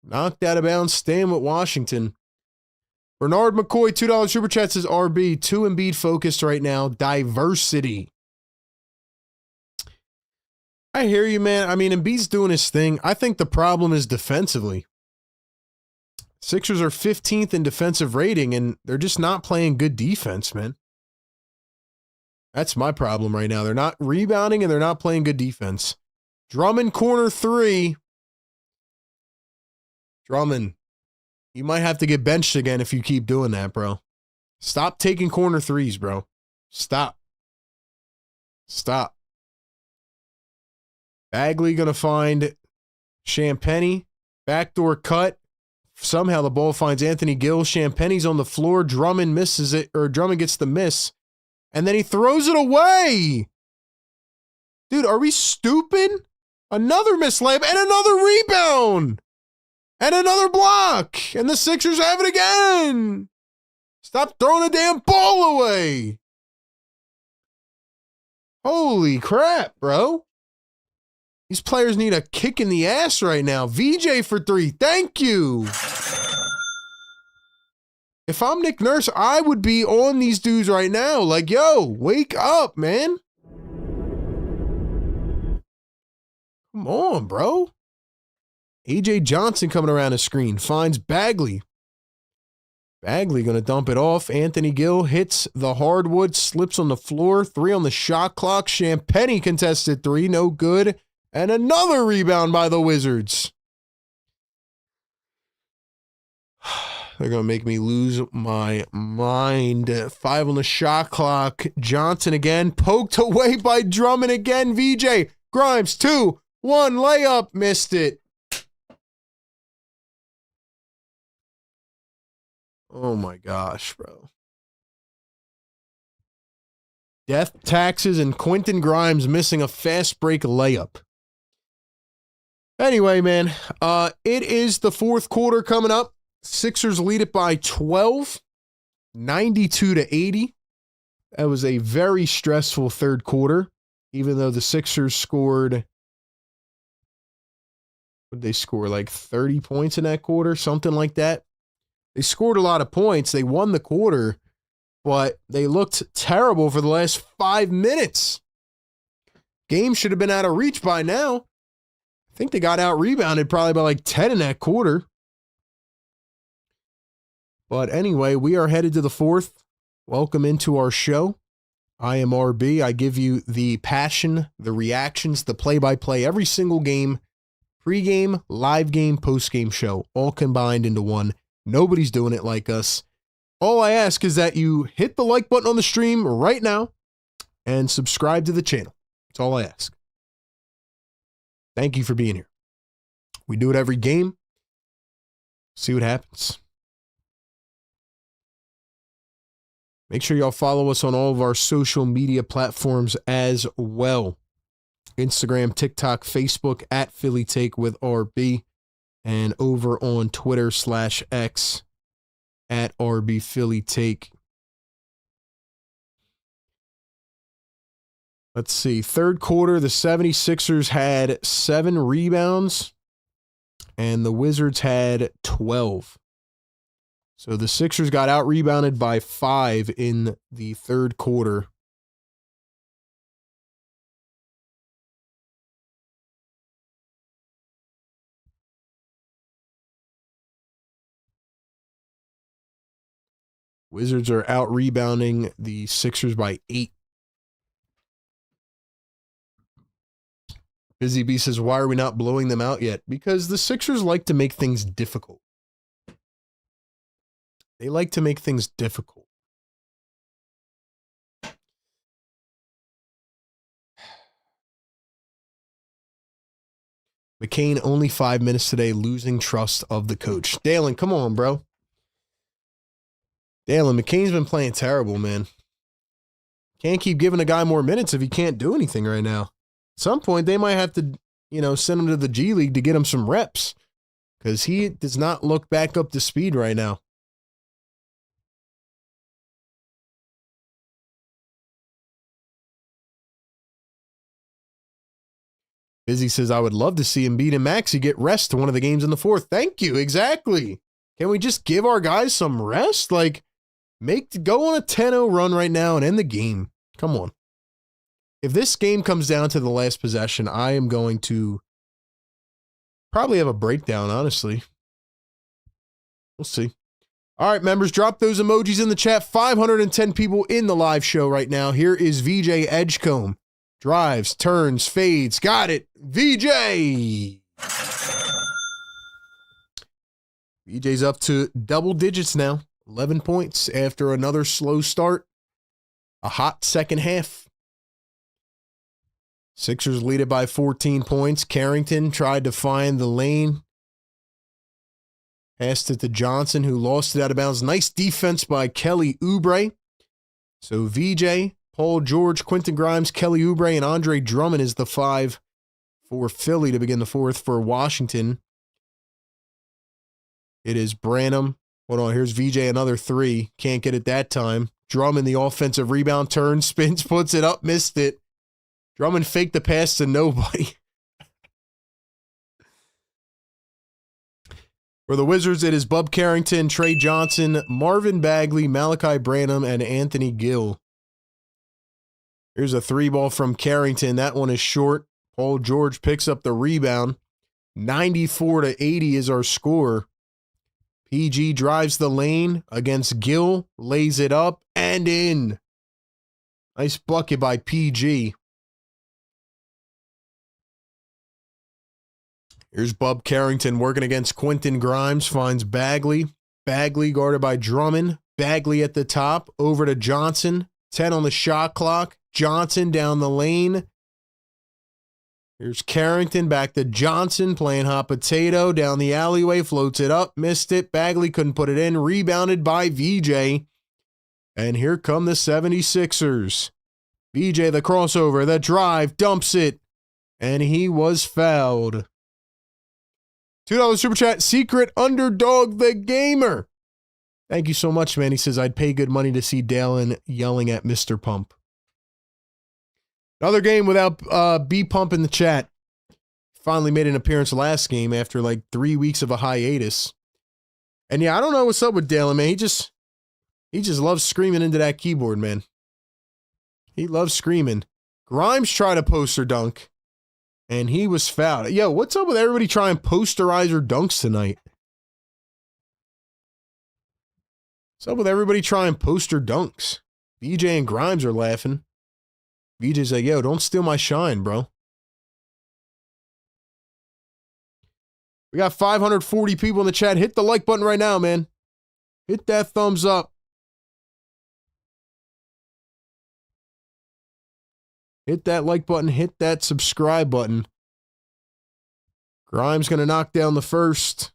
Knocked out of bounds, staying with Washington. Bernard McCoy, $2 super chat says RB. 2 Embiid focused right now. Diversity. I hear you, man. I mean, Embiid's doing his thing. I think the problem is defensively. Sixers are 15th in defensive rating, and they're just not playing good defense, man. That's my problem right now. They're not rebounding, and they're not playing good defense. Drummond, corner 3. Drummond, you might have to get benched again if you keep doing that, bro. Stop taking corner 3s, bro. Stop. Stop. Bagley going to find Champagny. Backdoor cut. Somehow the ball finds Anthony Gill. Champagne's on the floor. Drummond misses it, or Drummond gets the miss. And then he throws it away. Dude, are we stupid? Another missed layup and another rebound. And another block. And the Sixers have it again. Stop throwing the damn ball away. Holy crap, bro. These players need a kick in the ass right now. VJ for 3. Thank you. If I'm Nick Nurse, I would be on these dudes right now. Like, yo, wake up, man. Come on, bro. AJ Johnson coming around the screen. Finds Bagley. Bagley going to dump it off. Anthony Gill hits the hardwood. Slips on the floor. 3 on the shot clock. Champagne contested 3. No good. And another rebound by the Wizards. They're going to make me lose my mind. 5 on the shot clock. Johnson again. Poked away by Drummond again. VJ. Grimes, 2-1 layup. Missed it. Oh my gosh, bro. Death taxes and Quentin Grimes missing a fast break layup. Anyway, man, it is the fourth quarter coming up. Sixers lead it by 12, 92-80. That was a very stressful third quarter, even though the Sixers scored, what did they score, like 30 points in that quarter, something like that. They scored a lot of points. They won the quarter, but they looked terrible for the last 5 minutes. Game should have been out of reach by now. I think they got out-rebounded probably by like 10 in that quarter. But anyway, we are headed to the fourth. Welcome into our show. I am RB. I give you the passion, the reactions, the play-by-play, every single game, pregame, live game, postgame show, all combined into one. Nobody's doing it like us. All I ask is that you hit the like button on the stream right now and subscribe to the channel. That's all I ask. Thank you for being here. We do it every game. See what happens. Make sure y'all follow us on all of our social media platforms as well. Instagram, TikTok, Facebook, at Philly Take with RB. And over on Twitter/X, at RB Philly Take. Let's see. Third quarter, the 76ers had 7 rebounds, and the Wizards had 12. So the Sixers got out-rebounded by 5 in the third quarter. Wizards are out-rebounding the Sixers by 8. Busy Bee says, why are we not blowing them out yet? Because the Sixers like to make things difficult. They like to make things difficult. McCain, only 5 minutes today, losing trust of the coach. Dalen, come on, bro. Dalen, McCain's been playing terrible, man. Can't keep giving a guy more minutes if he can't do anything right now. At some point, they might have to, send him to the G League to get him some reps because he does not look back up to speed right now. Busy says, I would love to see Embiid and Maxey get rest to one of the games in the fourth. Thank you. Exactly. Can we just give our guys some rest? Like, go on a 10-0 run right now and end the game. Come on. If this game comes down to the last possession, I am going to probably have a breakdown, honestly. We'll see. All right, members, drop those emojis in the chat. 510 people in the live show right now. Here is VJ Edgecombe. Drives, turns, fades. Got it. VJ. VJ's up to double digits now. 11 points after another slow start. A hot second half. Sixers lead it by 14 points. Carrington tried to find the lane. Passed it to Johnson, who lost it out of bounds. Nice defense by Kelly Oubre. So VJ, Paul George, Quentin Grimes, Kelly Oubre, and Andre Drummond is the 5 for Philly to begin the fourth. For Washington, it is Branham. Hold on, here's VJ, another 3. Can't get it that time. Drummond, the offensive rebound, turns, spins, puts it up, missed it. Drummond faked the pass to nobody. For the Wizards, it is Bub Carrington, Trey Johnson, Marvin Bagley, Malachi Branham, and Anthony Gill. Here's a 3-ball from Carrington. That one is short. Paul George picks up the rebound. 94-80 is our score. PG drives the lane against Gill, lays it up and in. Nice bucket by PG. Here's Bub Carrington working against Quentin Grimes, finds Bagley. Bagley guarded by Drummond. Bagley at the top, over to Johnson. 10 on the shot clock. Johnson down the lane. Here's Carrington back to Johnson, playing hot potato. Down the alleyway, floats it up, missed it. Bagley couldn't put it in. Rebounded by VJ. And here come the 76ers. VJ, the crossover, the drive, dumps it. And he was fouled. $2 super chat, Secret Underdog the Gamer. Thank you so much, man. He says, I'd pay good money to see Dalen yelling at Mr. Pump. Another game without B Pump in the chat. Finally made an appearance last game after like 3 weeks of a hiatus. And yeah, I don't know what's up with Dalen, man. He just loves screaming into that keyboard, man. He loves screaming. Grimes tried a poster dunk. And he was fouled. Yo, what's up with everybody trying posterizer dunks tonight? What's up with everybody trying poster dunks? VJ and Grimes are laughing. VJ's like, yo, don't steal my shine, bro. We got 540 people in the chat. Hit the like button right now, man. Hit that thumbs up. Hit that like button. Hit that subscribe button. Grimes going to knock down the first.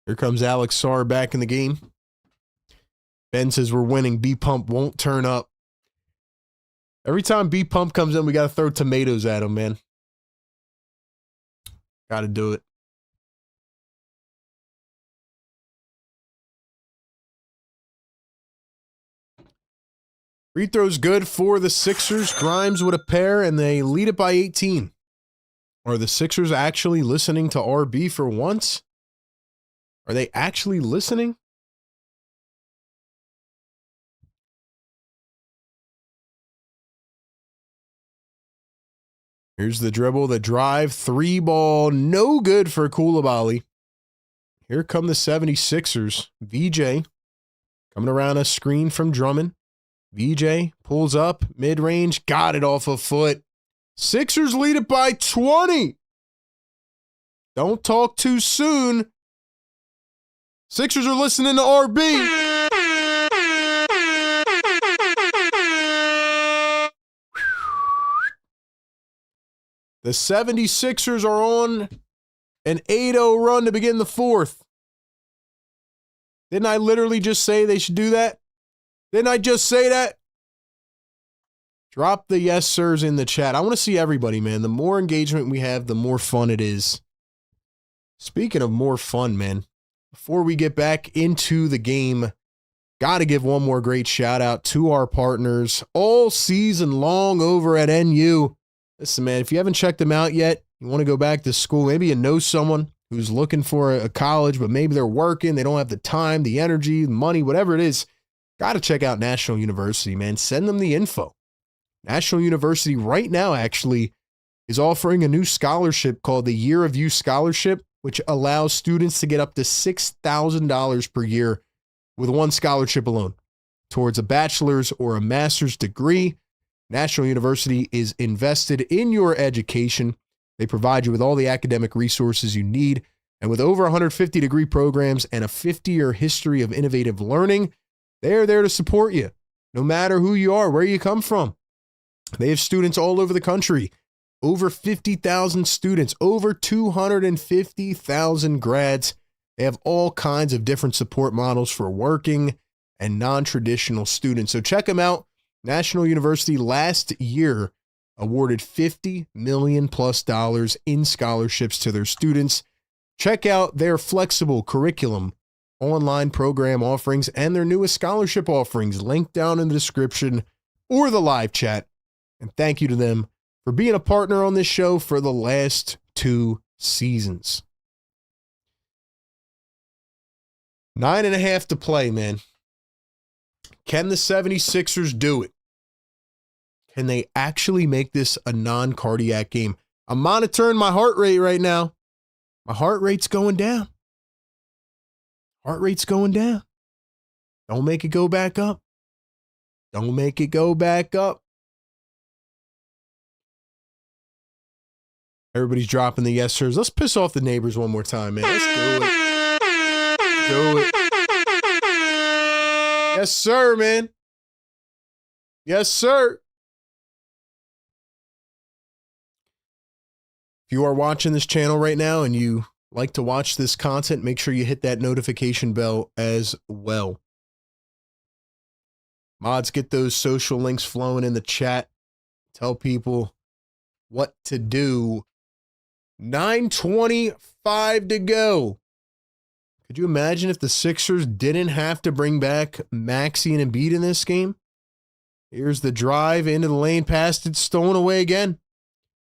Here comes Alex Sarr back in the game. Ben says we're winning. B-Pump won't turn up. Every time B-Pump comes in, we got to throw tomatoes at him, man. Got to do it. Free throw's good for the Sixers. Grimes with a pair, and they lead it by 18. Are the Sixers actually listening to RB for once? Are they actually listening? Here's the dribble, the drive, 3-ball, no good for Koulibaly. Here come the 76ers. VJ coming around a screen from Drummond. VJ pulls up, mid-range, got it off a foot. Sixers lead it by 20. Don't talk too soon. Sixers are listening to RB. The 76ers are on an 8-0 run to begin the fourth. Didn't I literally just say they should do that? Didn't I just say that? Drop the yes sirs in the chat. I want to see everybody, man. The more engagement we have, the more fun it is. Speaking of more fun, man, before we get back into the game, got to give one more great shout out to our partners all season long over at NU. Listen, man, if you haven't checked them out yet, you want to go back to school, maybe you know someone who's looking for a college, but maybe they're working, they don't have the time, the energy, the money, whatever it is, got to check out National University, man. Send them the info. National University right now actually is offering a new scholarship called the Year of You Scholarship, which allows students to get up to $6,000 per year with one scholarship alone towards a bachelor's or a master's degree. National University is invested in your education. They provide you with all the academic resources you need, And with over 150 degree programs and a 50-year history of innovative learning, they're there to support you, no matter who you are, where you come from. They have students all over the country, over 50,000 students, over 250,000 grads. They have all kinds of different support models for working and non-traditional students. So check them out. National University last year awarded $50 million plus in scholarships to their students. Check out their flexible curriculum, online program offerings, and their newest scholarship offerings. Link down in the description or the live chat. And thank you to them for being a partner on this show for the last 2 seasons. 9.5 to play, man. Can the 76ers do it? Can they actually make this a non-cardiac game? I'm monitoring my heart rate right now. My heart rate's going down. Heart rate's going down. Don't make it go back up. Don't make it go back up. Everybody's dropping the yes sirs. Let's piss off the neighbors one more time, man. Let's do it. Do it. Yes, sir, man. Yes, sir. If you are watching this channel right now and you like to watch this content, make sure you hit that notification bell as well. Mods, get those social links flowing in the chat. Tell people what to do. 9:25 to go. Could you imagine if the Sixers didn't have to bring back Maxey and Embiid in this game? Here's the drive into the lane, past it, stolen away again.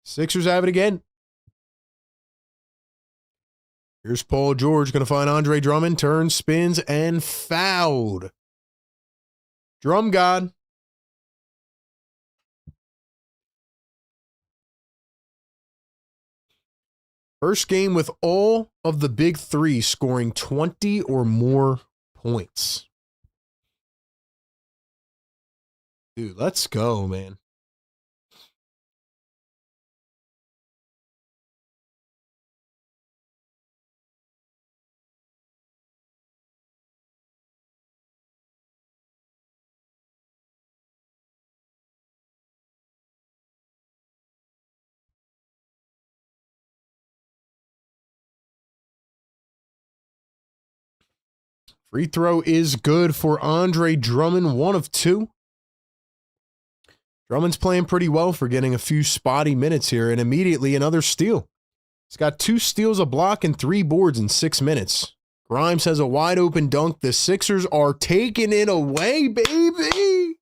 Sixers have it again. Here's Paul George, going to find Andre Drummond, turns, spins, and fouled. Drum God. First game with all of the big three scoring 20 or more points. Dude, let's go, man. Free throw is good for Andre Drummond, 1 of 2. Drummond's playing pretty well for getting a few spotty minutes here, and immediately another steal. He's got 2 steals, a block, and 3 boards in 6 minutes. Grimes has a wide open dunk. The Sixers are taking it away, baby.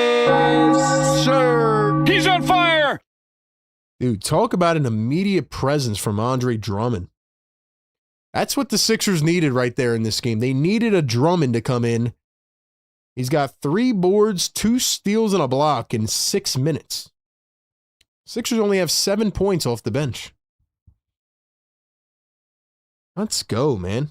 Yes, sir. He's on fire. Dude, talk about an immediate presence from Andre Drummond. That's what the Sixers needed right there in this game. They needed a Drummond to come in. He's got 3 boards, 2 steals, and a block in 6 minutes. Sixers only have 7 points off the bench. Let's go, man.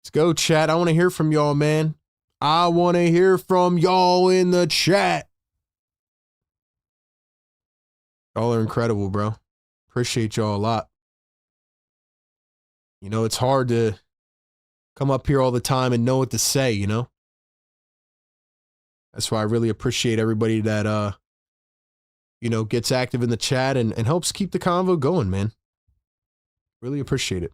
Let's go, chat. I want to hear from y'all, man. I want to hear from y'all in the chat. Y'all are incredible, bro. Appreciate y'all a lot. You know, it's hard to come up here all the time and know what to say, you know? That's why I really appreciate everybody that, you know, gets active in the chat and helps keep the convo going, man. Really appreciate it.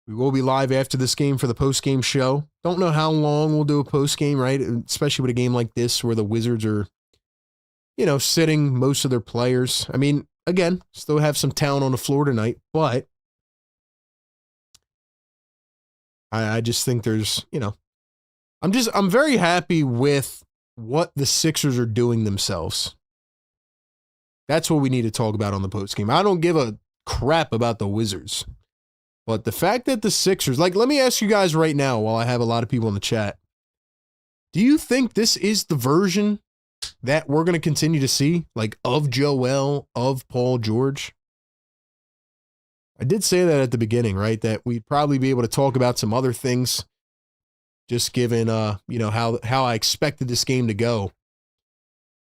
We will be live after this game for the post-game show. Don't know how long we'll do a post-game, right? Especially with a game like this where the Wizards are, you know, sitting most of their players. I mean, again, still have some talent on the floor tonight, but I just think there's, you know, I'm very happy with what the Sixers are doing themselves. That's what we need to talk about on the post-game. I don't give a crap about the Wizards. But the fact that the Sixers, like, let me ask you guys right now while I have a lot of people in the chat. Do you think this is the version that we're going to continue to see, like, of Joel, of Paul George? I did say that at the beginning, right? That we'd probably be able to talk about some other things just given, how I expected this game to go.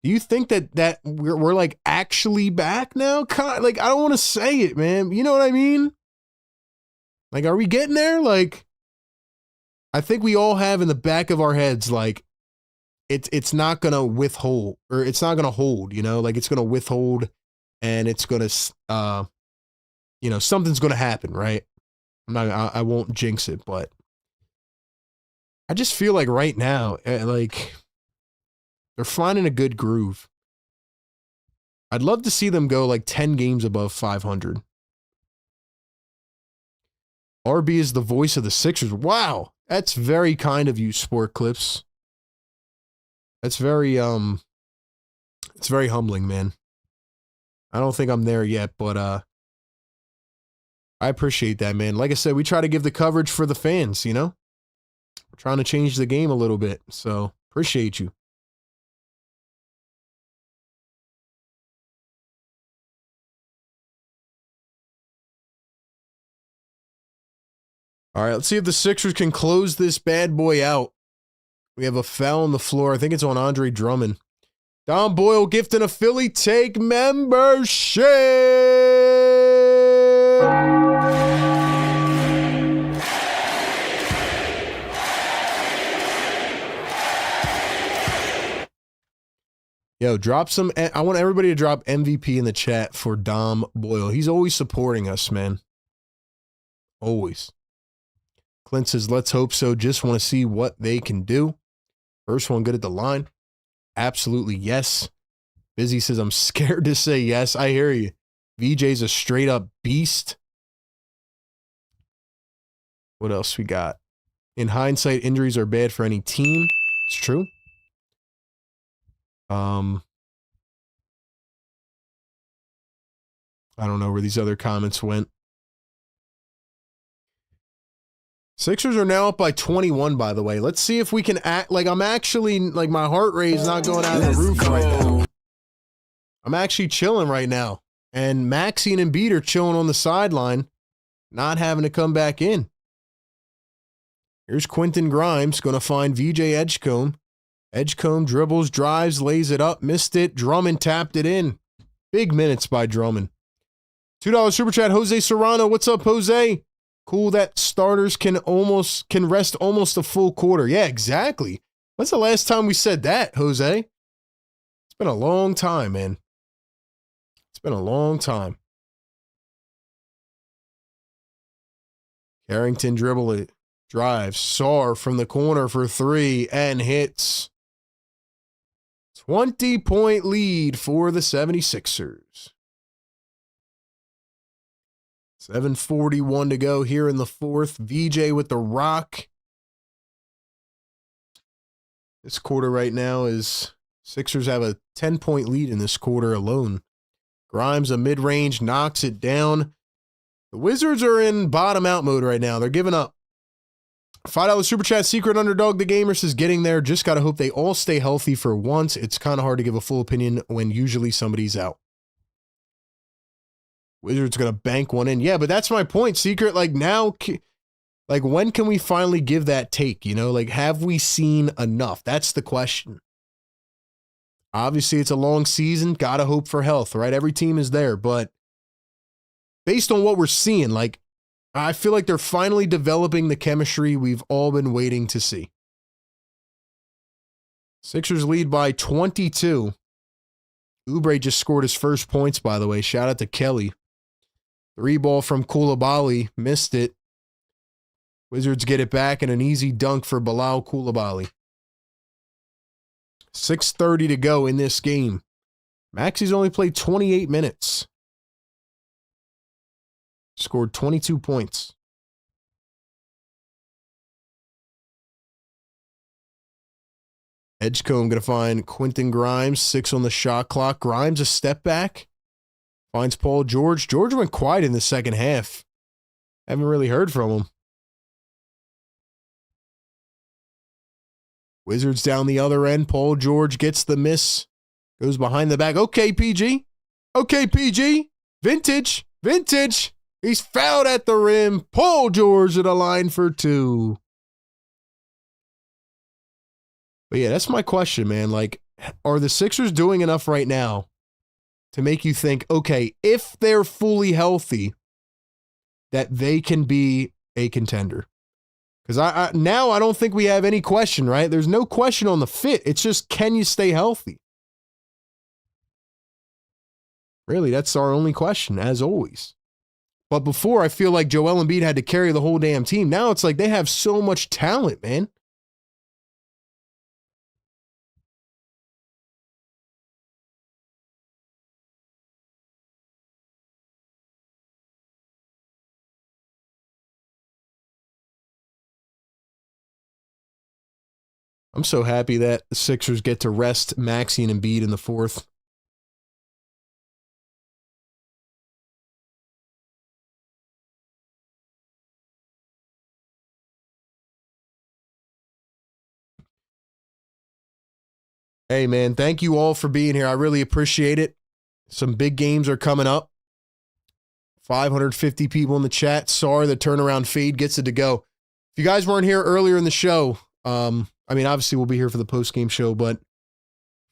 Do you think that we're like actually back now? Like, I don't want to say it, man. You know what I mean? Like, are we getting there? Like, I think we all have in the back of our heads, like, it's not going to withhold, or it's not going to hold, like it's going to withhold, and it's going to, something's going to happen, right? I won't jinx it, but I just feel like right now, like, they're finding a good groove. I'd love to see them go like 10 games above 500. RB is the voice of the Sixers. Wow, that's very kind of you, Sport Clips. That's very it's very humbling, man. I don't think I'm there yet, but I appreciate that, man. Like I said, we try to give the coverage for the fans, We're trying to change the game a little bit, so appreciate you. All right, let's see if the Sixers can close this bad boy out. We have a foul on the floor. I think it's on Andre Drummond. Don Boyle gifting a Philly Take membership. Yo, drop some. I want everybody to drop MVP in the chat for Dom Boyle. He's always supporting us, man. Always. Clint says, let's hope so. Just want to see what they can do. First one good at the line. Absolutely yes. Busy says, I'm scared to say yes. I hear you. VJ's a straight up beast. What else we got? In hindsight, injuries are bad for any team. It's true. I don't know where these other comments went. Sixers are now up by 21, by the way. Let's see if we can act like I'm actually, like, my heart rate is not going out of the roof right now. I'm actually chilling right now. And Maxey and Embiid are chilling on the sideline, not having to come back in. Here's Quentin Grimes going to find VJ Edgecombe. Edgecombe dribbles, drives, lays it up, missed it. Drummond tapped it in. Big minutes by Drummond. $2 super chat, Jose Serrano. What's up, Jose? Cool that starters can rest almost a full quarter. Yeah, exactly. When's the last time we said that, Jose? It's been a long time, man. It's been a long time. Carrington dribble it. Drives. Sarr from the corner for three and hits. 20-point lead for the 76ers. 7:41 to go here in the fourth. VJ with the rock. This quarter right now is Sixers have a 10-point lead in this quarter alone. Grimes, a mid-range, knocks it down. The Wizards are in bottom-out mode right now. They're giving up. $5 super chat, Secret Underdog. The Gamer says getting there. Just got to hope they all stay healthy for once. It's kind of hard to give a full opinion when usually somebody's out. Wizards going to bank one in. Yeah, but that's my point, Secret. Like, now, like, when can we finally give that take? Like, have we seen enough? That's the question. Obviously, it's a long season. Got to hope for health, right? Every team is there. But based on what we're seeing, like, I feel like they're finally developing the chemistry we've all been waiting to see. Sixers lead by 22. Oubre just scored his first points, by the way. Shout out to Kelly. 3-ball from Koulibaly. Missed it. Wizards get it back and an easy dunk for Bilal Koulibaly. 6:30 to go in this game. Maxey's only played 28 minutes. Scored 22 points. Edgecombe going to find Quentin Grimes, 6 on the shot clock. Grimes a step back. Finds Paul George. George went quiet in the second half. Haven't really heard from him. Wizards down the other end. Paul George gets the miss. Goes behind the back. Okay, PG. Okay, PG. Vintage. Vintage. He's fouled at the rim. Paul George at the line for 2. But yeah, that's my question, man. Like, are the Sixers doing enough right now to make you think, okay, if they're fully healthy, that they can be a contender? Because now I don't think we have any question, right? There's no question on the fit. It's just, can you stay healthy? Really, that's our only question, as always. But before, I feel like Joel Embiid had to carry the whole damn team. Now it's like they have so much talent, man. I'm so happy that the Sixers get to rest Maxey and Embiid in the fourth. Hey, man, thank you all for being here. I really appreciate it. Some big games are coming up. 550 people in the chat. Sorry, the turnaround fade gets it to go. If you guys weren't here earlier in the show, I mean, obviously we'll be here for the post-game show, but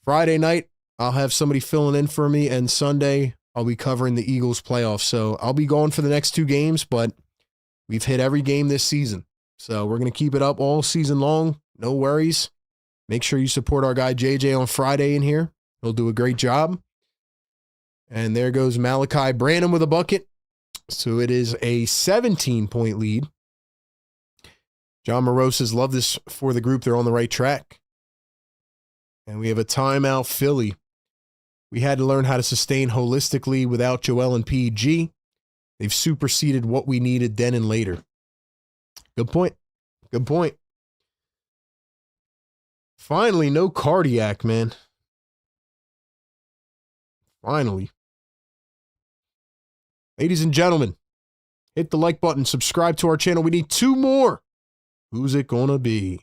Friday night, I'll have somebody filling in for me, and Sunday, I'll be covering the Eagles playoffs. So I'll be going for the next 2 games, but we've hit every game this season. So we're going to keep it up all season long. No worries. Make sure you support our guy JJ on Friday in here. He'll do a great job. And there goes Malachi Branham with a bucket. So it is a 17-point lead. John Morose says, love this for the group. They're on the right track. And we have a timeout, Philly. We had to learn how to sustain holistically without Joel and PG. They've superseded what we needed then and later. Good point. Good point. Finally, no cardiac, man. Finally. Ladies and gentlemen, hit the like button, subscribe to our channel. We need 2 more. Who's it gonna be?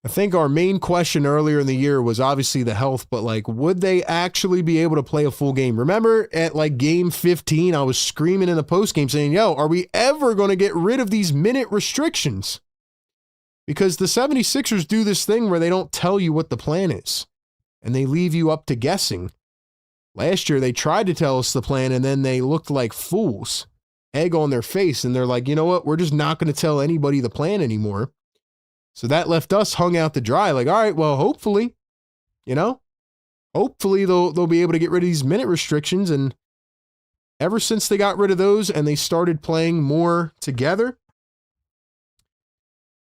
I think our main question earlier in the year was obviously the health, but like, would they actually be able to play a full game? Remember at like game 15, I was screaming in the postgame saying, yo, are we ever going to get rid of these minute restrictions? Because the 76ers do this thing where they don't tell you what the plan is, and they leave you up to guessing. Last year, they tried to tell us the plan, and then they looked like fools, egg on their face, and they're like, you know what? We're just not going to tell anybody the plan anymore. So that left us hung out to dry, like, all right, well, hopefully, hopefully they'll be able to get rid of these minute restrictions. And ever since they got rid of those and they started playing more together,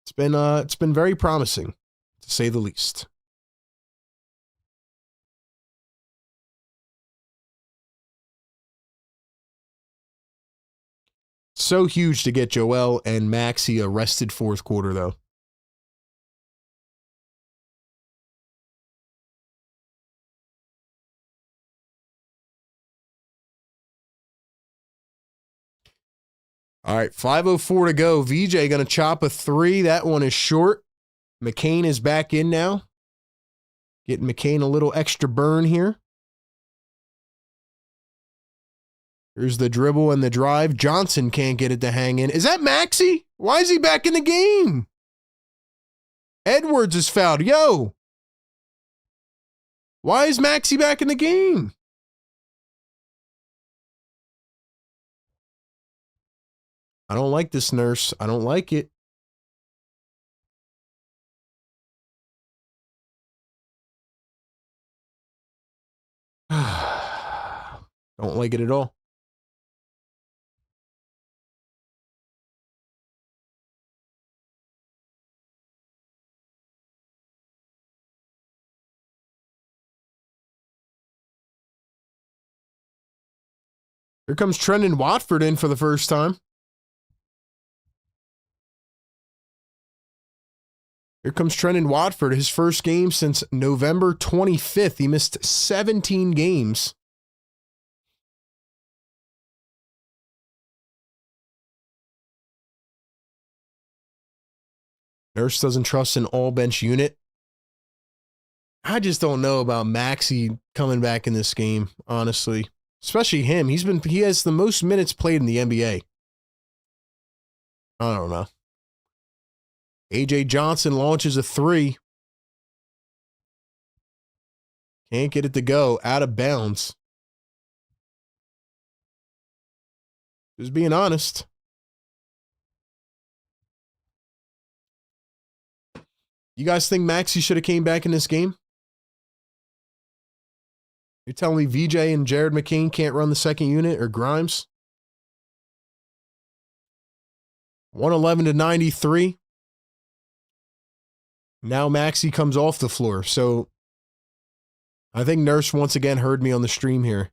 it's been very promising, to say the least. So huge to get Joel and Maxey a rested fourth quarter, though. All right, 5:04 to go. VJ going to chop a 3. That one is short. McCain is back in now. Getting McCain a little extra burn here. Here's the dribble and the drive. Johnson can't get it to hang in. Is that Maxey? Why is he back in the game? Edwards is fouled. Yo. Why is Maxey back in the game? I don't like this, nurse. I don't like it. Don't like it at all. Here comes Trendon Watford in for the first time. Here comes Trendon Watford, his first game since November 25th. He missed 17 games. Nurse doesn't trust an all-bench unit. I just don't know about Maxey coming back in this game, honestly. Especially him. He has the most minutes played in the NBA. I don't know. A.J. Johnson launches a three. Can't get it to go. Out of bounds. Just being honest. You guys think Maxey should have came back in this game? You're telling me VJ and Jared McCain can't run the second unit, or Grimes? 111-93. Now Maxey comes off the floor. So I think Nurse once again heard me on the stream here.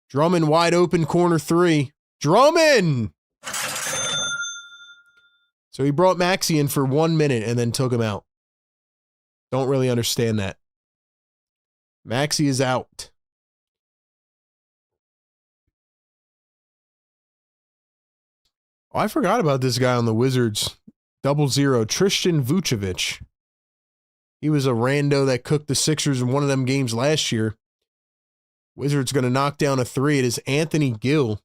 Drummond wide open, corner three. Drummond! So he brought Maxey in for 1 minute and then took him out. Don't really understand that. Maxey is out. Oh, I forgot about this guy on the Wizards. 00, Tristan Vucevic. He was a rando that cooked the Sixers in one of them games last year. Wizards going to knock down a three. It is Anthony Gill.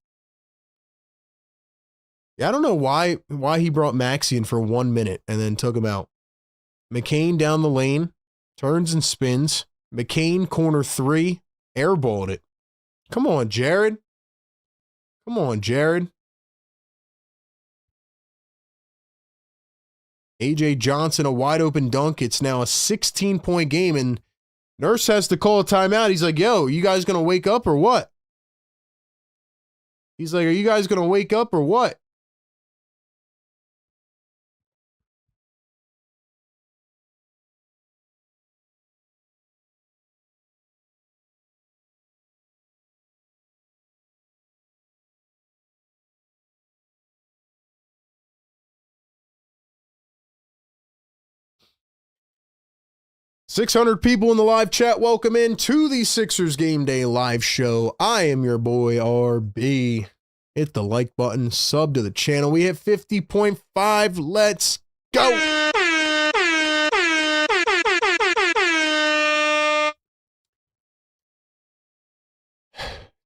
Yeah, I don't know why he brought Maxey in for 1 minute and then took him out. McCain down the lane, turns and spins. McCain, corner three, airballed it. Come on, Jared. Come on, Jared. A.J. Johnson, a wide open dunk. It's now a 16-point game, and Nurse has to call a timeout. He's like, yo, you guys going to wake up or what? He's like, are you guys going to wake up or what? .600 people in the live chat. Welcome in to the Sixers Game Day live show. I am your boy, RB. Hit the like button, sub to the channel. We hit 50.5. Let's go.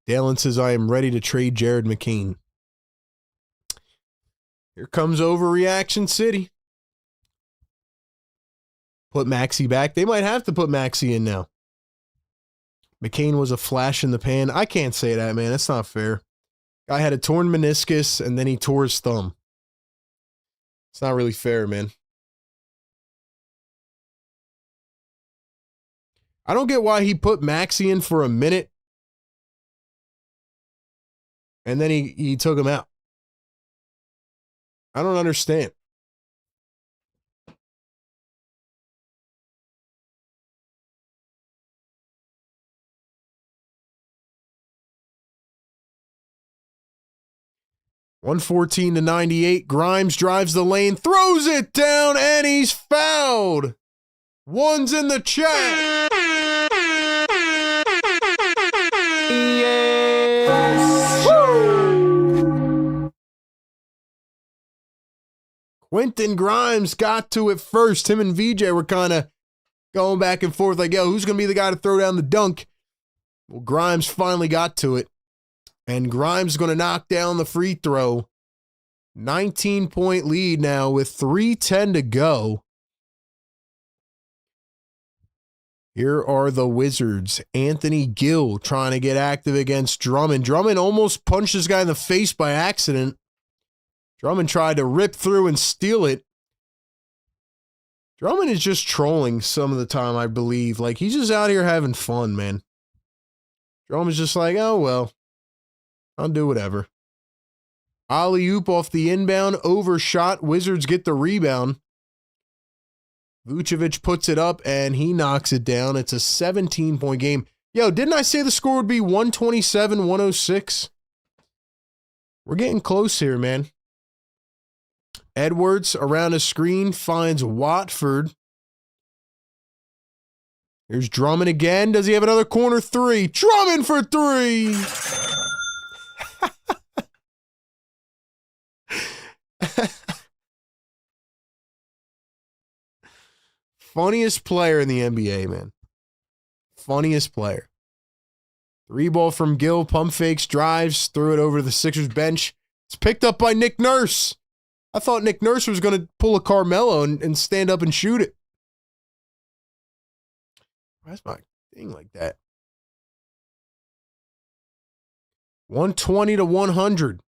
Dalen says, I am ready to trade Jared McCain. Here comes Overreaction City. Put Maxey back. They might have to put Maxey in now. McCain was a flash in the pan. I can't say that, man. That's not fair. Guy had a torn meniscus, and then he tore his thumb. It's not really fair, man. I don't get why he put Maxey in for a minute, and then he took him out. I don't understand. .114-98. Grimes drives the lane, throws it down, and he's fouled. One's in the chat. Yes. Woo. Quentin Grimes got to it first. Him and VJ were kind of going back and forth like, yo, who's going to be the guy to throw down the dunk? Well, Grimes finally got to it. And Grimes is going to knock down the free throw. 19-point lead now with 3:10 to go. Here are the Wizards. Anthony Gill trying to get active against Drummond. Drummond almost punched this guy in the face by accident. Drummond tried to rip through and steal it. Drummond is just trolling some of the time, I believe. Like, he's just out here having fun, man. Drummond's just like, oh, well. I'll do whatever. Alley-oop off the inbound, overshot. Wizards get the rebound. Vucevic puts it up, and he knocks it down. It's a 17-point game. Yo, didn't I say the score would be 127-106? We're getting close here, man. Edwards around a screen finds Watford. Here's Drummond again. Does he have another corner three? Drummond for three! Funniest player in the NBA, man. Funniest player. Three ball from Gill, pump fakes, drives, threw it over to the Sixers bench. It's picked up by Nick Nurse. I thought Nick Nurse was going to pull a Carmelo and stand up and shoot it. Why's my thing like that? 120 to 100.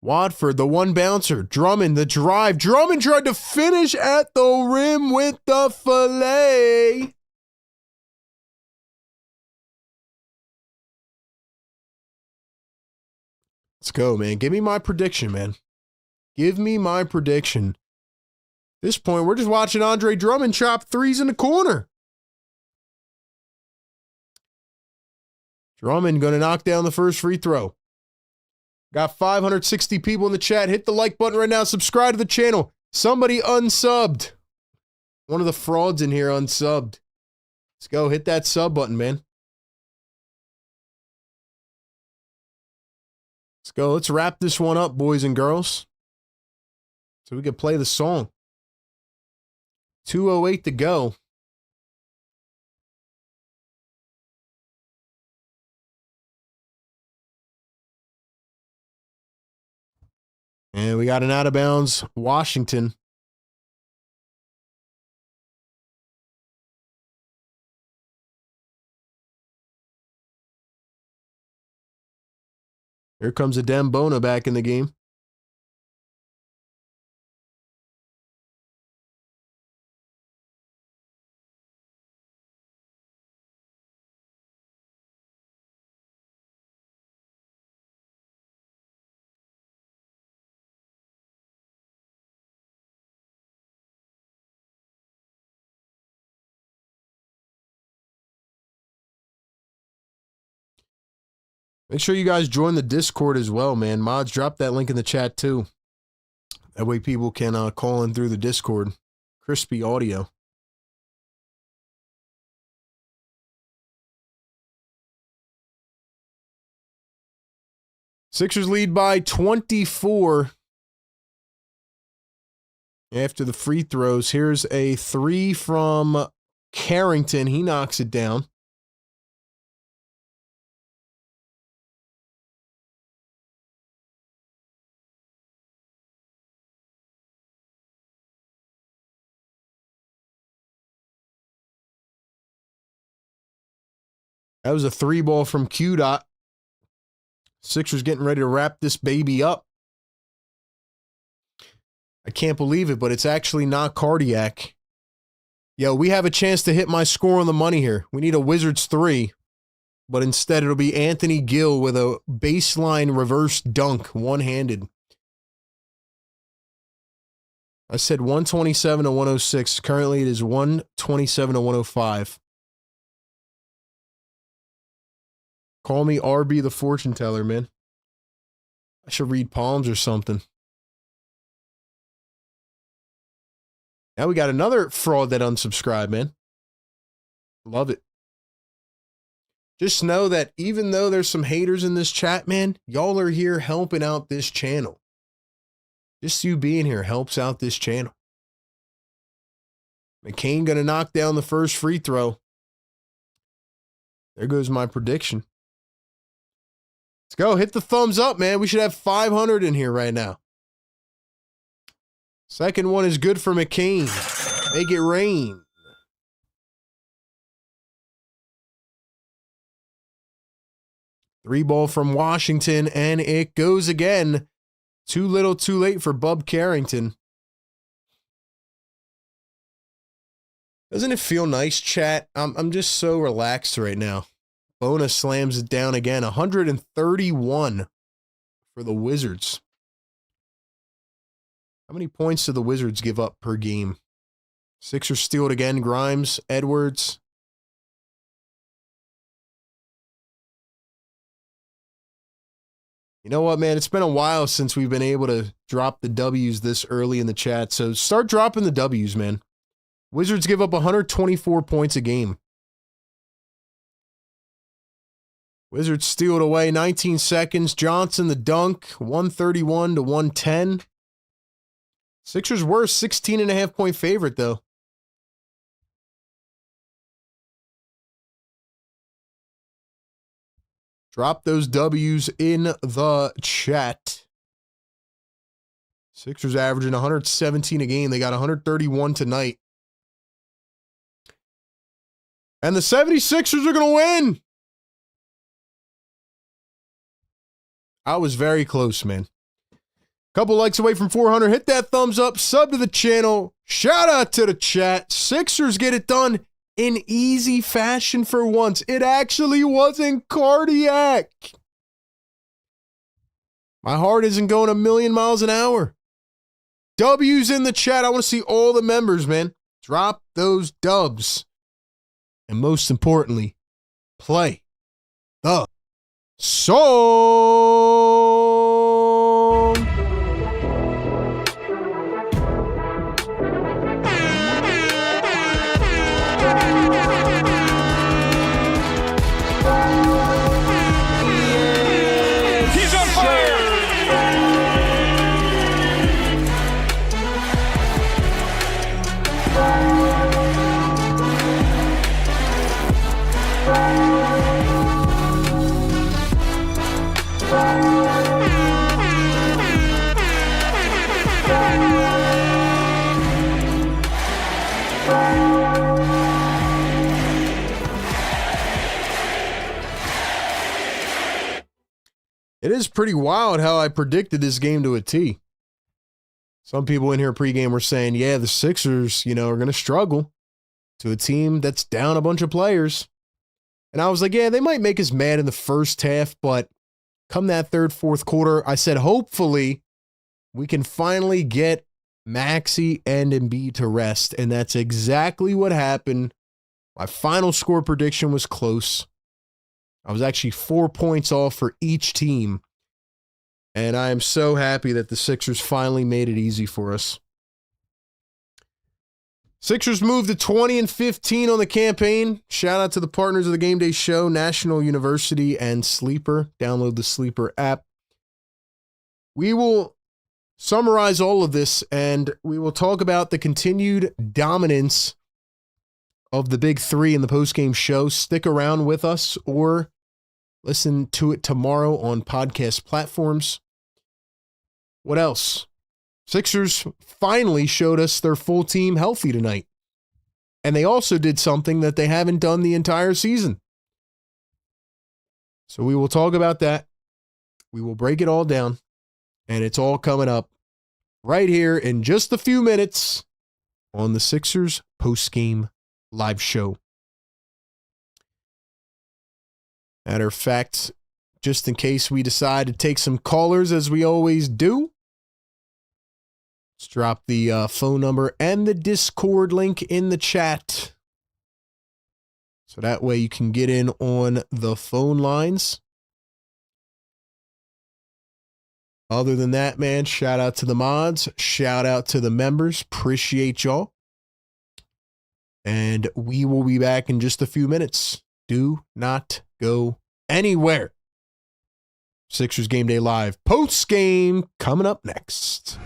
Watford, the one bouncer. Drummond, the drive. Drummond tried to finish at the rim with the fillet. Let's go, man. Give me my prediction, man. Give me my prediction. At this point, we're just watching Andre Drummond chop threes in the corner. Drummond going to knock down the first free throw. Got 560 people in the chat. Hit the like button right now. Subscribe to the channel. Somebody unsubbed. One of the frauds in here unsubbed. Let's go. Hit that sub button, man. Let's go. Let's wrap this one up, boys and girls. So we can play the song. 2:08 to go. And we got an out of bounds, Washington. Here comes a Dembona back in the game. Make sure you guys join the Discord as well, man. Mods, drop that link in the chat too. That way people can call in through the Discord. Crispy audio. Sixers lead by 24. After the free throws, here's a three from Carrington. He knocks it down. That was a three ball from Q-Dot. Sixers getting ready to wrap this baby up. I can't believe it, but it's actually not cardiac. Yo, we have a chance to hit my score on the money here. We need a Wizards 3, but instead it'll be Anthony Gill with a baseline reverse dunk, one-handed. I said 127 to 106. Currently it is 127 to 105. Call me RB the fortune teller, man. I should read palms or something. Now we got another fraud that unsubscribed, man. Love it. Just know that even though there's some haters in this chat, man, y'all are here helping out this channel. Just you being here helps out this channel. McCain going to knock down the first free throw. There goes my prediction. Let's go. Hit the thumbs up, man. We should have 500 in here right now. Second one is good for McCain. Make it rain. Three ball from Washington, and it goes again. Too little, too late for Bub Carrington. Doesn't it feel nice, chat? I'm just so relaxed right now. Bona slams it down again. 131 for the Wizards. How many points do the Wizards give up per game? Sixers steal it again. Grimes, Edwards. You know what, man? It's been a while since we've been able to drop the W's this early in the chat. So start dropping the W's, man. Wizards give up 124 points a game. Wizards steal it away. 19 seconds. Johnson, the dunk. 131 to 110. Sixers were 16.5 point favorite, though. Drop those W's in the chat. Sixers averaging 117 a game. They got 131 tonight. And the 76ers are going to win. I was very close, man. Couple likes away from 400. Hit that thumbs up. Sub to the channel. Shout out to the chat. Sixers get it done in easy fashion for once. It actually wasn't cardiac. My heart isn't going a million miles an hour. W's in the chat. I want to see all the members, man. Drop those dubs. And most importantly, play the song. He's on fire! It is pretty wild how I predicted this game to a T. Some people in here pregame were saying, yeah, the Sixers, are going to struggle to a team that's down a bunch of players. And I was like, yeah, they might make us mad in the first half, but come that third, fourth quarter, I said, hopefully we can finally get Maxey and Embiid to rest. And that's exactly what happened. My final score prediction was close. I was actually 4 points off for each team. And I am so happy that the Sixers finally made it easy for us. Sixers moved to 20-15 on the campaign. Shout out to the partners of the Game Day Show, National University and Sleeper. Download the Sleeper app. We will summarize all of this, and we will talk about the continued dominance of the big three in the postgame show. Stick around with us or listen to it tomorrow on podcast platforms. What else? Sixers finally showed us their full team healthy tonight. And they also did something that they haven't done the entire season. So we will talk about that. We will break it all down. And it's all coming up right here in just a few minutes on the Sixers postgame live show. Matter of fact, just in case we decide to take some callers as we always do, let's drop the phone number and the Discord link in the chat. So that way you can get in on the phone lines. Other than that, man, shout out to the mods. Shout out to the members. Appreciate y'all. And we will be back in just a few minutes. Do not go anywhere. Sixers Game Day Live post game coming up next.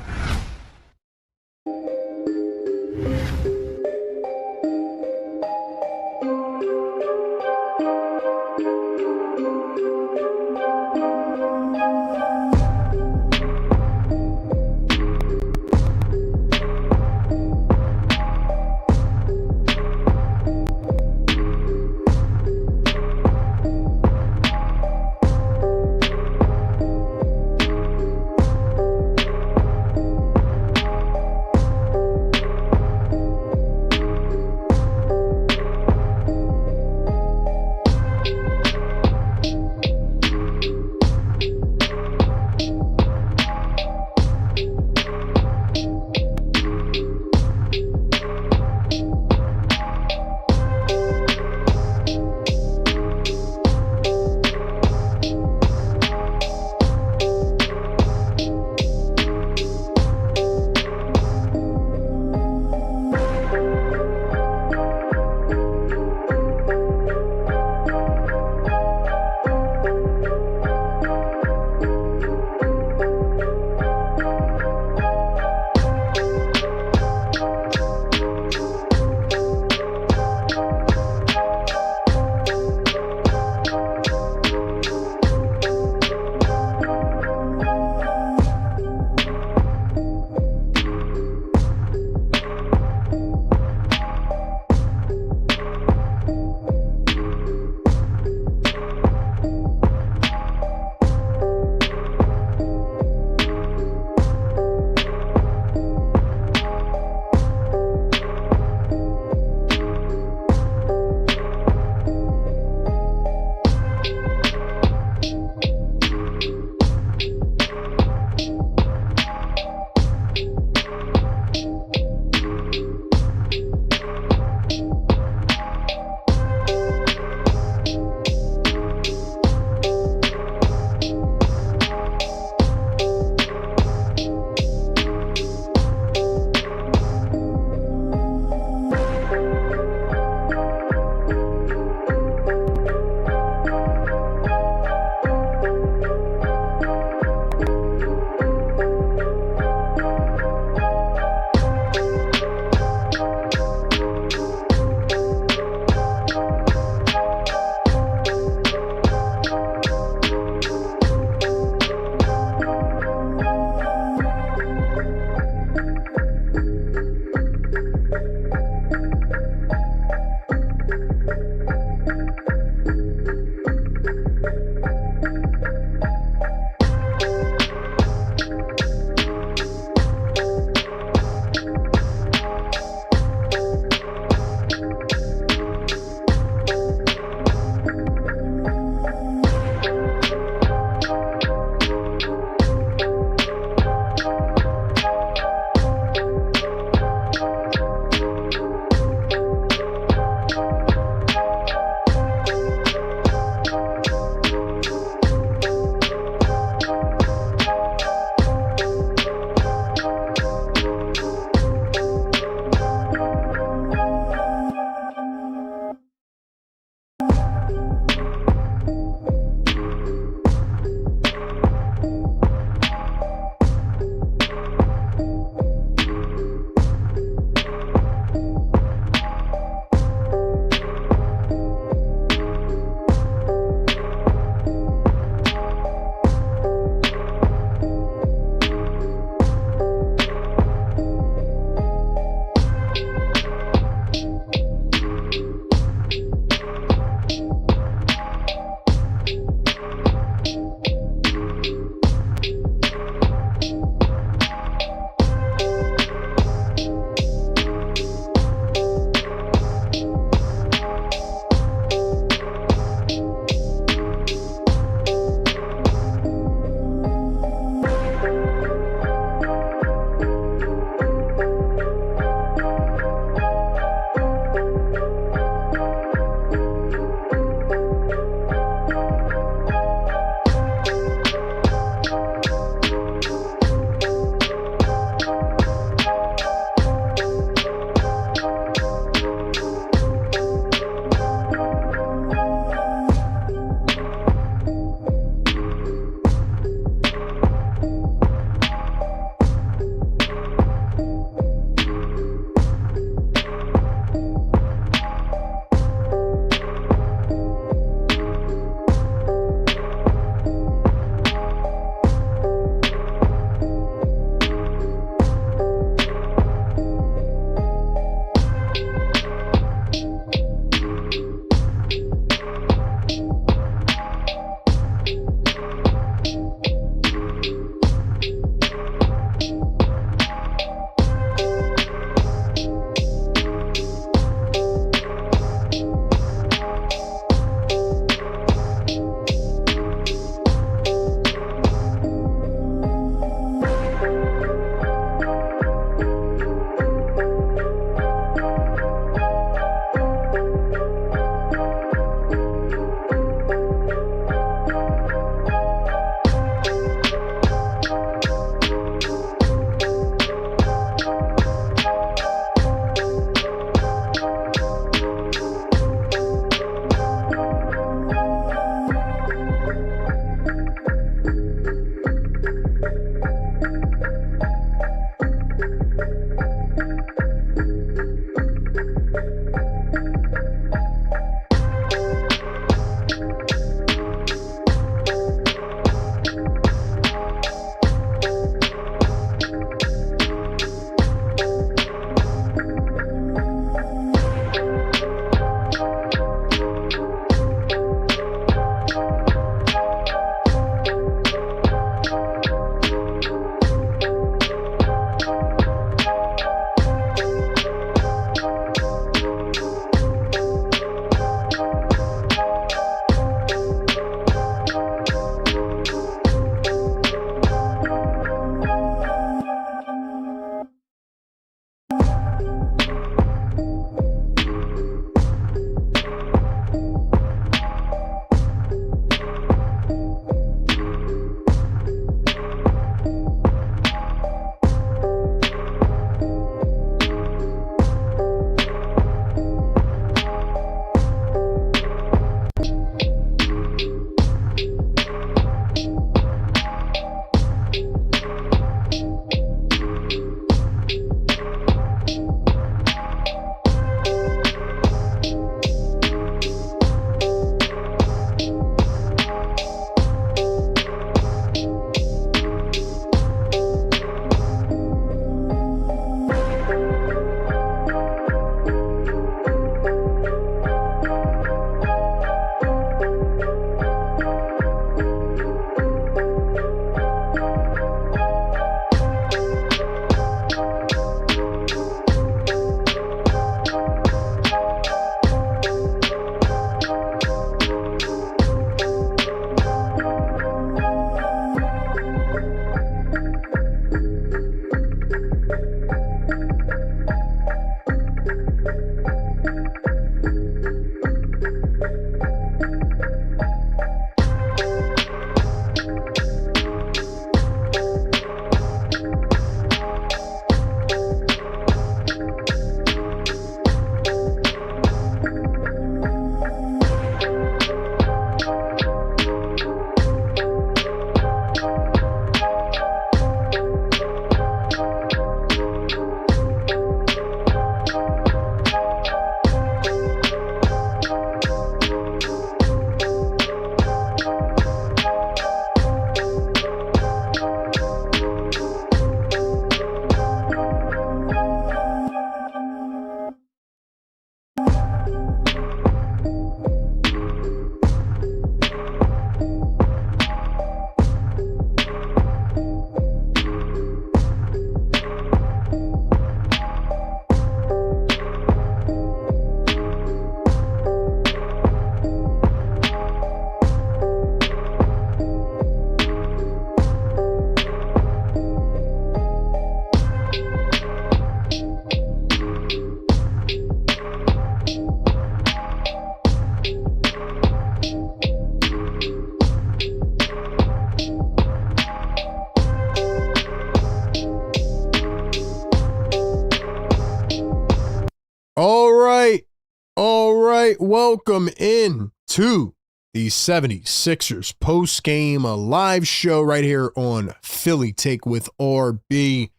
All right, welcome in to the 76ers post-game, a live show right here on Philly Take with RB.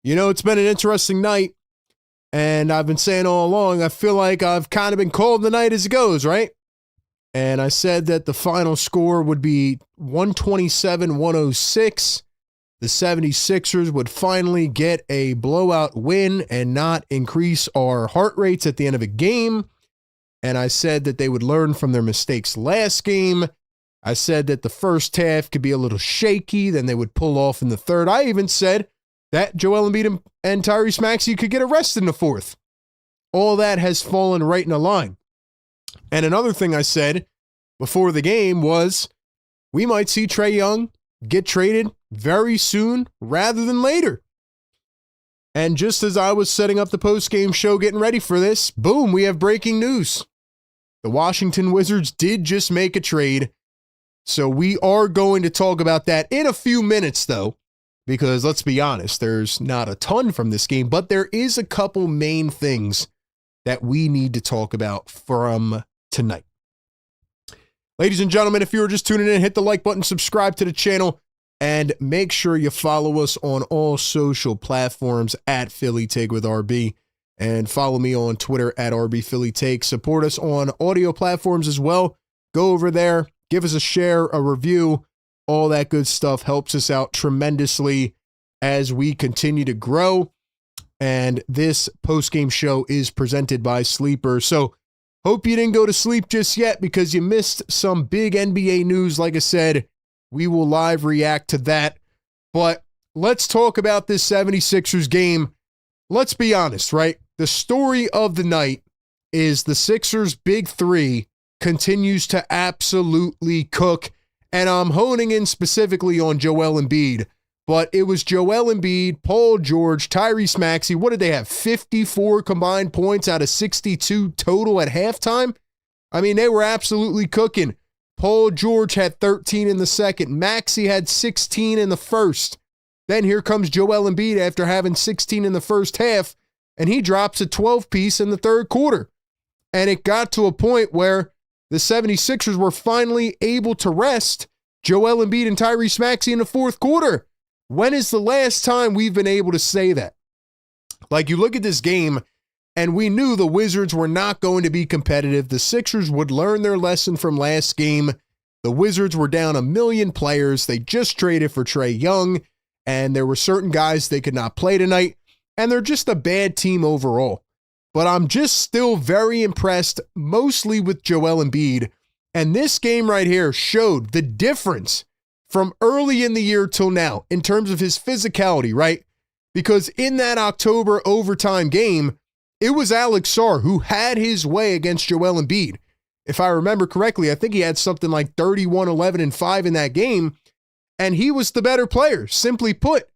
You know, it's been an interesting night, and I've been saying all along, I feel like I've kind of been calling the night as it goes, right? And I said that the final score would be 127-106. The 76ers would finally get a blowout win and not increase our heart rates at the end of a game. And I said that they would learn from their mistakes last game. I said that the first half could be a little shaky, then they would pull off in the third. I even said that Joel Embiid and Tyrese Maxey could get arrested in the fourth. All that has fallen right in a line. And another thing I said before the game was we might see Trae Young get traded very soon rather than later. And just as I was setting up the post-game show getting ready for this, boom, we have breaking news. The Washington Wizards did just make a trade. So we are going to talk about that in a few minutes, though, because let's be honest, there's not a ton from this game, but there is a couple main things that we need to talk about from tonight. Ladies and gentlemen, if you're just tuning in, hit the like button, subscribe to the channel, and make sure you follow us on all social platforms at Philly Take with RB. And follow me on Twitter at RBPhillyTake. Support us on audio platforms as well. Go over there, give us a share, a review. All that good stuff helps us out tremendously as we continue to grow. And this post-game show is presented by Sleeper. So hope you didn't go to sleep just yet because you missed some big NBA news. Like I said, we will live react to that. But let's talk about this 76ers game. Let's be honest, right? The story of the night is the Sixers' big three continues to absolutely cook. And I'm honing in specifically on Joel Embiid. But it was Joel Embiid, Paul George, Tyrese Maxey. What did they have? 54 combined points out of 62 total at halftime? I mean, they were absolutely cooking. Paul George had 13 in the second. Maxey had 16 in the first. Then here comes Joel Embiid after having 16 in the first half, and he drops a 12-piece in the third quarter. And it got to a point where the 76ers were finally able to rest Joel Embiid and Tyrese Maxey in the fourth quarter. When is the last time we've been able to say that? Like, you look at this game, and we knew the Wizards were not going to be competitive. The Sixers would learn their lesson from last game. The Wizards were down 1 million players. They just traded for Trae Young, and there were certain guys they could not play tonight, and they're just a bad team overall. But I'm just still very impressed, mostly with Joel Embiid, and this game right here showed the difference from early in the year till now in terms of his physicality, right? Because in that October overtime game, it was Alex Sarr who had his way against Joel Embiid. If I remember correctly, I think he had something like 31, 11, and 5 in that game, and he was the better player, simply put.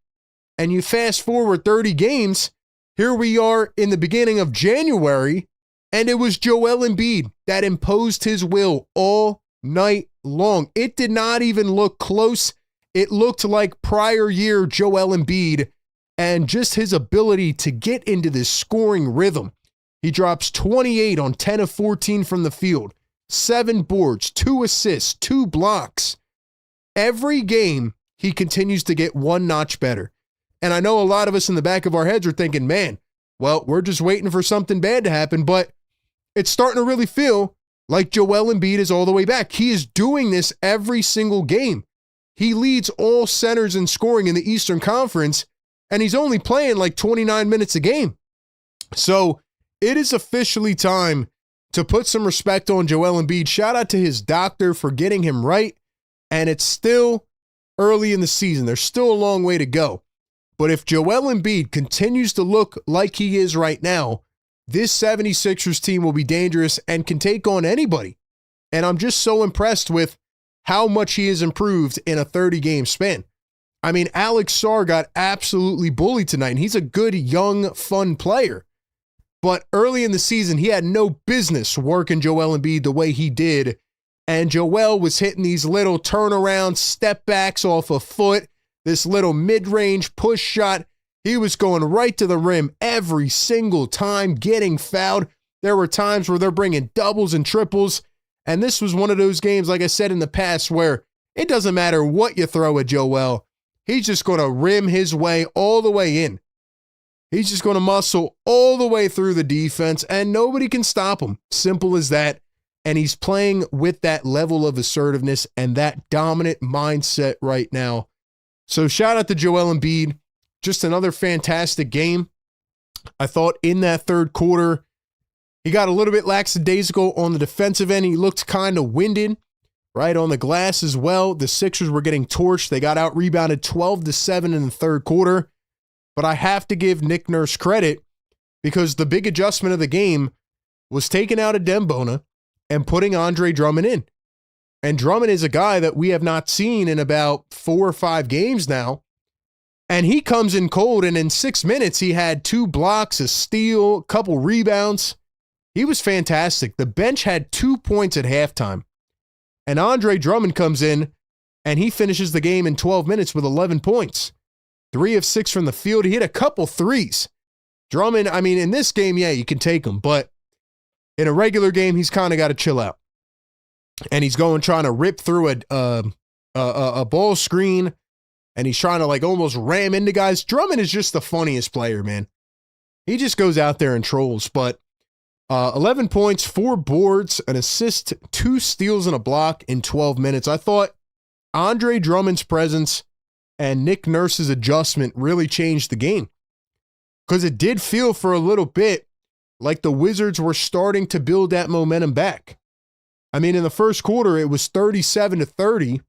And you fast forward 30 games, here we are in the beginning of January, and it was Joel Embiid that imposed his will all night long. It did not even look close. It looked like prior year Joel Embiid, and just his ability to get into this scoring rhythm. He drops 28 on 10 of 14 from the field, 7 boards, 2 assists, 2 blocks. Every game, he continues to get one notch better. And I know a lot of us in the back of our heads are thinking, man, well, we're just waiting for something bad to happen, but it's starting to really feel like Joel Embiid is all the way back. He is doing this every single game. He leads all centers in scoring in the Eastern Conference, and he's only playing like 29 minutes a game. So it is officially time to put some respect on Joel Embiid. Shout out to his doctor for getting him right. And it's still early in the season. There's still a long way to go. But if Joel Embiid continues to look like he is right now, this 76ers team will be dangerous and can take on anybody. And I'm just so impressed with how much he has improved in a 30-game span. I mean, Alex Sarr got absolutely bullied tonight, and he's a good, young, fun player. But early in the season, he had no business working Joel Embiid the way he did. And Joel was hitting these little turnaround step backs off a foot, this little mid-range push shot. He was going right to the rim every single time, getting fouled. There were times where they're bringing doubles and triples, and this was one of those games, like I said in the past, where it doesn't matter what you throw at Joel, he's just going to rim his way all the way in. He's just going to muscle all the way through the defense, and nobody can stop him. Simple as that. And he's playing with that level of assertiveness and that dominant mindset right now. So shout out to Joel Embiid. Just another fantastic game. I thought in that third quarter, he got a little bit lackadaisical on the defensive end. He looked kind of winded, right, on the glass as well. The Sixers were getting torched. They got out-rebounded 12-7 in the third quarter. But I have to give Nick Nurse credit because the big adjustment of the game was taking out a Dembona and putting Andre Drummond in. And Drummond is a guy that we have not seen in about 4 or 5 games now. And he comes in cold, and in 6 minutes, he had 2 blocks, a steal, a couple rebounds. He was fantastic. The bench had 2 points at halftime. And Andre Drummond comes in, and he finishes the game in 12 minutes with 11 points. 3 of 6 from the field. He hit a couple threes. Drummond, I mean, in this game, yeah, you can take him. But in a regular game, he's kind of got to chill out. And he's trying to rip through a ball screen. And he's trying to like almost ram into guys. Drummond is just the funniest player, man. He just goes out there and trolls. But 11 points, 4 boards, an assist, 2 steals, and a block in 12 minutes. I thought Andre Drummond's presence and Nick Nurse's adjustment really changed the game. Because it did feel for a little bit like the Wizards were starting to build that momentum back. I mean, in the first quarter, it was 37-30.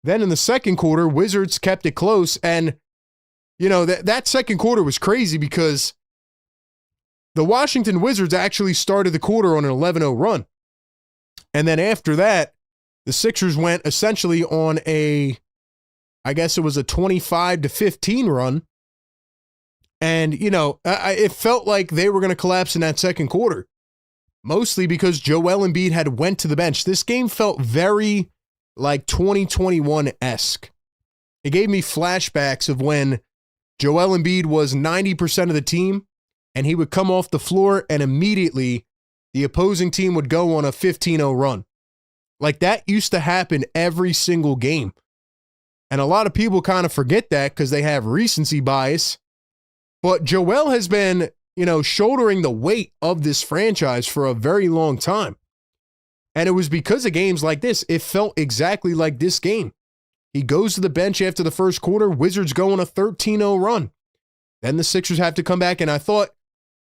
Then in the second quarter, Wizards kept it close. And, you know, that second quarter was crazy because the Washington Wizards actually started the quarter on an 11-0 run. And then after that, the Sixers went essentially on I guess it was a 25-15 run. And, you know, it felt like they were going to collapse in that second quarter. Mostly because Joel Embiid had went to the bench. This game felt very like 2021-esque. It gave me flashbacks of when Joel Embiid was 90% of the team and he would come off the floor and immediately the opposing team would go on a 15-0 run. Like that used to happen every single game. And a lot of people kind of forget that because they have recency bias. But Joel has been, you know, shouldering the weight of this franchise for a very long time. And it was because of games like this. It felt exactly like this game. He goes to the bench after the first quarter. Wizards go on a 13-0 run. Then the Sixers have to come back. And I thought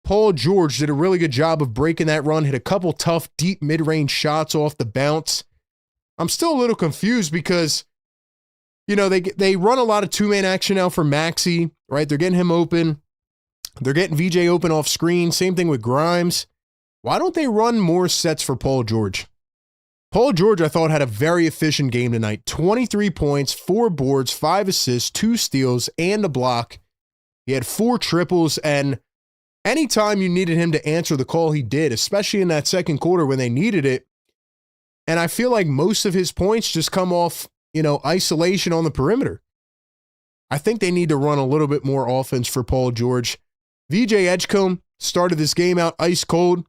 Paul George did a really good job of breaking that run. Hit a couple tough, deep mid-range shots off the bounce. I'm still a little confused because, you know, they run a lot of two-man action now for Maxey, right? They're getting him open. They're getting VJ open off screen. Same thing with Grimes. Why don't they run more sets for Paul George? Paul George, I thought, had a very efficient game tonight. 23 points, 4 boards, 5 assists, 2 steals, and a block. He had 4 triples, and anytime you needed him to answer the call, he did, especially in that second quarter when they needed it. And I feel like most of his points just come off, you know, isolation on the perimeter. I think they need to run a little bit more offense for Paul George. VJ Edgecombe started this game out ice cold,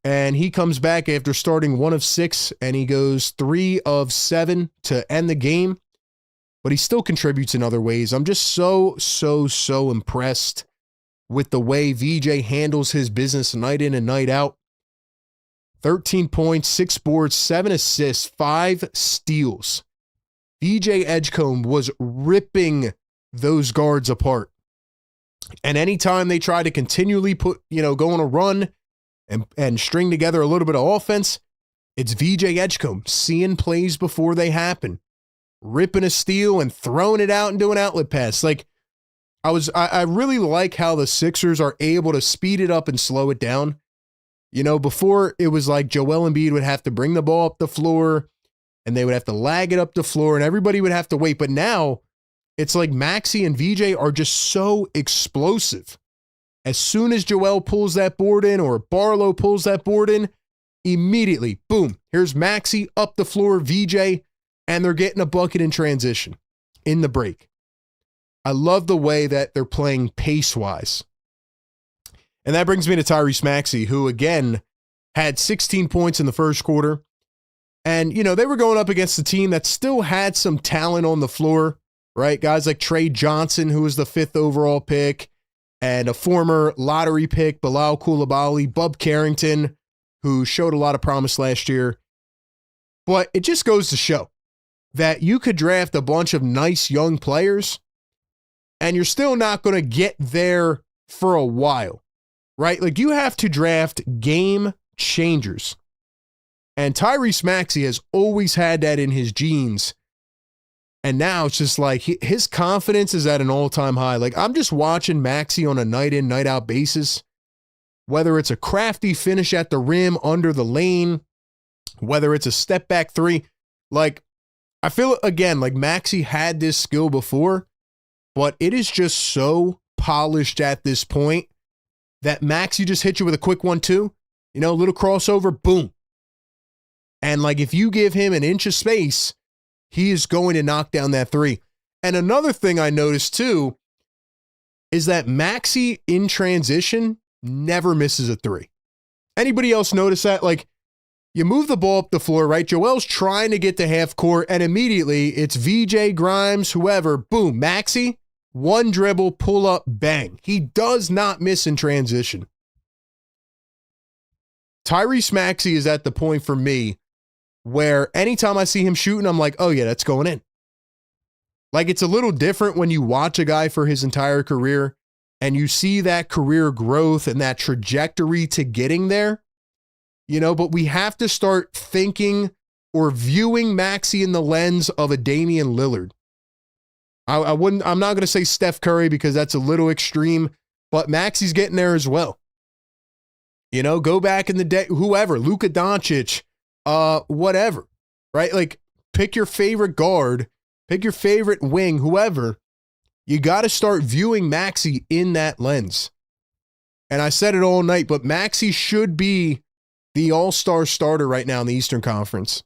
and he comes back after starting 1 of 6, and he goes 3 of 7 to end the game, but he still contributes in other ways. I'm just so impressed with the way VJ handles his business night in and night out. 13 points, 6 boards, 7 assists, 5 steals. VJ Edgecombe was ripping those guards apart. And anytime they try to continually go on a run and string together a little bit of offense, it's VJ Edgecombe seeing plays before they happen, ripping a steal and throwing it out and doing outlet pass. Like I really like how the Sixers are able to speed it up and slow it down. You know, before it was like Joel Embiid would have to bring the ball up the floor and they would have to lag it up the floor and everybody would have to wait. But now it's like Maxey and VJ are just so explosive. As soon as Joel pulls that board in or Barlow pulls that board in, immediately, boom, here's Maxey up the floor, VJ, and they're getting a bucket in transition in the break. I love the way that they're playing pace-wise. And that brings me to Tyrese Maxey, who again had 16 points in the first quarter. And, you know, they were going up against a team that still had some talent on the floor, right? Guys like Trey Johnson, who was the 5th overall pick, and a former lottery pick, Bilal Coulibaly, Bub Carrington, who showed a lot of promise last year. But it just goes to show that you could draft a bunch of nice young players and you're still not going to get there for a while, right? Like, you have to draft game changers. And Tyrese Maxey has always had that in his genes. And now it's just like his confidence is at an all-time high. Like, I'm just watching Maxey on a night-in, night-out basis, whether it's a crafty finish at the rim under the lane, whether it's a step-back three. Like, I feel, again, like Maxey had this skill before, but it is just so polished at this point that Maxey just hit you with a quick 1-2, you know, little crossover, boom. And, like, if you give him an inch of space, he is going to knock down that three. And another thing I noticed, too, is that Maxey in transition never misses a three. Anybody else notice that? Like, you move the ball up the floor, right? Joel's trying to get to half court, and immediately it's VJ, Grimes, whoever, boom, Maxey, one dribble, pull up, bang. He does not miss in transition. Tyrese Maxey is at the point for me where anytime I see him shooting, I'm like, oh yeah, that's going in. Like, it's a little different when you watch a guy for his entire career and you see that career growth and that trajectory to getting there, you know, but we have to start thinking or viewing Maxey in the lens of a Damian Lillard. I'm not going to say Steph Curry because that's a little extreme, but Maxey's getting there as well. You know, go back in the day, whoever, Luka Doncic, whatever, right? Like, pick your favorite guard, pick your favorite wing, whoever. You got to start viewing Maxey in that lens. And I said it all night, but Maxey should be the all-star starter right now in the Eastern Conference.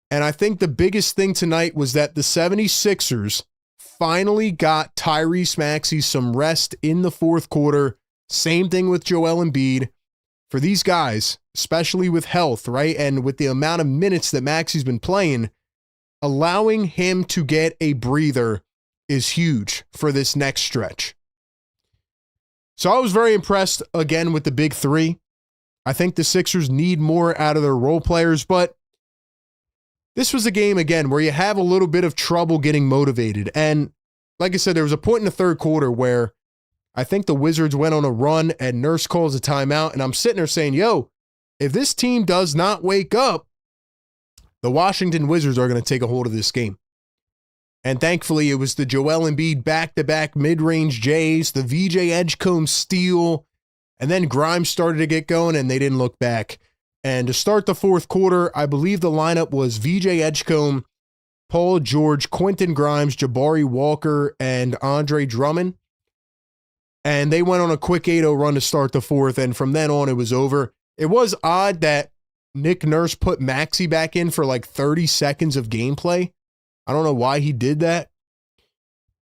And I think the biggest thing tonight was that the 76ers finally got Tyrese Maxey some rest in the fourth quarter. Same thing with Joel Embiid. For these guys, especially with health, right, and with the amount of minutes that Maxey's been playing, allowing him to get a breather is huge for this next stretch. So I was very impressed, again, with the big three. I think the Sixers need more out of their role players, but this was a game, again, where you have a little bit of trouble getting motivated. And like I said, there was a point in the third quarter where I think the Wizards went on a run and Nurse calls a timeout, and I'm sitting there saying, yo, if this team does not wake up, the Washington Wizards are going to take a hold of this game. And thankfully, it was the Joel Embiid back-to-back mid-range J's, the VJ Edgecombe steal, and then Grimes started to get going, and they didn't look back. And to start the fourth quarter, I believe the lineup was VJ Edgecombe, Paul George, Quentin Grimes, Jabari Walker, and Andre Drummond. And they went on a quick 8-0 run to start the fourth, and from then on, it was over. It was odd that Nick Nurse put Maxey back in for like 30 seconds of gameplay. I don't know why he did that.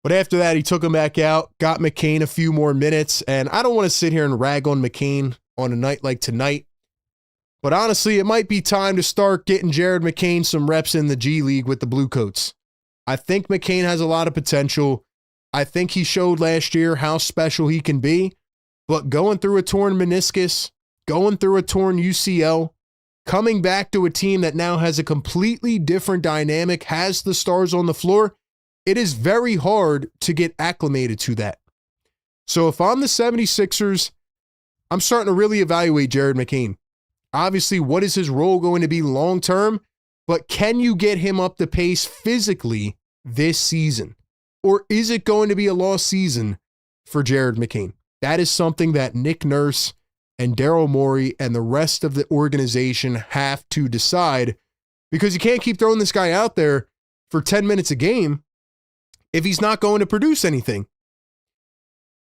But after that, he took him back out, got McCain a few more minutes, and I don't want to sit here and rag on McCain on a night like tonight. But honestly, it might be time to start getting Jared McCain some reps in the G League with the Bluecoats. I think McCain has a lot of potential. I think he showed last year how special he can be, but going through a torn meniscus, going through a torn UCL, coming back to a team that now has a completely different dynamic, has the stars on the floor, it is very hard to get acclimated to that. So if I'm the 76ers, I'm starting to really evaluate Jared McCain. Obviously, what is his role going to be long-term, but can you get him up the pace physically this season? Or is it going to be a lost season for Jared McCain? That is something that Nick Nurse and Daryl Morey and the rest of the organization have to decide, because you can't keep throwing this guy out there for 10 minutes a game if he's not going to produce anything.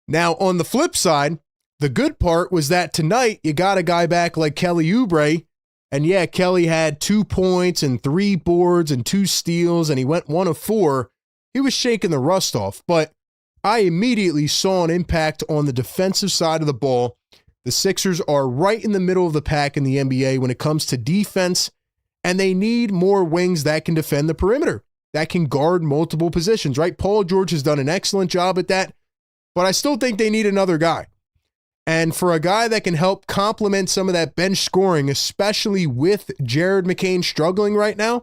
Now, on the flip side, the good part was that tonight you got a guy back like Kelly Oubre, and yeah, Kelly had 2 points and 3 boards and 2 steals, and he went 1 of 4. He was shaking the rust off, but I immediately saw an impact on the defensive side of the ball The Sixers are right in the middle of the pack in the NBA when it comes to defense, and they need more wings that can defend the perimeter, that can guard multiple positions, right? Paul George has done an excellent job at that, but I still think they need another guy. And for a guy that can help complement some of that bench scoring, especially with Jared McCain struggling right now,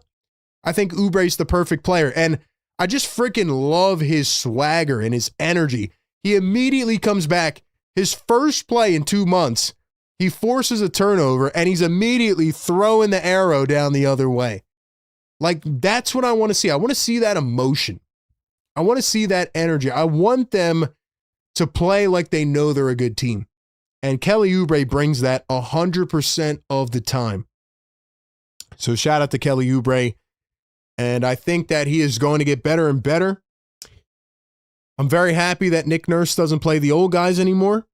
I think Oubre's the perfect player. And I just freaking love his swagger and his energy. He immediately comes back. His first play in 2 months, he forces a turnover and he's immediately throwing the arrow down the other way. Like, that's what I want to see. I want to see that emotion. I want to see that energy. I want them to play like they know they're a good team. And Kelly Oubre brings that 100% of the time. So shout out to Kelly Oubre. And I think that he is going to get better and better. I'm very happy that Nick Nurse doesn't play the old guys anymore,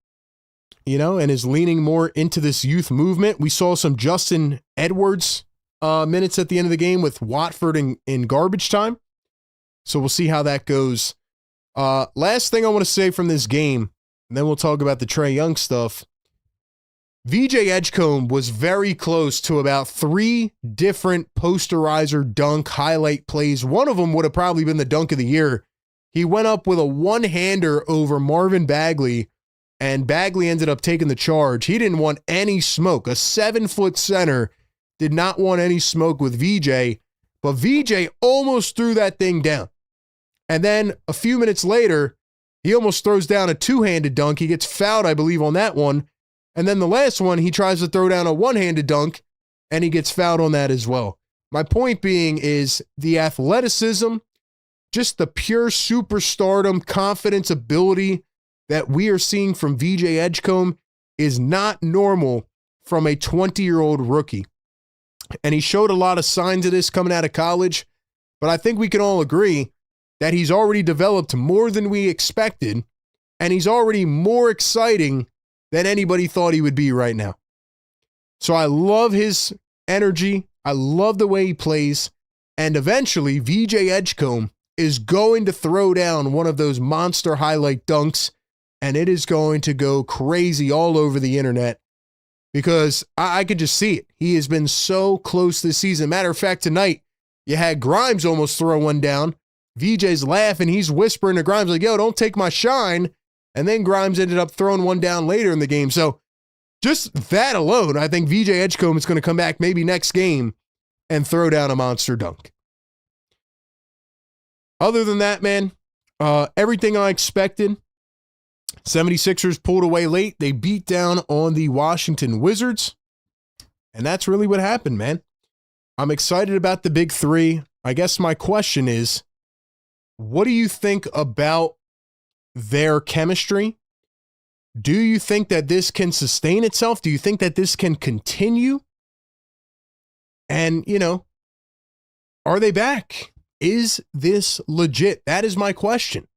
and is leaning more into this youth movement. We saw some Justin Edwards minutes at the end of the game with Watford in garbage time. So we'll see how that goes. Last thing I want to say from this game, and then we'll talk about the Trae Young stuff. VJ Edgecombe was very close to about 3 different posterizer dunk highlight plays. One of them would have probably been the dunk of the year. He went up with a one-hander over Marvin Bagley, and Bagley ended up taking the charge. He didn't want any smoke. A 7-foot center did not want any smoke with VJ, but VJ almost threw that thing down. And then a few minutes later, he almost throws down a 2-handed dunk. He gets fouled, I believe, on that one. And then the last one, he tries to throw down a one-handed dunk, and he gets fouled on that as well. My point being is the athleticism, just the pure superstardom, confidence, ability that we are seeing from VJ Edgecombe is not normal from a 20-year-old rookie. And he showed a lot of signs of this coming out of college, but I think we can all agree that he's already developed more than we expected, and he's already more exciting than anybody thought he would be right now. So I love his energy. I love the way he plays. And eventually, VJ Edgecombe is going to throw down one of those monster highlight dunks, and it is going to go crazy all over the internet because I could just see it. He has been so close this season. Matter of fact, tonight, you had Grimes almost throw one down. VJ's laughing. He's whispering to Grimes like, yo, don't take my shine. And then Grimes ended up throwing one down later in the game. So just that alone, I think VJ Edgecombe is going to come back maybe next game and throw down a monster dunk. Other than that, man, everything I expected. 76ers pulled away late. They beat down on the Washington Wizards. And that's really what happened, man. I'm excited about the big three. I guess my question is, what do you think about their chemistry? Do you think that this can sustain itself? Do you think that this can continue? And, are they back? Is this legit? That is my question.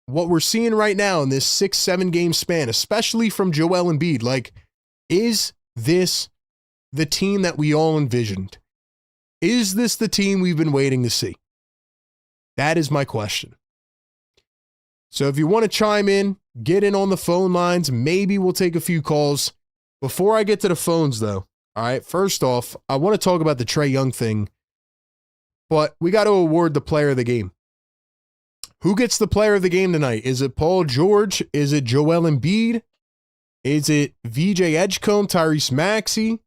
What we're seeing right now in this 6-7 game span, especially from Joel Embiid, like, is this the team that we all envisioned? Is this the team we've been waiting to see? That is my question. So if you want to chime in, get in on the phone lines. Maybe we'll take a few calls. Before I get to the phones, though, all right, first off, I want to talk about the Trae Young thing, but we got to award the player of the game. Who gets the player of the game tonight? Is it Paul George? Is it Joel Embiid? Is it VJ Edgecombe, Tyrese Maxey?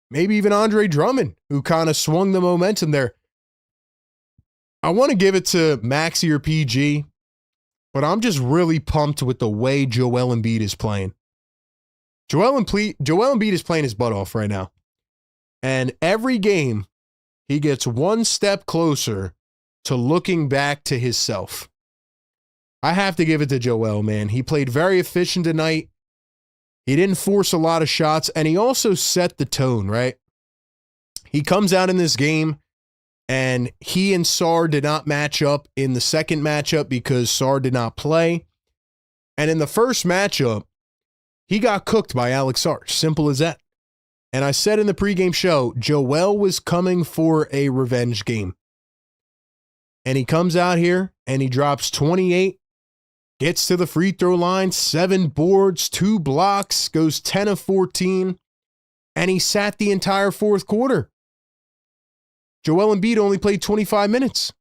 Maybe even Andre Drummond, who kind of swung the momentum there. I want to give it to Maxey or PG, but I'm just really pumped with the way Joel Embiid is playing. Joel Embiid is playing his butt off right now. And every game, he gets one step closer to looking back to himself. I have to give it to Joel, man. He played very efficient tonight. He didn't force a lot of shots, and he also set the tone, right? He comes out in this game, and he and Sarr did not match up in the second matchup because Sarr did not play. And in the first matchup, he got cooked by Alex Sarr. Simple as that. And I said in the pregame show, Joel was coming for a revenge game. And he comes out here and he drops 28 Gets to the free throw line, 7 boards, 2 blocks, goes 10 of 14, and he sat the entire fourth quarter. Joel Embiid only played 25 minutes.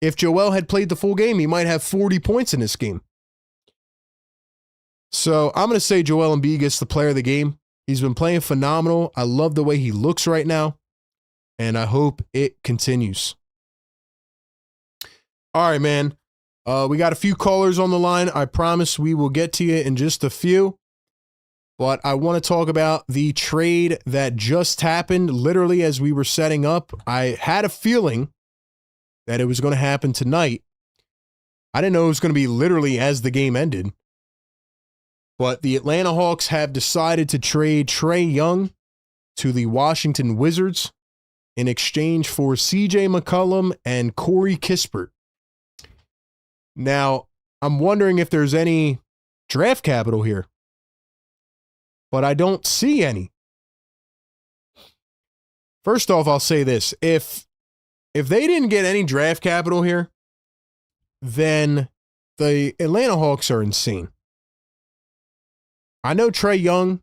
If Joel had played the full game, he might have 40 points in this game. So I'm going to say Joel Embiid gets the player of the game. He's been playing phenomenal. I love the way he looks right now, and I hope it continues. All right, man. We got a few callers on the line. I promise we will get to you in just a few. But I want to talk about the trade that just happened literally as we were setting up. I had a feeling that it was going to happen tonight. I didn't know it was going to be literally as the game ended. But the Atlanta Hawks have decided to trade Trae Young to the Washington Wizards in exchange for CJ McCollum and Corey Kispert. Now, I'm wondering if there's any draft capital here, but I don't see any. First off, I'll say this. If they didn't get any draft capital here, then the Atlanta Hawks are insane. I know Trae Young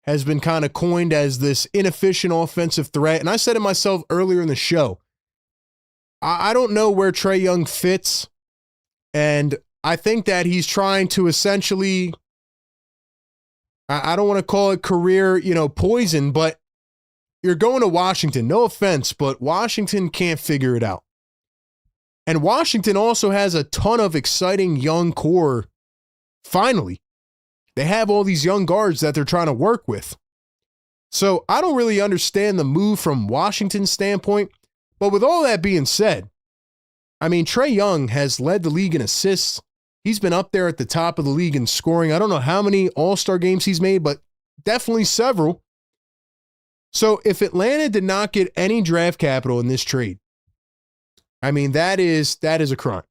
has been kind of coined as this inefficient offensive threat, and I said it myself earlier in the show. I don't know where Trae Young fits, and I think that he's trying to essentially, I don't want to call it career, poison, but you're going to Washington. No offense, but Washington can't figure it out. And Washington also has a ton of exciting young core. Finally, they have all these young guards that they're trying to work with. So I don't really understand the move from Washington's standpoint. But with all that being said, I mean, Trae Young has led the league in assists. He's been up there at the top of the league in scoring. I don't know how many All-Star games he's made, but definitely several. So if Atlanta did not get any draft capital in this trade, I mean, that is a crime.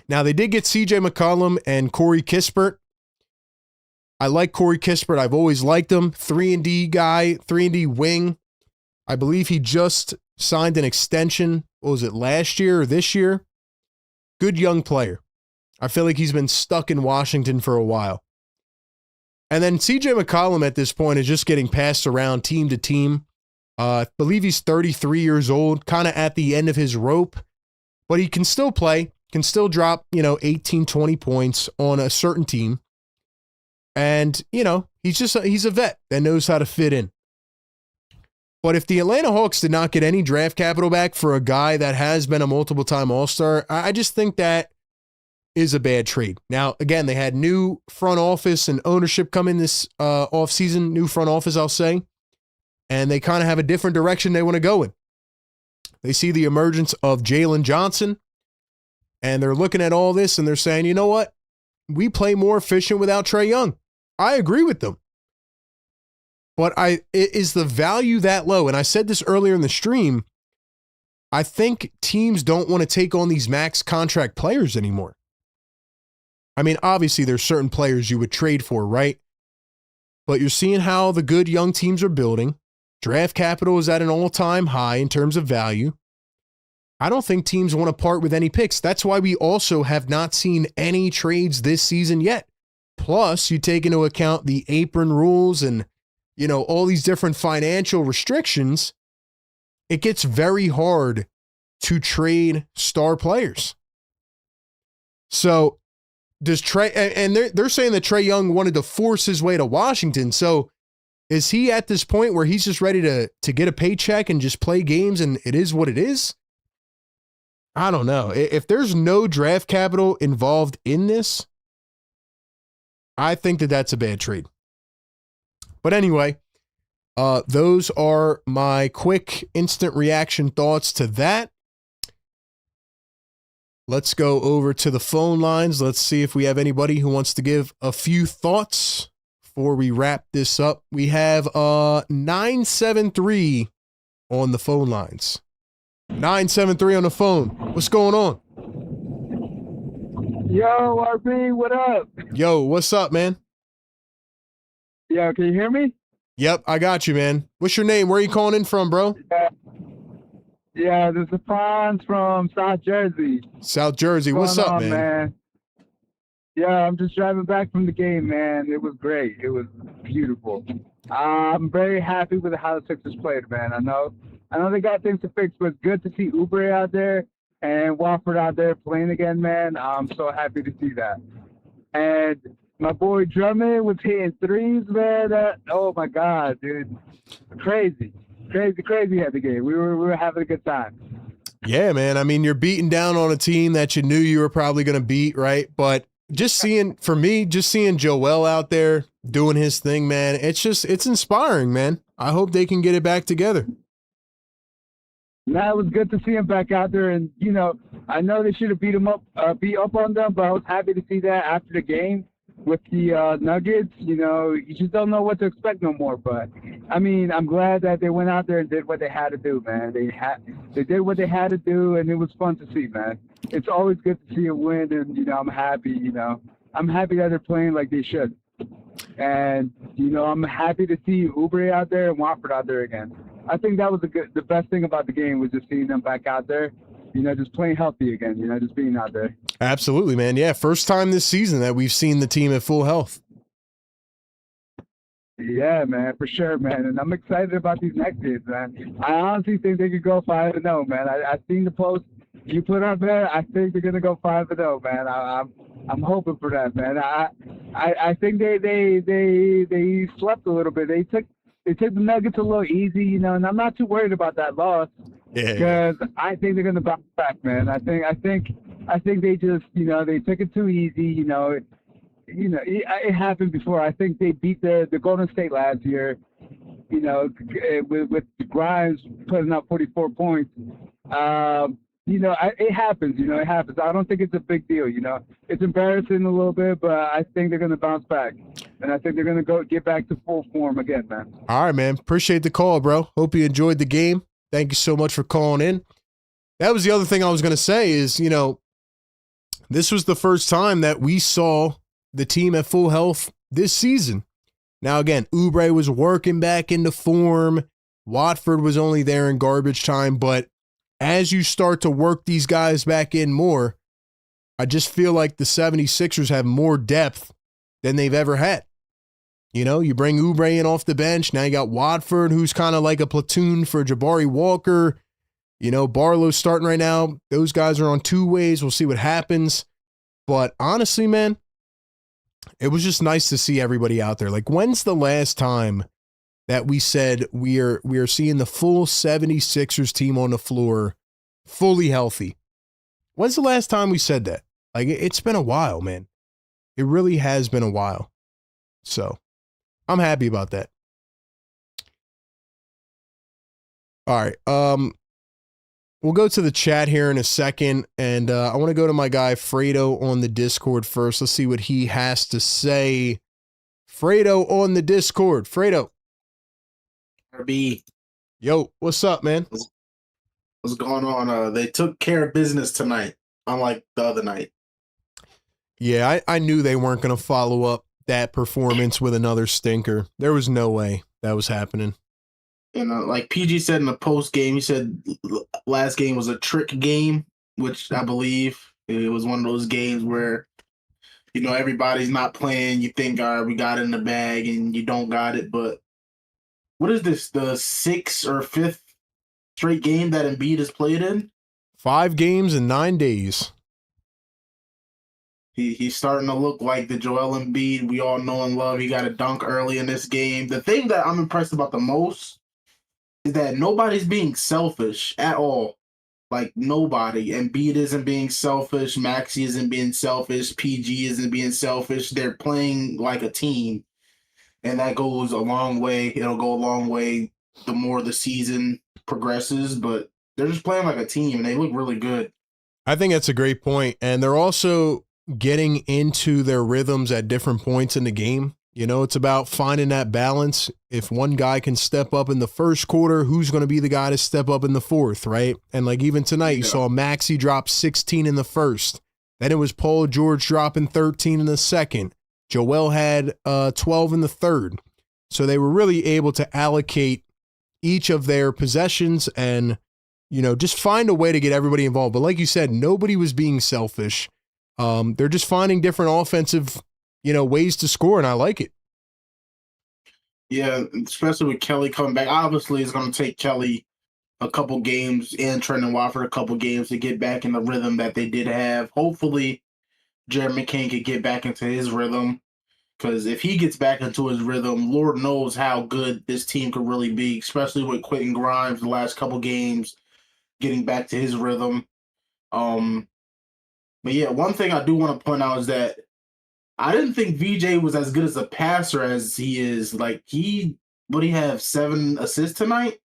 Now, they did get CJ McCollum and Corey Kispert. I like Corey Kispert. I've always liked him. 3-and-D guy, 3-and-D wing. I believe he just signed an extension. What was it, last year or this year? Good young player. I feel like he's been stuck in Washington for a while. And then CJ McCollum at this point is just getting passed around team to team. I believe he's 33 years old, kind of at the end of his rope, but he can still play, can still drop, 18, 20 points on a certain team. And, he's a vet that knows how to fit in. But if the Atlanta Hawks did not get any draft capital back for a guy that has been a multiple-time All-Star, I just think that is a bad trade. Now, again, they had new front office and ownership come in this offseason, new front office, I'll say, and they kind of have a different direction they want to go in. They see the emergence of Jalen Johnson, and they're looking at all this, and they're saying, you know what? We play more efficient without Trae Young. I agree with them. But is the value that low? And I said this earlier in the stream, I think teams don't want to take on these max contract players anymore. I mean, obviously there's certain players you would trade for, right? But you're seeing how the good young teams are building. Draft capital is at an all-time high in terms of value. I don't think teams want to part with any picks. That's why we also have not seen any trades this season yet. Plus, you take into account the apron rules and, all these different financial restrictions. It gets very hard to trade star players. So does Trae, and they're saying that Trae Young wanted to force his way to Washington. So is he at this point where he's just ready to get a paycheck and just play games and it is what it is? I don't know. If there's no draft capital involved in this, I think that that's a bad trade. But anyway, those are my quick instant reaction thoughts to that. Let's go over to the phone lines. Let's see if we have anybody who wants to give a few thoughts before we wrap this up. We have 973 on the phone lines. 973 on the phone. What's going on? Yo, RB, what up? Yo, what's up, man? Yo, can you hear me? Yep, I got you, man. What's your name? Where are you calling in from, bro? Yeah, this is Franz from South Jersey. South Jersey. What's up, man? Yeah, I'm just driving back from the game, man. It was great. It was beautiful. I'm very happy with how the Sixers played, man. I know they got things to fix, but it's good to see Oubre out there and Wofford out there playing again, man. I'm so happy to see that. And my boy Drummond was hitting threes, man. Oh my God, dude, crazy had the game. We were having a good time. Yeah, man. I mean, you're beating down on a team that you knew you were probably going to beat, right? But just seeing Joel out there doing his thing, man, it's inspiring, man. I hope they can get it back together. Now it was good to see him back out there, and I know they should have beat up on them, but I was happy to see that after the game with the Nuggets. You just don't know what to expect no more. But I mean, I'm glad that they went out there and did what they had to do, man. They did what they had to do, and it was fun to see, man. It's always good to see a win, and I'm happy. I'm happy that they're playing like they should, and I'm happy to see Oubre out there and Wofford out there again. I think that was the best thing about the game was just seeing them back out there, just playing healthy again, just being out there. Absolutely, man. Yeah, first time this season that we've seen the team at full health. Yeah, man, for sure, man. And I'm excited about these next games, man. I honestly think they could go 5-0, man. I've seen the post you put up there. I think they're gonna go 5-0, man. I'm hoping for that, man. I think they slept a little bit. They took the Nuggets a little easy, and I'm not too worried about that loss because I think they're gonna bounce back, man. I think they just they took it too easy. It happened before. I think they beat the Golden State last year. With Grimes putting up 44 points. It happens. It happens. I don't think it's a big deal. It's embarrassing a little bit, but I think they're gonna bounce back, and I think they're gonna get back to full form again, man. All right, man. Appreciate the call, bro. Hope you enjoyed the game. Thank you so much for calling in. That was the other thing I was gonna say is, this was the first time that we saw the team at full health this season. Now, again, Oubre was working back into form. Watford was only there in garbage time, but as you start to work these guys back in more, I just feel like the 76ers have more depth than they've ever had. You bring Oubre in off the bench. Now you got Watford, who's kind of like a platoon for Jabari Walker. Barlow's starting right now. Those guys are on two ways. We'll see what happens. But honestly, man, it was just nice to see everybody out there. Like, when's the last time that we said we are seeing the full 76ers team on the floor fully healthy? When's the last time we said that? Like, it's been a while, man. It really has been a while. So I'm happy about that. All right. We'll go to the chat here in a second, and I want to go to my guy Fredo on the Discord first. Let's see what he has to say. Fredo on the Discord. Fredo. RB. Yo, what's up, man? What's going on? They took care of business tonight, unlike the other night. Yeah, I knew they weren't going to follow up that performance with another stinker. There was no way that was happening. Like PG said in the post game, he said last game was a trick game, which I believe it was one of those games where, everybody's not playing. You think, all right, we got it in the bag, and you don't got it. But what is this, the 6th or 5th straight game that Embiid has played in? 5 games in 9 days. He's starting to look like the Joel Embiid we all know and love. He got a dunk early in this game. The thing that I'm impressed about the most is that nobody's being selfish at all. Like, nobody. Embiid isn't being selfish. Maxey isn't being selfish. PG isn't being selfish. They're playing like a team. And that goes a long way. It'll go a long way the more the season progresses. But they're just playing like a team, and they look really good. I think that's a great point. And they're also getting into their rhythms at different points in the game. It's about finding that balance. If one guy can step up in the first quarter, who's going to be the guy to step up in the fourth, right? And like even tonight, you saw Maxey drop 16 in the first. Then it was Paul George dropping 13 in the second. Joel had 12 in the third. So they were really able to allocate each of their possessions and, just find a way to get everybody involved. But like you said, nobody was being selfish. They're just finding different offensive, ways to score, and I like it. Yeah, especially with Kelly coming back. Obviously, it's going to take Kelly a couple games and Trendon Watford a couple games to get back in the rhythm that they did have. Hopefully, Jared McCain could get back into his rhythm, because if he gets back into his rhythm, Lord knows how good this team could really be, especially with Quentin Grimes the last couple games getting back to his rhythm. But yeah, one thing I do want to point out is that I didn't think VJ was as good as a passer as he is. Like, would he have 7 assists tonight?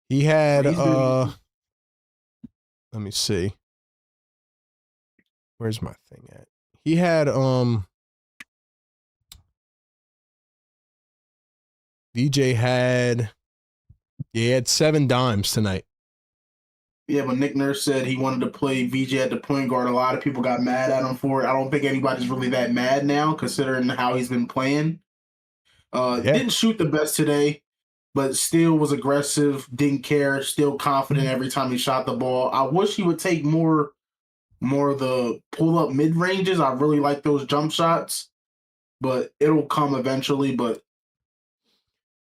He had, let me see. Where's my thing at? He had, VJ had, he had 7 dimes tonight. Yeah, but Nick Nurse said he wanted to play VJ at the point guard. A lot of people got mad at him for it. I don't think anybody's really that mad now, considering how he's been playing. Didn't shoot the best today, but still was aggressive, didn't care, still confident every time he shot the ball. I wish he would take more of the pull-up mid-ranges. I really like those jump shots, but it'll come eventually. But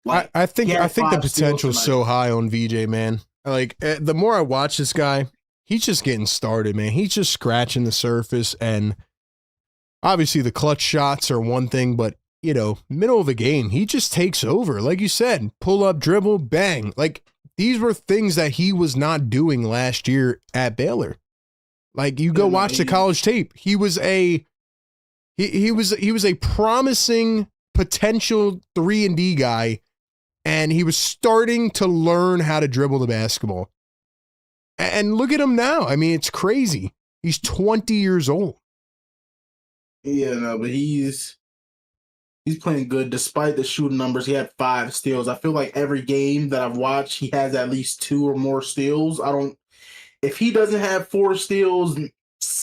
I think the potential is so high on VJ, man. Like, the more I watch this guy, he's just getting started, man. He's just scratching the surface, and obviously the clutch shots are one thing, but, middle of a game, he just takes over. Like you said, pull up, dribble, bang. Like, these were things that he was not doing last year at Baylor. Like, you go watch the college tape. He was a promising potential 3-and-D guy, and he was starting to learn how to dribble the basketball. And look at him now. I mean, it's crazy. He's 20 years old. Yeah, no, but he's playing good despite the shooting numbers. He had 5 steals. I feel like every game that I've watched, he has at least 2 or more steals. If he doesn't have 4 steals,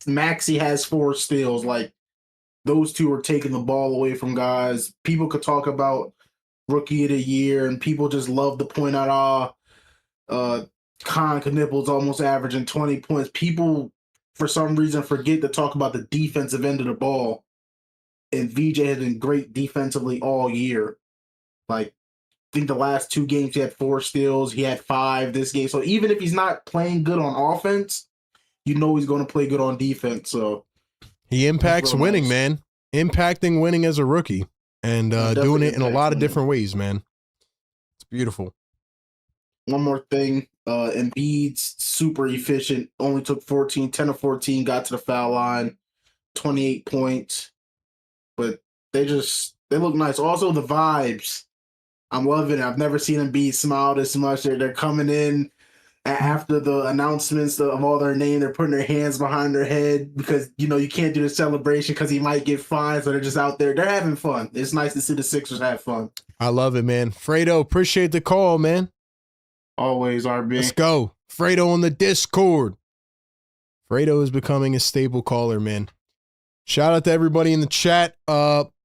Maxey has 4 steals. Like, those two are taking the ball away from guys. People could talk about Rookie of the Year, and people just love to point out, Con Knipple's almost averaging 20 points. People, for some reason, forget to talk about the defensive end of the ball. And VJ has been great defensively all year. Like, I think the last 2 games he had 4 steals. He had 5 this game. So even if he's not playing good on offense, he's going to play good on defense. So he impacts winning, nice. Man. Impacting winning as a rookie. And doing it in a lot of different ways, man. It's beautiful. One more thing. Embiid's super efficient. Only took 10 of 14, got to the foul line, 28 points. But they look nice. Also, the vibes. I'm loving it. I've never seen Embiid smile this much. They're coming in after the announcements of all their name. They're putting their hands behind their head because, you can't do the celebration because he might get fined. So they're just out there. They're having fun. It's nice to see the Sixers have fun. I love it, man. Fredo, appreciate the call, man. Always, RB. Let's go. Fredo on the Discord. Fredo is becoming a staple caller, man. Shout out to everybody in the chat.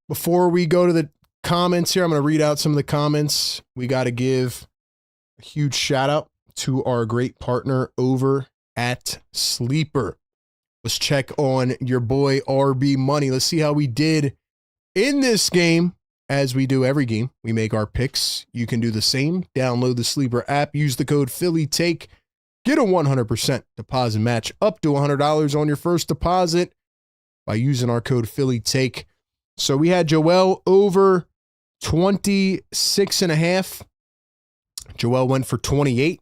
Before we go to the comments here, I'm going to read out some of the comments. We got to give a huge shout out to our great partner over at Sleeper. Let's check on your boy RB Money. Let's see how we did in this game. As we do every game, we make our picks. You can do the same. Download the Sleeper app. Use the code PhillyTake. Get a 100% deposit match up to $100 on your first deposit by using our code PhillyTake. So we had Joel over 26.5. Joel went for 28.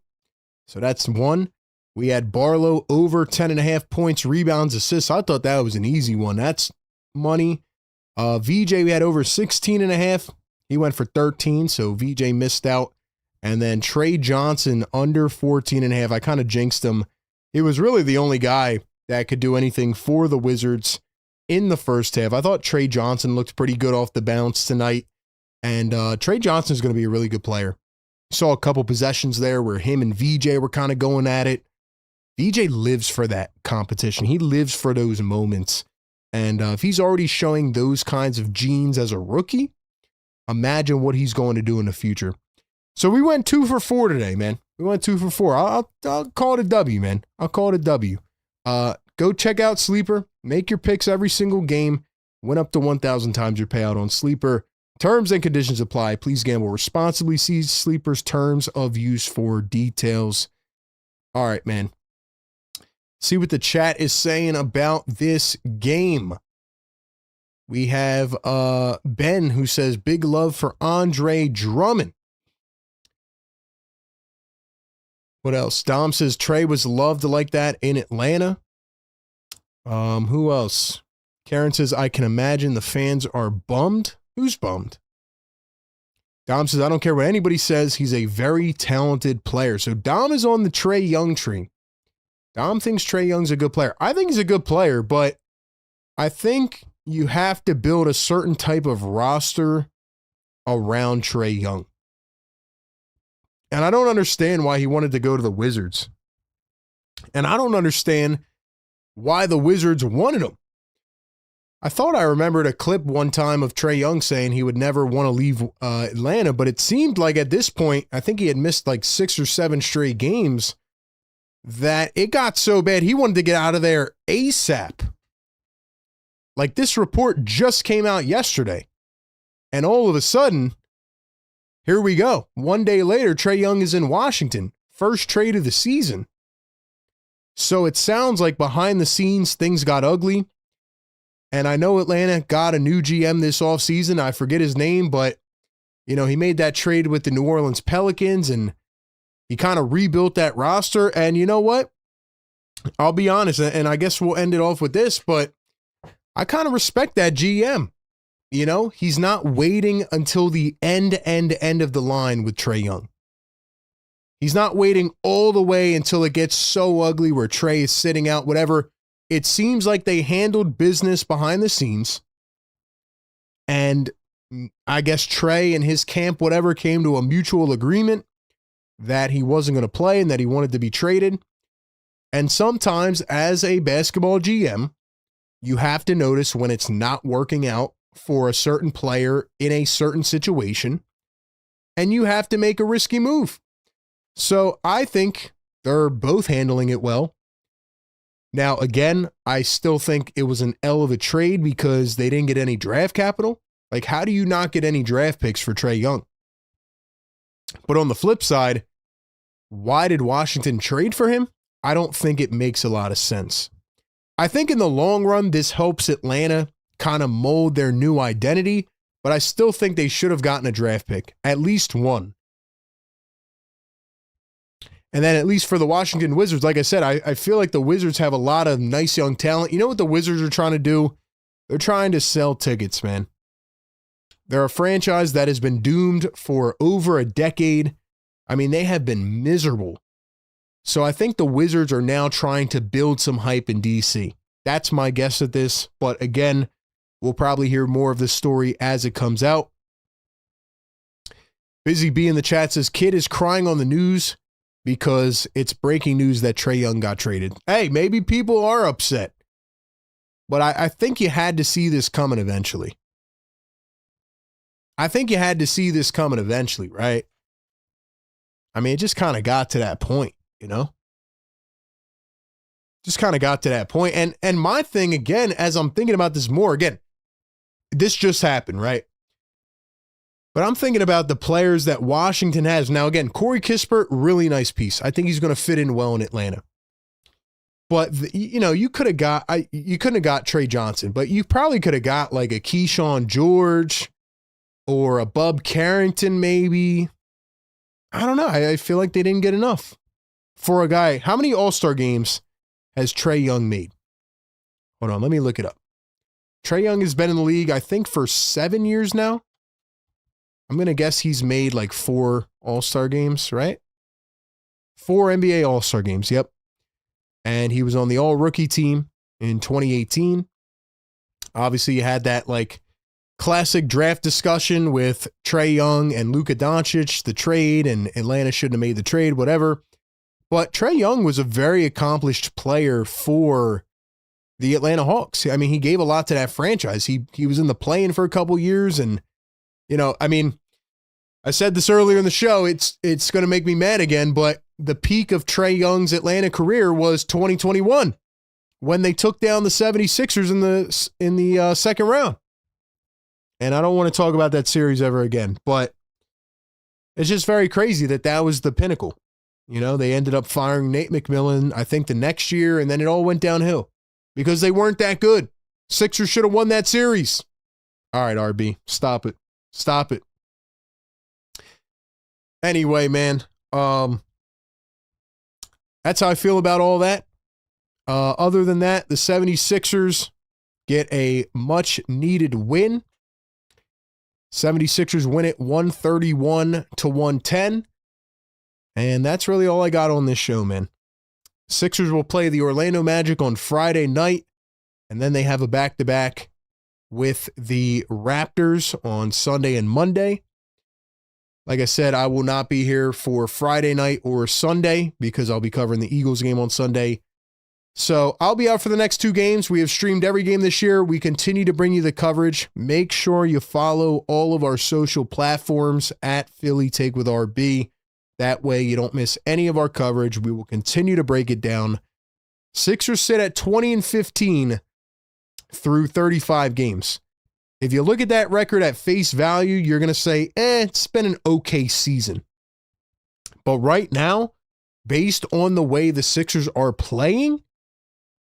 So that's 1. We had Barlow over 10.5 points, rebounds, assists. I thought that was an easy one. That's money. VJ, we had over 16.5. He went for 13, so VJ missed out. And then Trey Johnson under 14.5. I kind of jinxed him. He was really the only guy that could do anything for the Wizards in the first half. I thought Trey Johnson looked pretty good off the bounce tonight. And Trey Johnson is going to be a really good player. Saw a couple possessions there where him and VJ were kind of going at it. VJ lives for that competition. He lives for those moments. And if he's already showing those kinds of genes as a rookie, imagine what he's going to do in the future. So we went 2 for 4 today, man. We went 2 for 4. I'll call it a W, man. I'll call it a W. go check out Sleeper. Make your picks every single game. Win up to 1,000 times your payout on Sleeper. Terms and conditions apply. Please gamble responsibly. See Sleeper's terms of use for details. All right, man. See what the chat is saying about this game. We have Ben who says, big love for Andre Drummond. What else? Dom says Trey was loved like that in Atlanta. Who else? Karen says, I can imagine the fans are bummed. Who's bummed? Dom says, I don't care what anybody says. He's a very talented player. So Dom is on the Trey Young tree. Dom thinks Trey Young's a good player. I think he's a good player, but I think you have to build a certain type of roster around Trey Young. And I don't understand why he wanted to go to the Wizards. And I don't understand why the Wizards wanted him. I thought I remembered a clip one time of Trey Young saying he would never want to leave Atlanta, but it seemed like at this point, I think he had missed like 6 or 7 straight games, that it got so bad he wanted to get out of there ASAP. Like, this report just came out yesterday, and all of a sudden, here we go. One day later, Trey Young is in Washington. First trade of the season. So it sounds like behind the scenes, things got ugly. And I know Atlanta got a new GM this offseason. I forget his name, but, you know, he made that trade with the New Orleans Pelicans, and he kind of rebuilt that roster. And you know what? I'll be honest, and I guess we'll end it off with this, but I kind of respect that GM. You know, he's not waiting until the end of the line with Trey Young. He's not waiting all the way until it gets so ugly where Trey is sitting out, whatever. It seems like they handled business behind the scenes. And I guess Trey and his camp, whatever, came to a mutual agreement that he wasn't going to play and that he wanted to be traded. And sometimes as a basketball GM, you have to notice when it's not working out for a certain player in a certain situation, and you have to make a risky move. So I think they're both handling it well. Now, again, I still think it was an L of a trade because they didn't get any draft capital. Like, how do you not get any draft picks for Trey Young? But on the flip side, why did Washington trade for him? I don't think it makes a lot of sense. I think in the long run, this helps Atlanta kind of mold their new identity, but I still think they should have gotten a draft pick, at least one. And then at least for the Washington Wizards, like I said, I feel like the Wizards have a lot of nice young talent. You know what the Wizards are trying to do? They're trying to sell tickets, man. They're a franchise that has been doomed for over a decade. I mean, they have been miserable. So I think the Wizards are now trying to build some hype in DC. That's my guess at this. But again, we'll probably hear more of this story as it comes out. Busy B in the chat says, kid is crying on the news because it's breaking news that Trey Young got traded. Hey, maybe people are upset. But I think you had to see this coming eventually. I think you had to see this coming eventually, right? I mean, it just kind of got to that point, you know? Just kind of got to that point. And my thing, again, as I'm thinking about this more, again, this just happened, right? But I'm thinking about the players that Washington has. Now, again, Corey Kispert, really nice piece. I think he's going to fit in well in Atlanta. But, you know, you couldn't have got Trey Johnson, but you probably could have got like a Keyshawn George or a Bub Carrington maybe. I don't know. I feel like they didn't get enough for a guy. How many All-Star games has Trey Young made? Hold on, let me look it up. Trey Young has been in the league, I think, for 7 years now. I'm going to guess he's made like 4 All-Star games, right? 4 NBA All-Star games, yep. And he was on the All-Rookie team in 2018. Obviously, you had that like classic draft discussion with Trey Young and Luka Doncic, the trade, and Atlanta shouldn't have made the trade, whatever. But Trey Young was a very accomplished player for the Atlanta Hawks. I mean, he gave a lot to that franchise. He was in the play-in for a couple years, and you know, I mean, I said this earlier in the show, it's going to make me mad again, but the peak of Trey Young's Atlanta career was 2021. when they took down the 76ers in the second round. And I don't want to talk about that series ever again, but it's just very crazy that was the pinnacle. You know, they ended up firing Nate McMillan, I think, the next year, and then it all went downhill because they weren't that good. Sixers should have won that series. All right, RB, stop it. Stop it. Anyway, man, that's how I feel about all that. Other than that, the 76ers get a much-needed win. 76ers win it 131-110. And that's really all I got on this show, man. Sixers will play the Orlando Magic on Friday night, and then they have a back-to-back with the Raptors on Sunday and Monday. Like I said, I will not be here for Friday night or Sunday because I'll be covering the Eagles game on Sunday. So I'll be out for the next 2 games. We have streamed every game this year. We continue to bring you the coverage. Make sure you follow all of our social platforms at Philly Take with RB. That way you don't miss any of our coverage. We will continue to break it down. Sixers sit at 20-15 through 35 games. If you look at that record at face value, you're going to say, it's been an okay season. But right now, based on the way the Sixers are playing,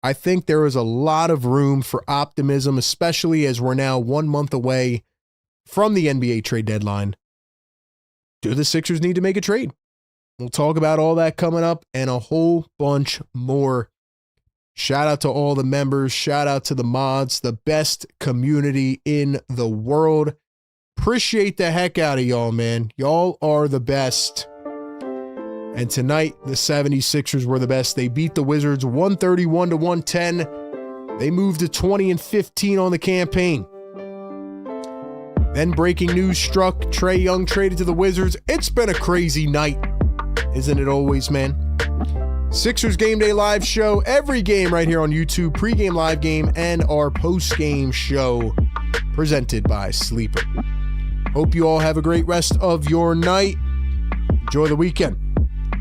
I think there is a lot of room for optimism, especially as we're now 1 month away from the NBA trade deadline. Do the Sixers need to make a trade? We'll talk about all that coming up and a whole bunch more. Shout out to all the members. Shout out to the mods, the best community in the world. Appreciate the heck out of y'all, man. Y'all are the best. And tonight, the 76ers were the best. They beat the Wizards 131-110. They moved to 20-15 on the campaign. Then breaking news struck. Trae Young traded to the Wizards. It's been a crazy night. Isn't it always, man? Sixers Game Day live show. Every game right here on YouTube. Pregame live game and our postgame show presented by Sleeper. Hope you all have a great rest of your night. Enjoy the weekend.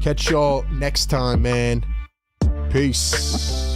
Catch y'all next time, man. Peace.